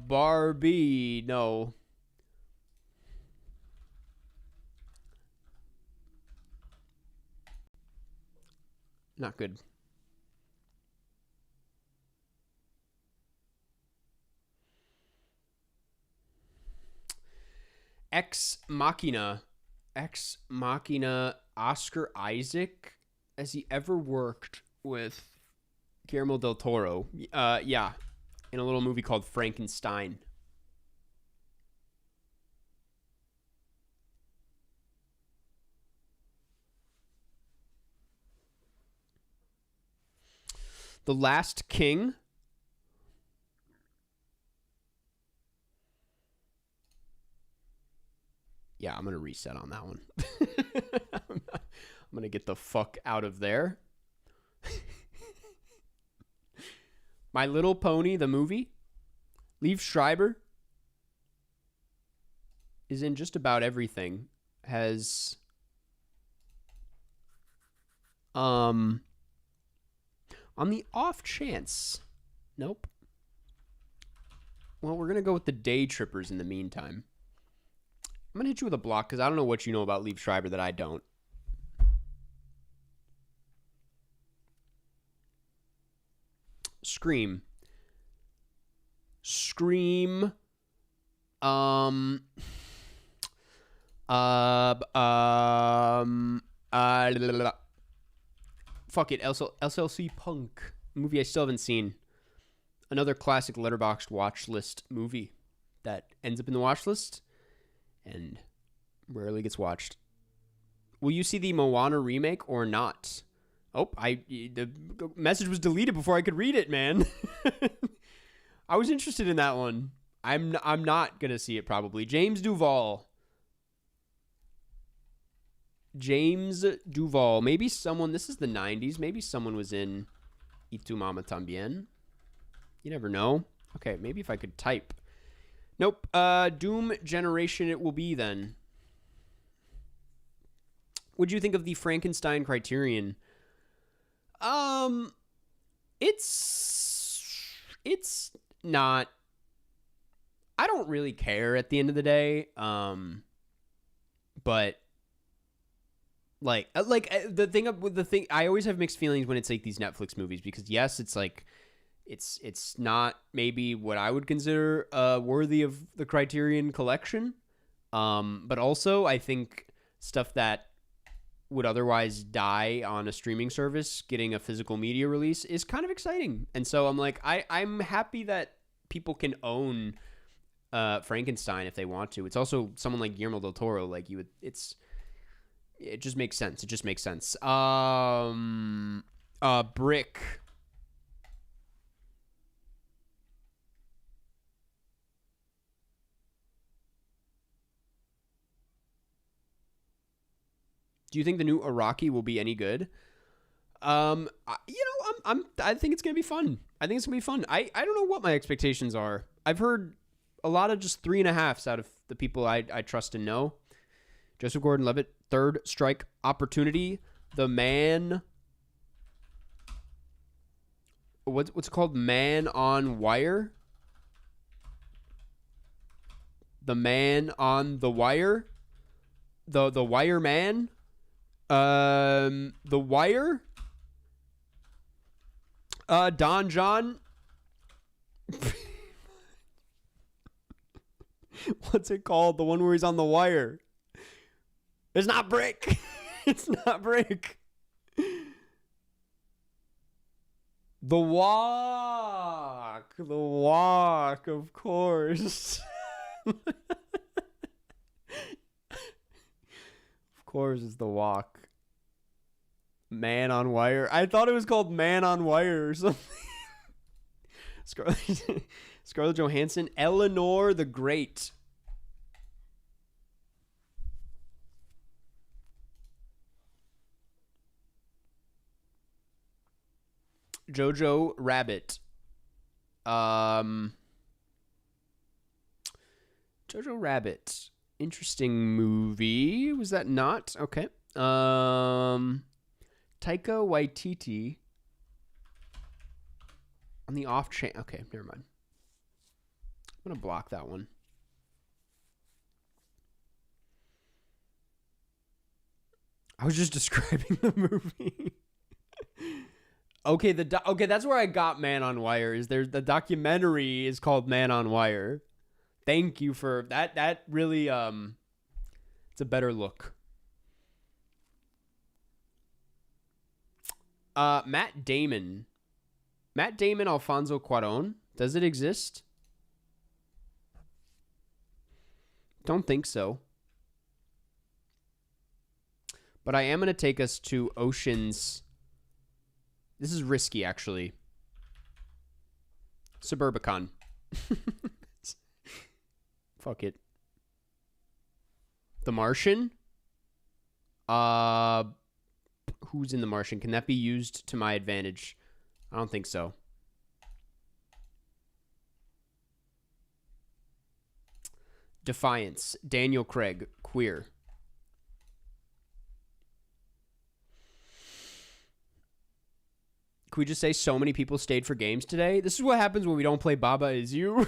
Barbie. No. Not good. Ex Machina. Ex Machina. Oscar Isaac. Has he ever worked with Guillermo del Toro? Yeah. In a little movie called Frankenstein. The Last King. Yeah, I'm going to reset on that one. I'm going to get the fuck out of there. My Little Pony, the movie. Liev Schreiber is in just about everything. Has on the off chance. Nope. Well, we're going to go with the Day Trippers in the meantime. I'm going to hit you with a block because I don't know what you know about Liev Schreiber that I don't. Scream. Scream. Um. Fuck it. SLC Punk. Movie I still haven't seen. Another classic Letterboxd watch list movie that ends up in the watch list and rarely gets watched. Will you see the Moana remake or not? Oh, the message was deleted before I could read it, man. I was interested in that one. I'm not gonna see it probably. James Duval. Maybe someone. This is the 90s. Maybe someone was in Y Tu Mama Tambien. You never know. Okay, maybe if I could type. Nope. Doom Generation it will be then. What'd you think of the Frankenstein Criterion? It's not. I don't really care at the end of the day. But the thing I always have mixed feelings when it's like these Netflix movies because yes, it's like it's not maybe what I would consider worthy of the Criterion collection. But also I think stuff that would otherwise die on a streaming service getting a physical media release is kind of exciting. And so I'm like, I'm happy that people can own Frankenstein if they want to. It's also someone like Guillermo del Toro. Like it just makes sense. It just makes sense. Brick. Do you think the new Iraqi will be any good? I think it's gonna be fun. I don't know what my expectations are. I've heard a lot of just 3.5s out of the people I trust and know. Joseph Gordon-Levitt, Third Strike Opportunity, The Man. What's it called? Man on Wire. The Man on the Wire. The Wire Man. The Wire. Don John. What's it called? The one where he's on the wire. It's not Brick. It's not Brick. The Walk. The Walk, of course. Of course it's The Walk. Man on Wire. I thought it was called Man on Wire or something. Scarlett Johansson. Eleanor the Great. Jojo Rabbit. Jojo Rabbit. Interesting movie. Was that not? Okay. Taika Waititi. On the off chance. Okay, never mind. I'm going to block that one. I was just describing the movie. Okay, that's where I got Man on Wire. Is there the documentary is called Man on Wire. Thank you for that. That really it's a better look. Matt Damon, Alfonso Cuarón. Does it exist? Don't think so. But I am going to take us to Ocean's. This is risky, actually. Suburbicon. Fuck it. The Martian? Who's in The Martian? Can that be used to my advantage? I don't think so. Defiance. Daniel Craig. Queer. Can we just say so many people stayed for games today? This is what happens when we don't play Baba Is You.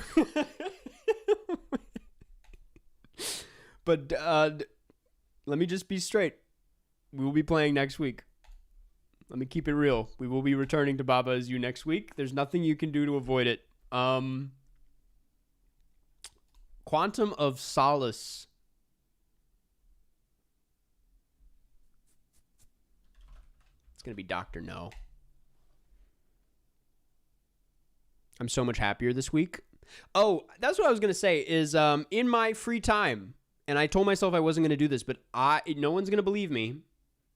But let me just be straight. We will be playing next week. Let me keep it real. We will be returning to Baba Is You next week. There's nothing you can do to avoid it. Quantum of Solace. It's going to be Dr. No. I'm so much happier this week. Oh, that's what I was going to say is in my free time, and I told myself I wasn't going to do this, but no one's going to believe me,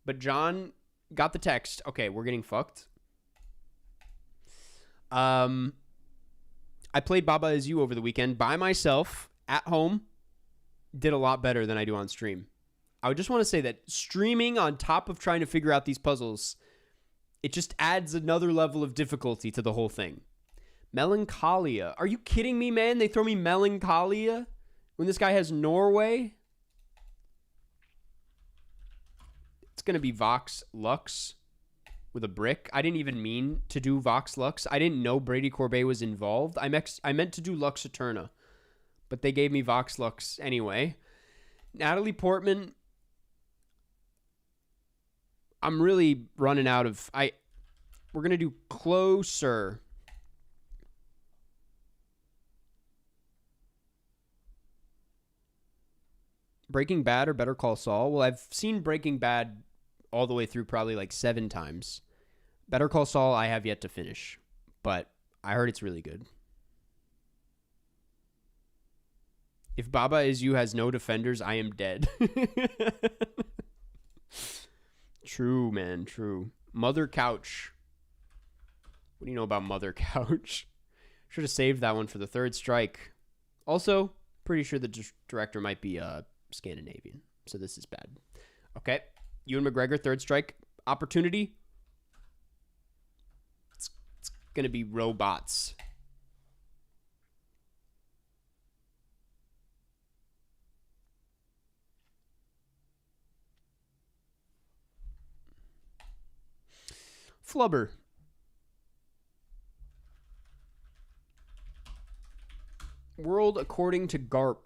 but John got the text. Okay, we're getting fucked. I played Baba Is You over the weekend by myself at home. Did a lot better than I do on stream. I would just want to say that streaming on top of trying to figure out these puzzles, it just adds another level of difficulty to the whole thing. Melancholia. Are you kidding me, man? They throw me Melancholia when this guy has Norway? It's going to be Vox Lux with a brick. I didn't even mean to do Vox Lux. I didn't know Brady Corbet was involved. I meant to do Lux Eterna, but they gave me Vox Lux anyway. Natalie Portman. I'm really running out of... We're going to do Closer. Breaking Bad or Better Call Saul? Well, I've seen Breaking Bad all the way through probably like 7 times. Better Call Saul I have yet to finish, but I heard it's really good. If Baba Is You has no defenders, I am dead. True, man, true. Mother Couch. What do you know about Mother Couch? Should have saved that one for the third strike. Also, pretty sure the director might be Scandinavian, so this is bad. Okay, Ewan McGregor, third strike opportunity. It's gonna be robots. Flubber. World according to Garp.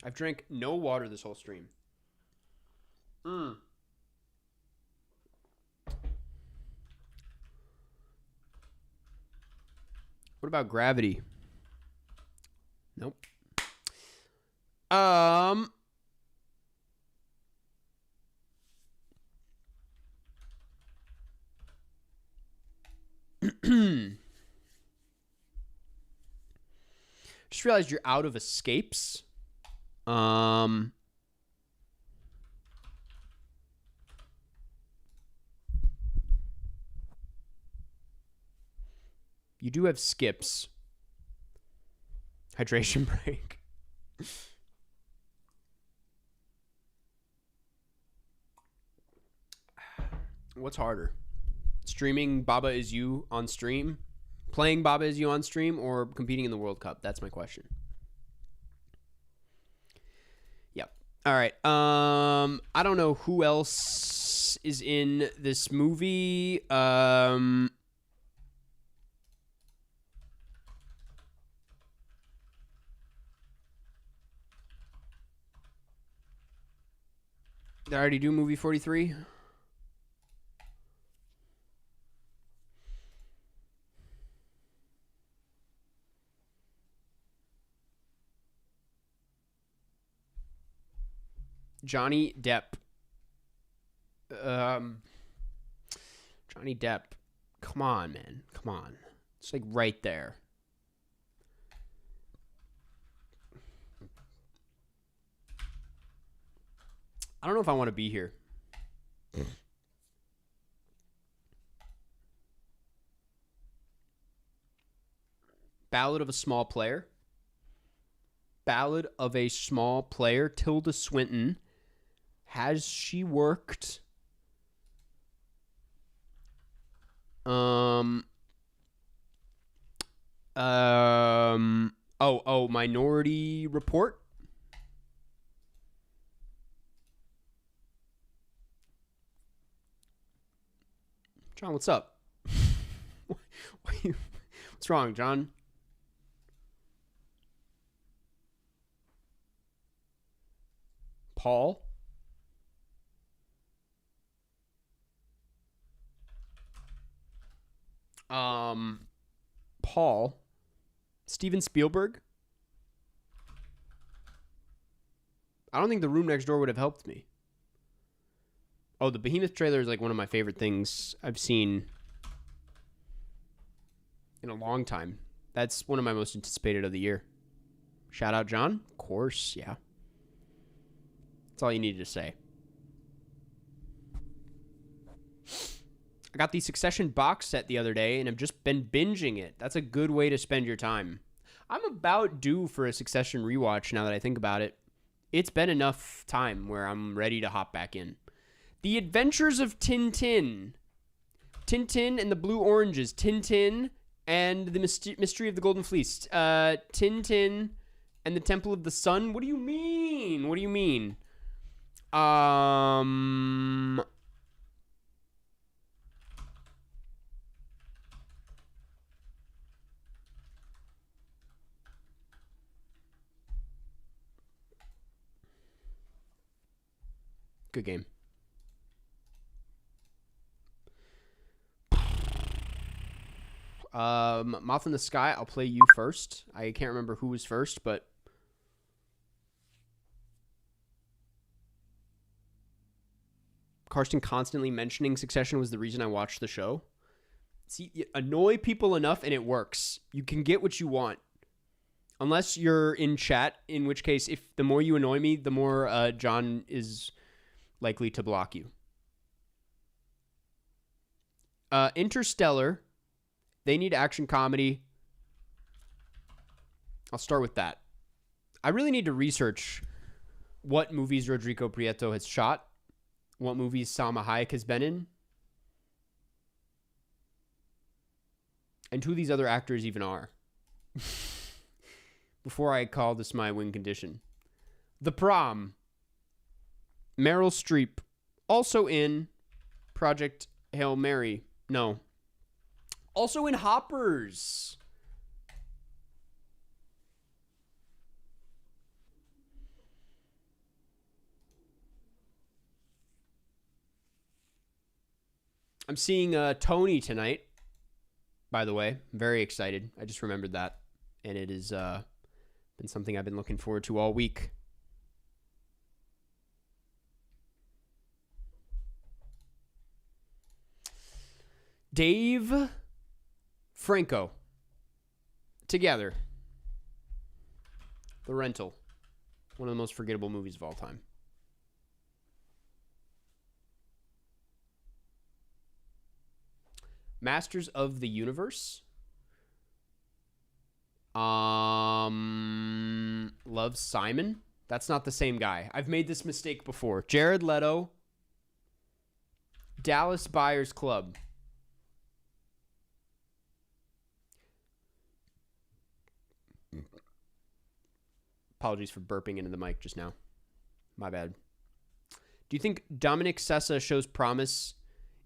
I've drank no water this whole stream. What about Gravity? Nope. Just realized you're out of escapes. You do have skips. Hydration break. What's harder? Streaming Baba Is You on stream? Playing Baba Is You on stream, or competing in the World Cup? That's my question. Yep. All right. I don't know who else is in this movie. Did I already do movie 43? Johnny Depp. Johnny Depp. Come on, man. Come on. It's like right there. I don't know if I want to be here. Ballad of a Small Player. Ballad of a Small Player. Tilda Swinton. Has she worked? Minority Report. John, what's up? What's wrong, John? Paul? Paul? Steven Spielberg? I don't think The Room Next Door would have helped me. Oh, the Behemoth trailer is like one of my favorite things I've seen in a long time. That's one of my most anticipated of the year. Shout out, John. Of course, yeah. That's all you needed to say. I got the Succession box set the other day and have just been binging it. That's a good way to spend your time. I'm about due for a Succession rewatch now that I think about it. It's been enough time where I'm ready to hop back in. The Adventures of Tintin. Tintin and the Blue Oranges. Tintin and the Mystery of the Golden Fleece. Tintin and the Temple of the Sun. What do you mean? What do you mean? Good game. Moth in the Sky, I'll play you first. I can't remember who was first, but Karsten constantly mentioning Succession was the reason I watched the show. See, you annoy people enough and it works. You can get what you want. Unless you're in chat, in which case, if the more you annoy me, the more John is likely to block you. Interstellar. They need action comedy. I'll start with that. I really need to research what movies Rodrigo Prieto has shot, what movies Salma Hayek has been in, and who these other actors even are. Before I call this my win condition. The Prom. Meryl Streep. Also in Project Hail Mary. No. Also in Hoppers. I'm seeing Tony tonight, by the way. I'm very excited. I just remembered that. And it has been something I've been looking forward to all week. Dave Franco. Together. The Rental. One of the most forgettable movies of all time. Masters of the Universe. loves Simon. That's not the same guy. I've made this mistake before. Jared Leto, Dallas Buyers Club. Apologies for burping into the mic just now. My bad. Do you think Dominic Sessa shows promise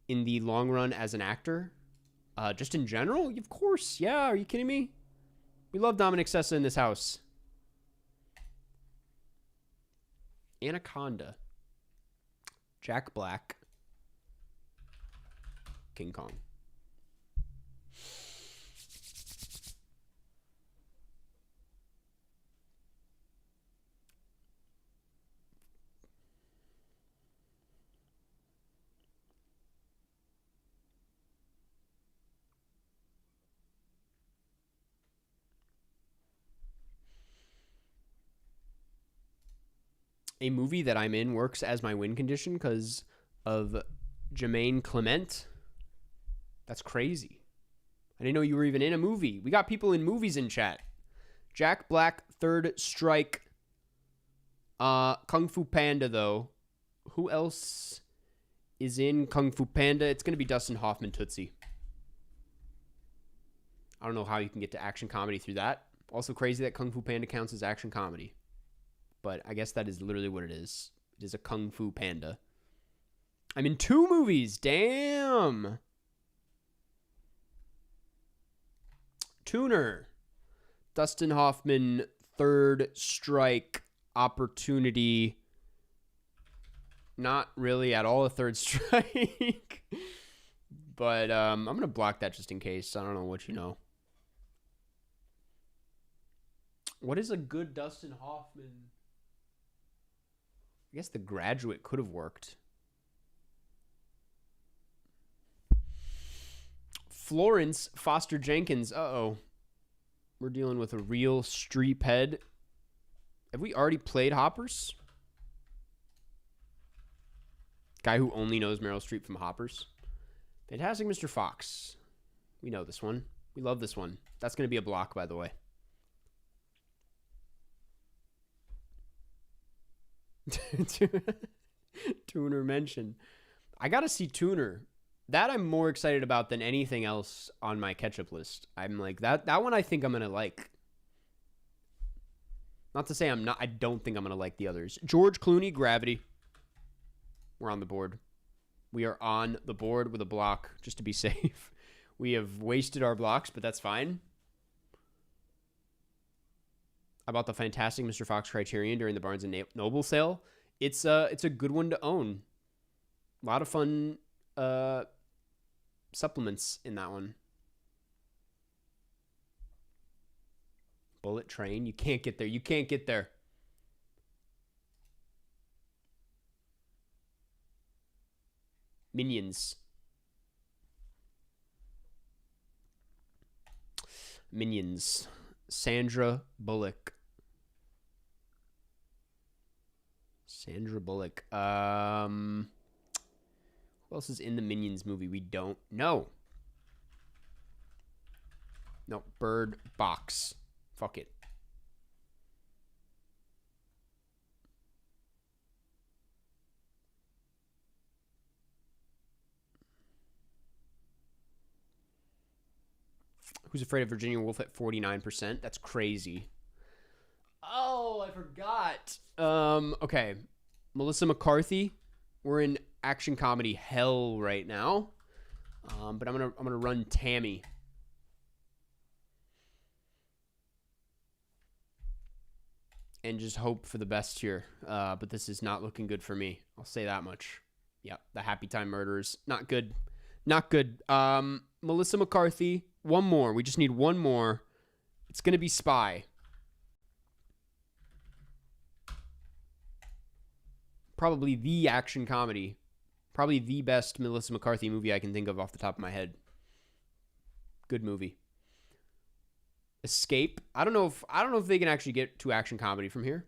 in the long run as an actor? Just in general? Of course. Yeah, are you kidding me? We love Dominic Sessa in this house. Anaconda. Jack Black. King Kong. A movie that I'm in works as my win condition because of Jermaine Clement. That's crazy. I didn't know you were even in a movie. We got people in movies in chat. Jack Black, Third Strike. Kung Fu Panda, though. Who else is in Kung Fu Panda? It's going to be Dustin Hoffman, Tootsie. I don't know how you can get to action comedy through that. Also crazy that Kung Fu Panda counts as action comedy. But I guess that is literally what it is. It is a Kung Fu Panda. I'm in 2 movies. Damn. Tuner. Dustin Hoffman, Third Strike, Opportunity. Not really at all a Third Strike. But I'm going to block that just in case. I don't know what you know. What is a good Dustin Hoffman? I guess The Graduate could have worked. Florence Foster Jenkins. Uh-oh. We're dealing with a real streep head. Have we already played Hoppers? Guy who only knows Meryl Streep from Hoppers. Fantastic Mr. Fox. We know this one. We love this one. That's going to be a block, by the way. Tuner mention. I gotta see Tuner. That I'm more excited about than anything else on my ketchup list. I'm like that one I think I'm gonna like. Not to say I'm not. I don't think I'm gonna like the others. George Clooney, Gravity. We're on the board. We are on the board with a block just to be safe. We have wasted our blocks, but that's fine. I bought the Fantastic Mr. Fox Criterion during the Barnes & Noble sale. It's a good one to own. A lot of fun supplements in that one. Bullet Train. You can't get there. You can't get there. Minions. Minions. Sandra Bullock. Sandra Bullock. Who else is in the Minions movie? We don't know. No, Bird Box. Fuck it. Who's Afraid of Virginia Woolf at 49%? That's crazy. Oh, I forgot. Okay. Melissa McCarthy. We're in action comedy hell right now. But I'm gonna run Tammy. And just hope for the best here. But this is not looking good for me. I'll say that much. Yep, the Happy Time Murderers. Not good. Not good. Melissa McCarthy. One more. We just need one more. It's gonna be Spy. Probably the action comedy. Probably the best Melissa McCarthy movie I can think of off the top of my head. Good movie. Escape. I don't know if they can actually get to action comedy from here.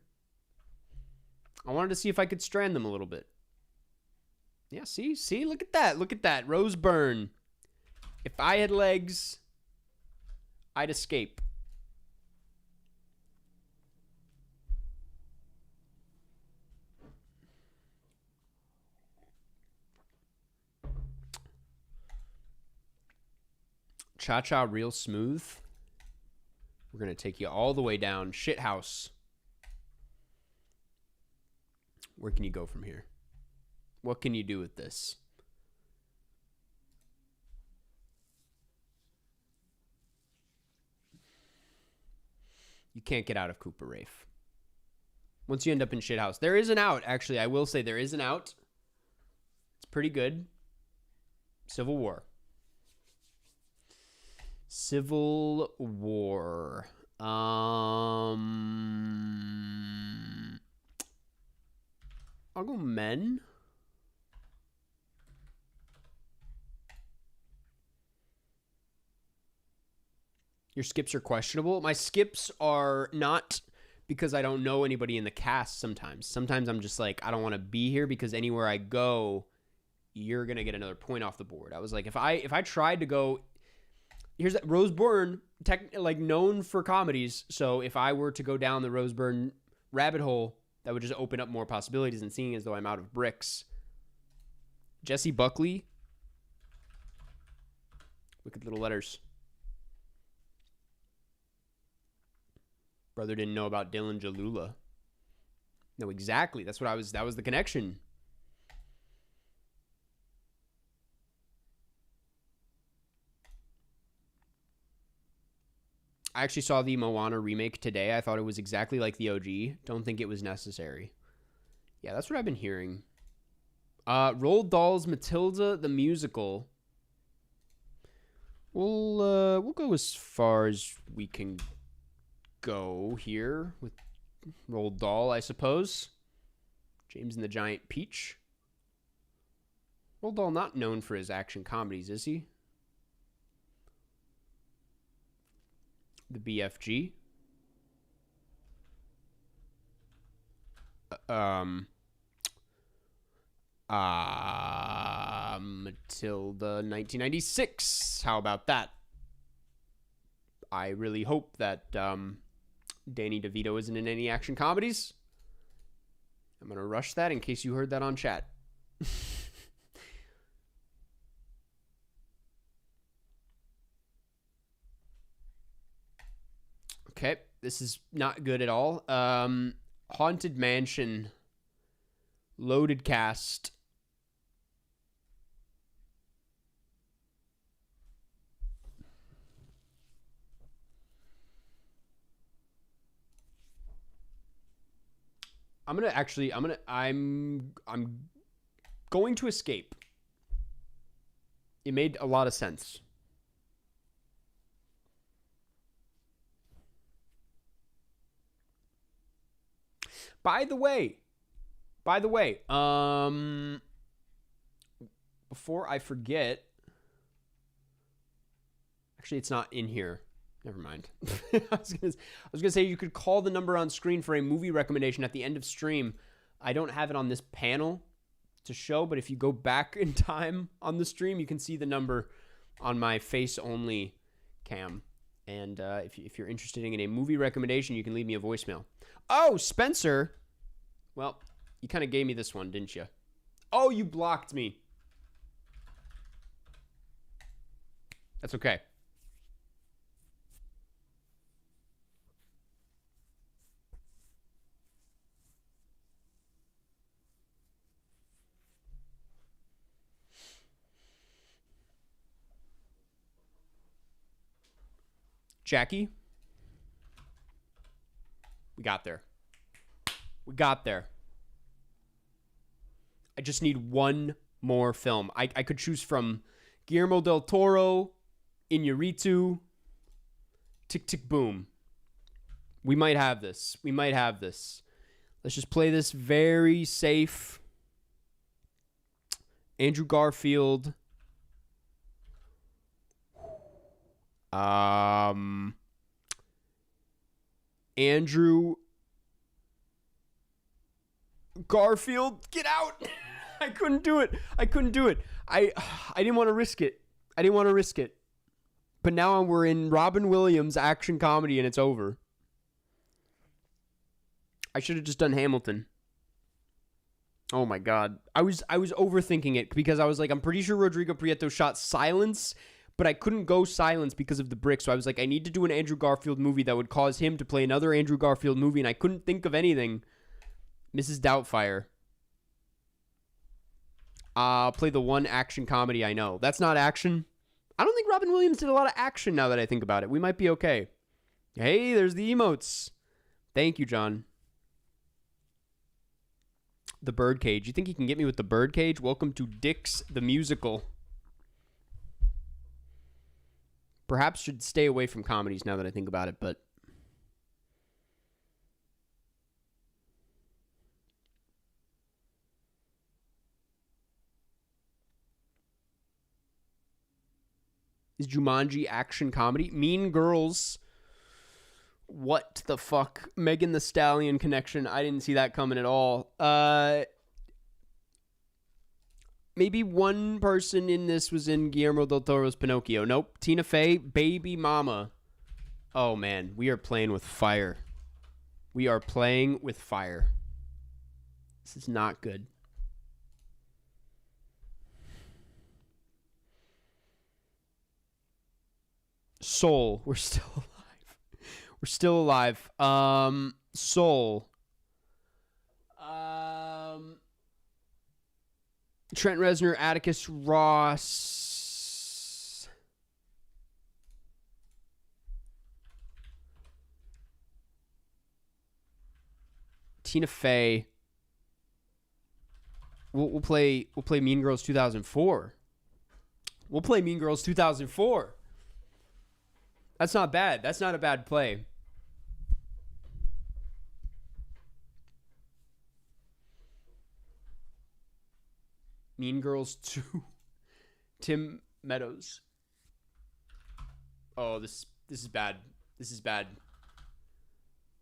I wanted to see if I could strand them a little bit. Yeah, see, look at that. Look at that. Rose Byrne. If I had legs, I'd escape. Cha-Cha Real Smooth. We're going to take you all the way down. Shithouse. Where can you go from here? What can you do with this? You can't get out of Cooper Rafe. Once you end up in Shithouse. There is an out, actually. I will say there is an out. It's pretty good. Civil War. Civil War. I'll go Men. Your skips are questionable. My skips are not because I don't know anybody in the cast sometimes. Sometimes I'm just like, I don't want to be here because anywhere I go, you're going to get another point off the board. I was like, if I tried to go, here's that Rose Byrne, like known for comedies. So if I were to go down the Rose Byrne rabbit hole, that would just open up more possibilities and seeing as though I'm out of bricks. Jesse Buckley. Wicked Little Letters. Brother didn't know about Dylan Jalula. No, exactly. That was the connection. I actually saw the Moana remake today. I thought it was exactly like the OG. Don't think it was necessary. Yeah, that's what I've been hearing. Roald Dahl's Matilda the Musical. We'll go as far as we can go here with Roald Dahl, I suppose. James and the Giant Peach. Roald Dahl not known for his action comedies, is he? The BFG. Matilda 1996. How about that? I really hope that Danny DeVito isn't in any action comedies. I'm going to rush that in case you heard that on chat. Okay, this is not good at all. Haunted Mansion. Loaded cast. I'm going to escape. It made a lot of sense. By the way, before I forget, actually, it's not in here. Never mind. I was gonna say you could call the number on screen for a movie recommendation at the end of stream. I don't have it on this panel to show, but if you go back in time on the stream, you can see the number on my face-only cam. And if you're interested in a movie recommendation, you can leave me a voicemail. Oh, Spencer. Well, you kind of gave me this one, didn't you? Oh, you blocked me. That's okay. Jackie. We got there. I just need one more film. I could choose from Guillermo del Toro, Iñárritu, Tick, Tick, Boom. We might have this. Let's just play this very safe. Andrew Garfield. Andrew Garfield, get out. I couldn't do it. I didn't want to risk it. But now we're in Robin Williams action comedy and it's over. I should have just done Hamilton. Oh my God. I was overthinking it because I was like, I'm pretty sure Rodrigo Prieto shot Silence, but I couldn't go silence because of the brick. So I was like, I need to do an Andrew Garfield movie that would cause him to play another Andrew Garfield movie, and I couldn't think of anything. Mrs. Doubtfire. Play the one action comedy I know. That's not action. I don't think Robin Williams did a lot of action now that I think about it. We might be okay. Hey, there's the emotes. Thank you, John. The Birdcage. You think you can get me with the Birdcage? Welcome to Dick's the Musical. Perhaps should stay away from comedies now that I think about it, but... Is Jumanji action comedy? Mean Girls. What the fuck? Megan Thee Stallion connection. I didn't see that coming at all. Maybe one person in this was in Guillermo del Toro's Pinocchio. Nope. Tina Fey, Baby Mama. Oh, man. We are playing with fire. We are playing with fire. This is not good. Soul. We're still alive. We're still alive. Soul. Trent Reznor, Atticus Ross. Tina Fey. We'll play Mean Girls 2004. We'll play Mean Girls 2004. That's not bad. That's not a bad play. Mean Girls 2. Tim Meadows. Oh, this is bad. This is bad.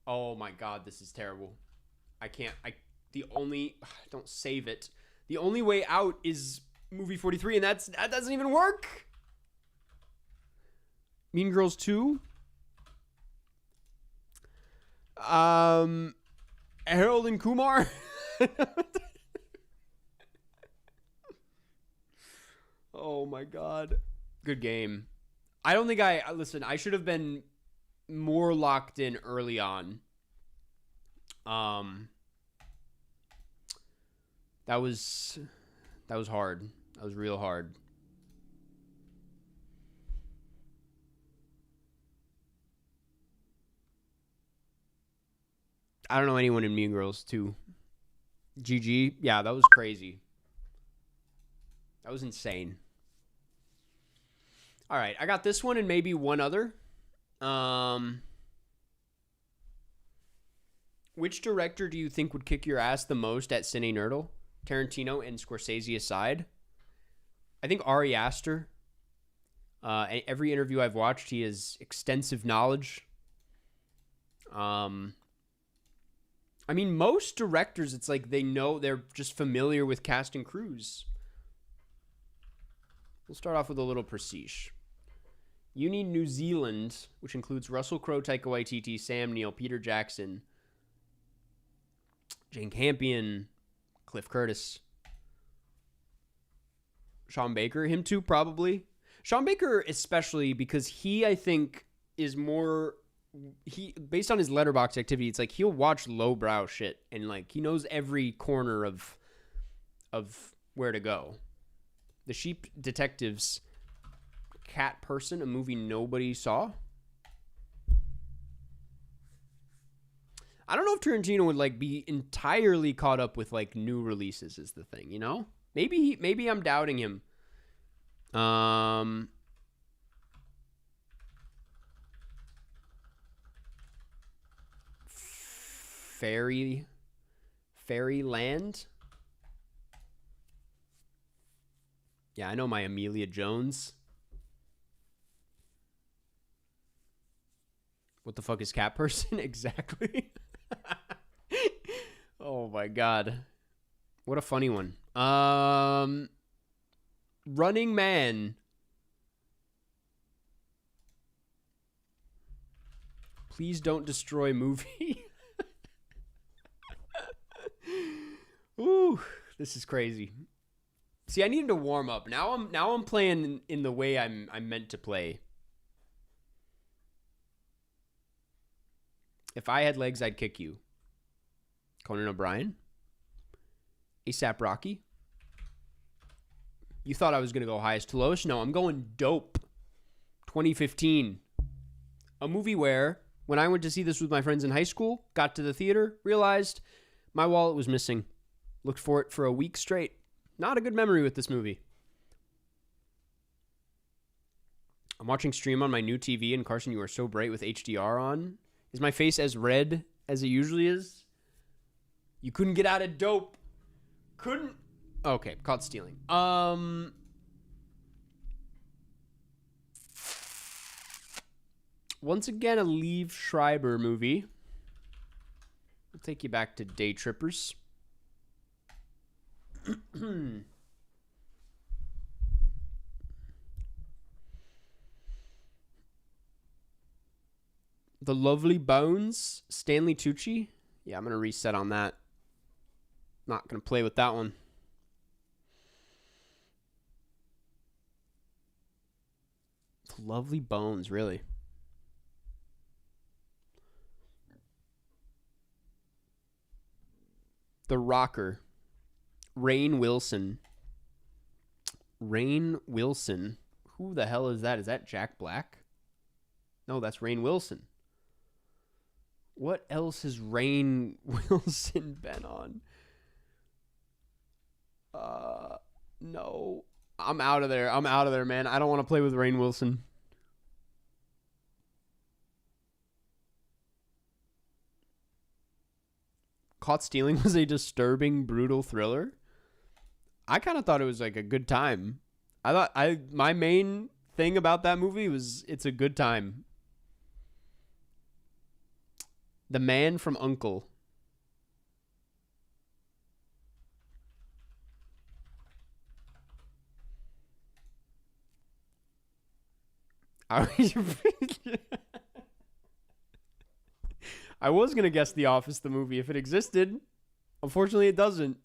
Oh my god, this is terrible. Don't save it. The only way out is movie 43, and that doesn't even work. Mean Girls 2. Harold and Kumar. Oh my god. Good game. I don't think listen, I should have been more locked in early on. That was hard. That was real hard. I don't know anyone in Mean Girls 2. GG. Yeah, that was crazy. That was insane. All right, I got this one and maybe one other. Which director do you think would kick your ass the most at CineNerdle? Tarantino and Scorsese aside? I think Ari Aster. Every interview I've watched, he has extensive knowledge. I mean, most directors, it's like they're just familiar with cast and crews. We'll start off with a little prestige. Uni New Zealand, which includes Russell Crowe, Taika Waititi, Sam Neill, Peter Jackson, Jane Campion, Cliff Curtis, Sean Baker. Him too, probably. Sean Baker especially because he, I think, is more... based on his Letterboxd activity, it's like he'll watch lowbrow shit and like he knows every corner of where to go. The Sheep Detectives, Cat Person, a movie nobody saw. I don't know if Tarantino would like be entirely caught up with like new releases is the thing, you know? Maybe I'm doubting him. Fairyland. Yeah, I know my Amelia Jones. What the fuck is Cat Person? Exactly. Oh my god. What a funny one. Running Man. Please don't destroy movie. Ooh, this is crazy. See, I needed to warm up. Now I'm playing in the way I'm meant to play. If I had legs, I'd kick you. Conan O'Brien? ASAP Rocky? You thought I was going to go highest to lowest? No, I'm going Dope. 2015. A movie where, when I went to see this with my friends in high school, got to the theater, realized my wallet was missing. Looked for it for a week straight. Not a good memory with this movie. I'm watching stream on my new TV, and Carson, you are so bright with HDR on. Is my face as red as it usually is? You couldn't get out of Dope. Couldn't. Okay, caught stealing. Once again, a Liev Schreiber movie. We'll take you back to Day Trippers. The Lovely Bones, Stanley Tucci. Yeah, I'm going to reset on that. Not going to play with that one. The Lovely Bones, really. The Rocker. Rainn Wilson. Rainn Wilson. Who the hell is that? Is that Jack Black? No, that's Rainn Wilson. What else has Rainn Wilson been on? No. I'm out of there. I'm out of there, man. I don't want to play with Rainn Wilson. Caught Stealing was a disturbing, brutal thriller. I kind of thought it was like a good time. My main thing about that movie was it's a good time. The Man from U.N.C.L.E. I was going to guess The Office, the movie, if it existed. Unfortunately, it doesn't.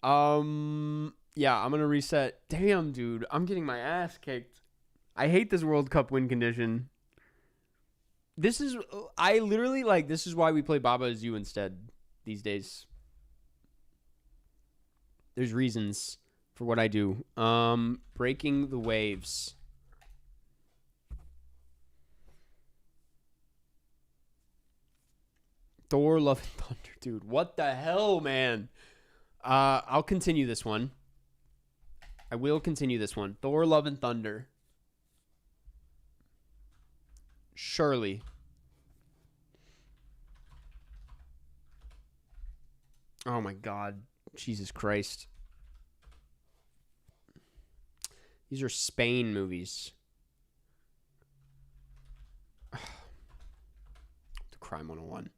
Yeah, I'm going to reset. Damn, dude. I'm getting my ass kicked. I hate this World Cup win condition. This is why we play Baba Is You instead these days. There's reasons for what I do. Breaking the Waves. Thor Love and Thunder, dude. What the hell, man? I'll continue this one. I will continue this one. Thor Love and Thunder. Surely. Oh my God. Jesus Christ. These are Spain movies. The Crime 101.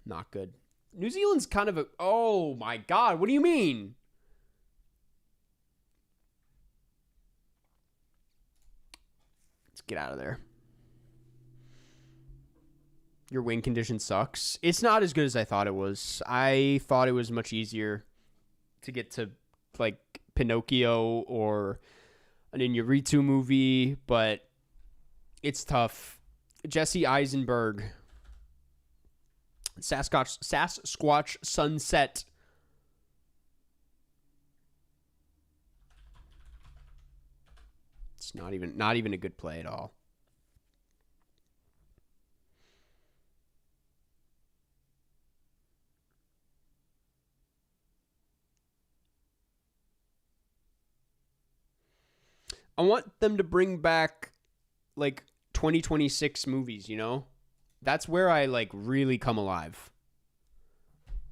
Not good. New Zealand's kind of a... Oh my God. What do you mean? Let's get out of there. Your win condition sucks. It's not as good as I thought it was. I thought it was much easier to get to like Pinocchio or an Iñárritu movie, but it's tough. Jesse Eisenberg. Sasquatch Sunset. It's not even a good play at all. I want them to bring back like 2026 movies, you know? That's where I like really come alive.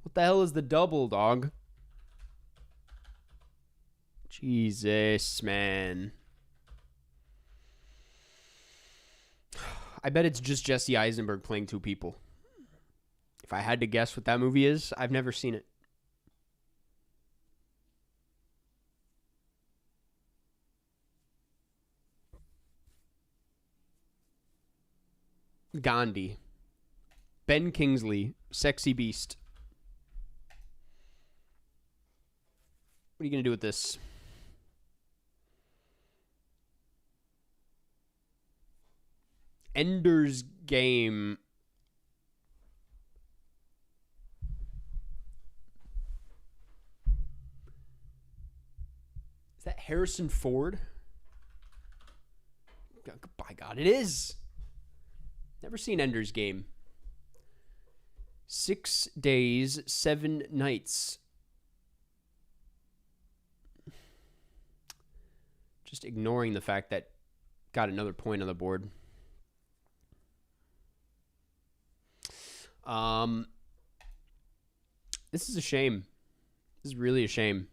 What the hell is the double, dog? Jesus, man. I bet it's just Jesse Eisenberg playing two people. If I had to guess what that movie is, I've never seen it. Gandhi. Ben Kingsley, Sexy Beast. What are you going to do with this? Ender's Game. Is that Harrison Ford? By God, it is. Never seen Ender's Game. 6 days, 7 nights. Just ignoring the fact that got another point on the board. This is a shame. This is really a shame.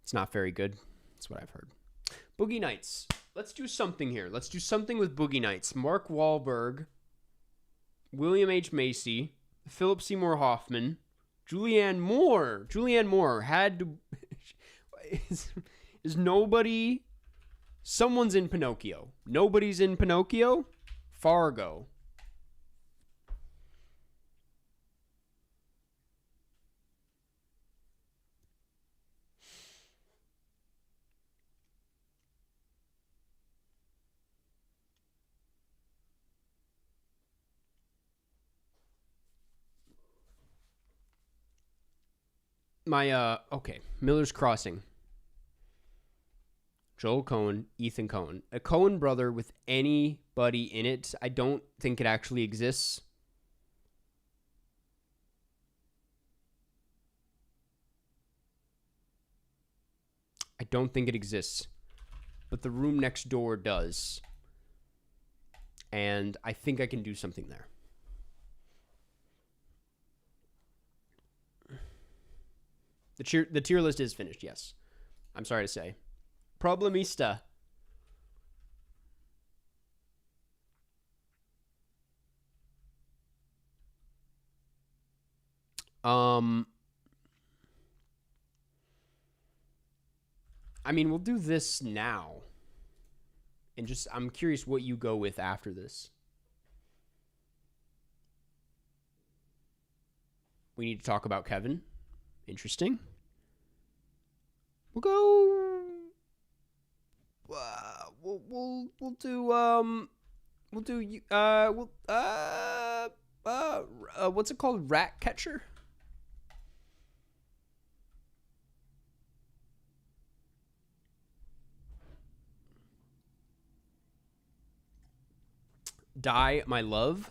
It's not very good. That's what I've heard. Boogie Nights. Let's do something here. Let's do something with Boogie Nights. Mark Wahlberg, William H. Macy, Philip Seymour Hoffman, Julianne Moore. Julianne Moore had to... is nobody... Someone's in Pinocchio. Nobody's in Pinocchio? Fargo. Okay, Miller's Crossing. Joel Coen, Ethan Coen. A Coen brother with anybody in it, I don't think it actually exists. I don't think it exists. But The Room Next Door does. And I think I can do something there. The tier list is finished, yes. I'm sorry to say. Problemista. I mean, we'll do this now. And just, I'm curious what you go with after this. We need to talk about Kevin. Interesting. We'll go. We'll do what's it called? Rat Catcher. Die, My Love.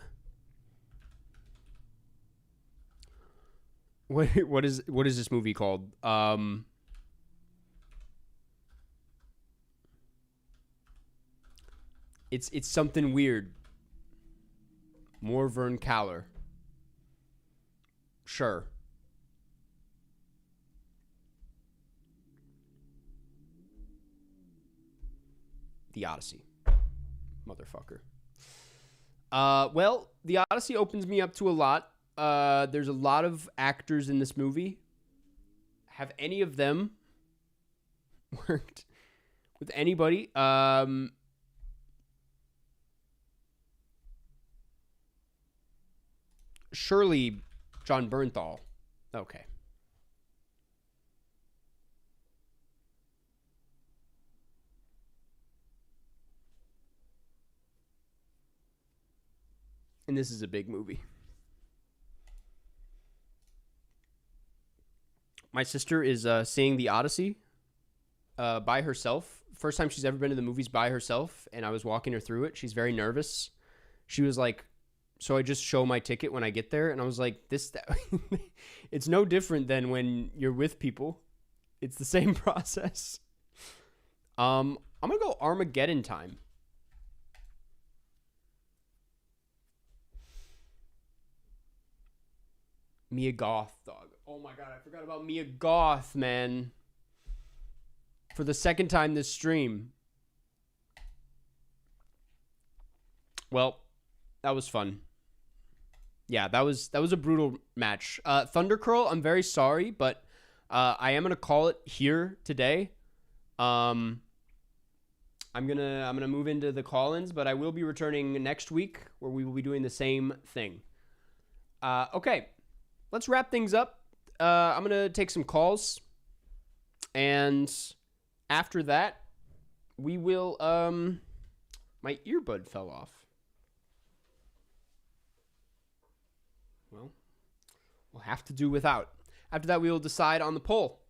What is this movie called? It's something weird. Morvern Caller. Sure. The Odyssey. Motherfucker. Well, The Odyssey opens me up to a lot. There's a lot of actors in this movie. Have any of them worked with anybody? Surely John Bernthal. Okay. And this is a big movie. My sister is seeing The Odyssey by herself. First time she's ever been to the movies by herself, and I was walking her through it. She's very nervous. She was like, so I just show my ticket when I get there, and I was like, it's no different than when you're with people. It's the same process. I'm going to go Armageddon Time. Mia Goth, dog. Oh my God, I forgot about Mia Goth, man. For the second time this stream. Well, that was fun. Yeah, that was a brutal match. Thundercurl, I'm very sorry, but I am gonna call it here today. I'm gonna move into the call-ins, but I will be returning next week where we will be doing the same thing. Okay, let's wrap things up. I'm gonna take some calls, and after that, we will. My earbud fell off. Well, we'll have to do without. After that, we will decide on the poll.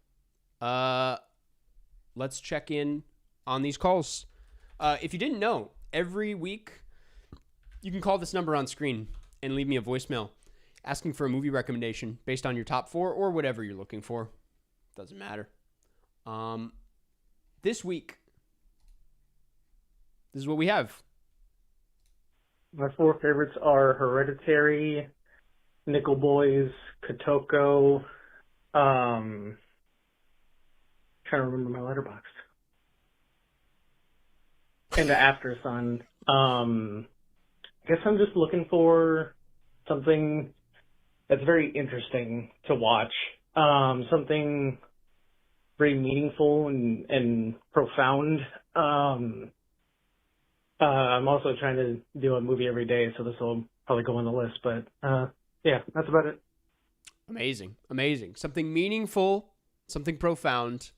Let's check in on these calls. If you didn't know, every week you can call this number on screen and leave me a voicemail asking for a movie recommendation based on your top 4 or whatever you're looking for. Doesn't matter. This week, this is what we have. My 4 favorites are Hereditary, Nickel Boys, Kotoko, trying to remember my letterbox. And the After Sun. I guess I'm just looking for something that's very interesting to watch. Something very meaningful and profound. I'm also trying to do a movie every day, so this will probably go on the list. But yeah, that's about it. Amazing. Something meaningful, something profound.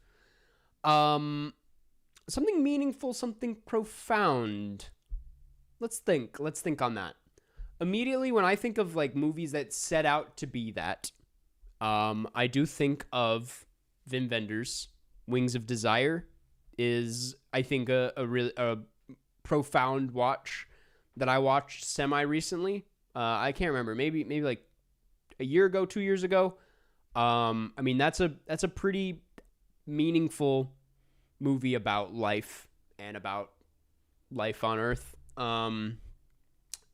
Something meaningful, something profound. Let's think on that. Immediately, when I think of like movies that set out to be that, I do think of Wim Wenders' Wings of Desire. Is I think a really profound watch that I watched semi recently. I can't remember, maybe like a year ago, 2 years ago. I mean, that's a pretty meaningful movie about life and about life on Earth.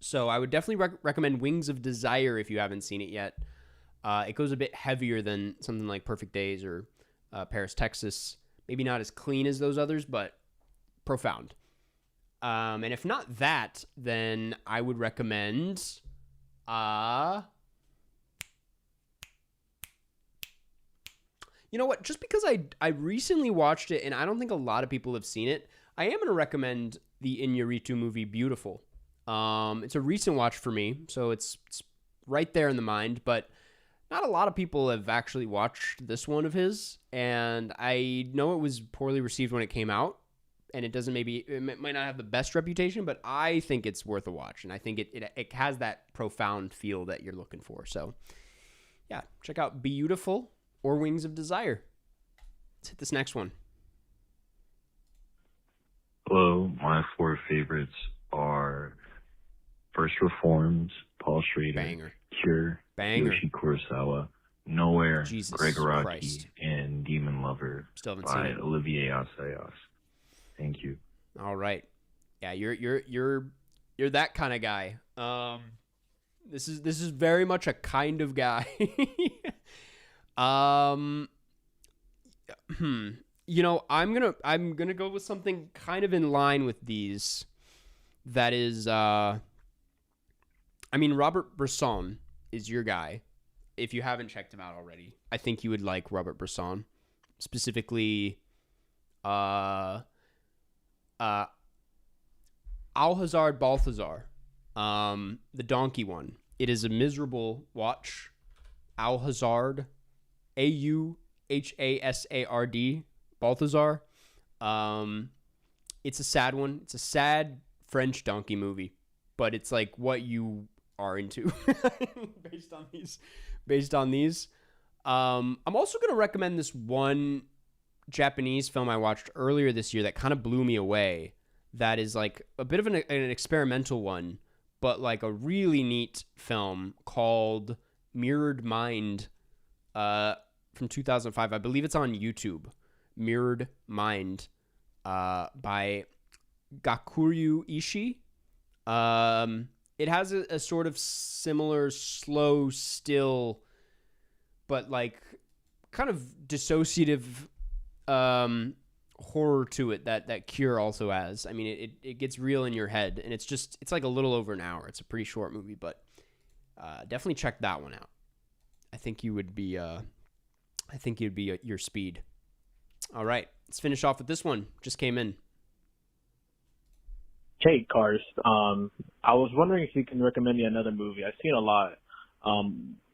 So I would definitely recommend Wings of Desire if you haven't seen it yet. It goes a bit heavier than something like Perfect Days or Paris, Texas. Maybe not as clean as those others, but profound. And if not that, then I would recommend you know what? Just because I recently watched it and I don't think a lot of people have seen it, I am going to recommend the Iñárritu movie Beautiful. It's a recent watch for me, so it's right there in the mind, but not a lot of people have actually watched this one of his, and I know it was poorly received when it came out, and it might not have the best reputation, but I think it's worth a watch, and I think it has that profound feel that you're looking for. So, yeah, check out Beautiful or Wings of Desire. Let's hit this next one. Hello, my 4 favorites are First Reformed, Paul Schrader, Banger. Cure, Banger. Yoshi Kurosawa, Nowhere, Jesus Greg Araki, Christ. and Demon Lover Still haven't by seen it. Olivier Assayas. Thank you. All right. Yeah, you're that kind of guy. This is very much a kind of guy. You know, I'm gonna go with something kind of in line with these. That is, I mean, Robert Bresson is your guy. If you haven't checked him out already, I think you would like Robert Bresson, specifically, Alhazard Balthazar, the donkey one. It is a miserable watch. Alhazard, Auhasard, Balthazar. It's a sad one. It's a sad French donkey movie, but it's like what you are into based on these. I'm also going to recommend this one Japanese film I watched earlier this year that kind of blew me away. That is like a bit of an experimental one, but like a really neat film called Mirrored Mind, from 2005. I believe it's on YouTube. Mirrored Mind, by Gakuryu Ishii. It has a sort of similar slow, still, but like kind of dissociative horror to it that Cure also has. I mean, it gets real in your head, and it's like a little over an hour. It's a pretty short movie, but definitely check that one out. I think you would be your speed. All right, let's finish off with this one. Just came in. Hey, Cars. I was wondering if you can recommend me another movie. I've seen a lot.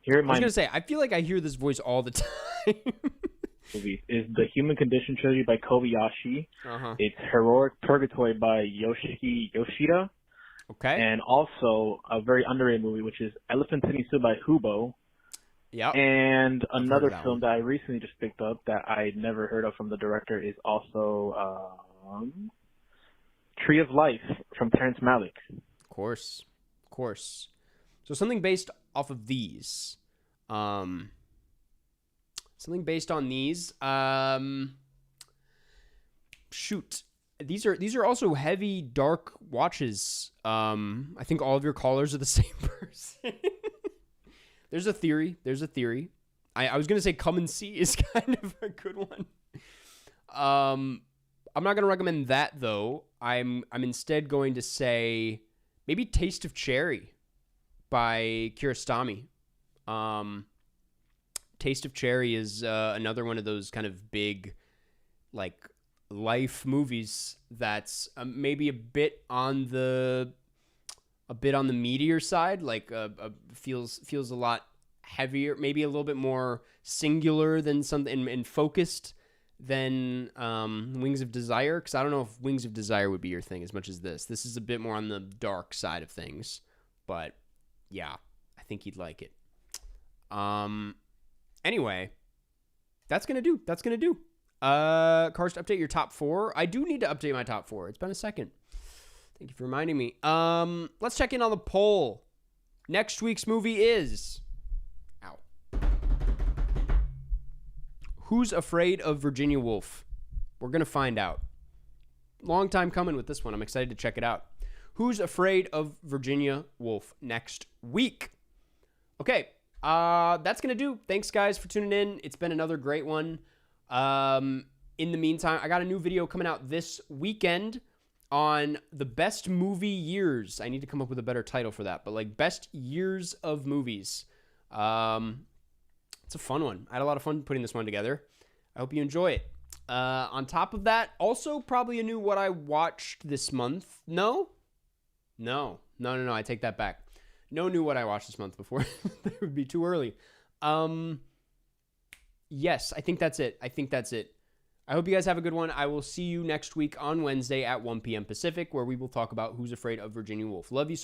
Here I in was my gonna say, I feel like I hear this voice all the time. movie is the Human Condition trilogy by Kobayashi. Uh-huh. It's Heroic Purgatory by Yoshiki Yoshida. Okay. And also a very underrated movie, which is Elephant City Stood by Hubo. Yep. And heard of another that film one. that I recently just picked up that I never heard of from the director is also Tree of Life from Terrence Malick. Of course. So something based off of these. Something based on these. Shoot. These are also heavy, dark watches. I think all of your callers are the same person. There's a theory. I was gonna say Come and See is kind of a good one. I'm not gonna recommend that though. I'm instead going to say maybe Taste of Cherry by Kiarostami. Taste of Cherry is another one of those kind of big, like, life movies that's maybe a bit on the meatier side, like feels a lot heavier, maybe a little bit more singular than something and focused than Wings of Desire, because I don't know if Wings of Desire would be your thing as much as this. This is a bit more on the dark side of things, but yeah, I think you'd like it. Anyway, that's gonna do. Cars, to update your top 4. I do need to update my top 4. It's been a second. Thank you for reminding me. Let's check in on the poll. Next week's movie is... Ow. Who's Afraid of Virginia Woolf? We're going to find out. Long time coming with this one. I'm excited to check it out. Who's Afraid of Virginia Woolf next week? Okay, that's going to do. Thanks, guys, for tuning in. It's been another great one. In the meantime, I got a new video coming out this weekend on the best movie years. I need to come up with a better title for that, but like best years of movies. It's a fun one. I had a lot of fun putting this one together. I hope you enjoy it. On top of that, also probably a new what I watched this month. No, I take that back. No new what I watched this month before. That would be too early. Yes, I think that's it. I hope you guys have a good one. I will see you next week on Wednesday at 1 p.m. Pacific, where we will talk about Who's Afraid of Virginia Woolf. Love you so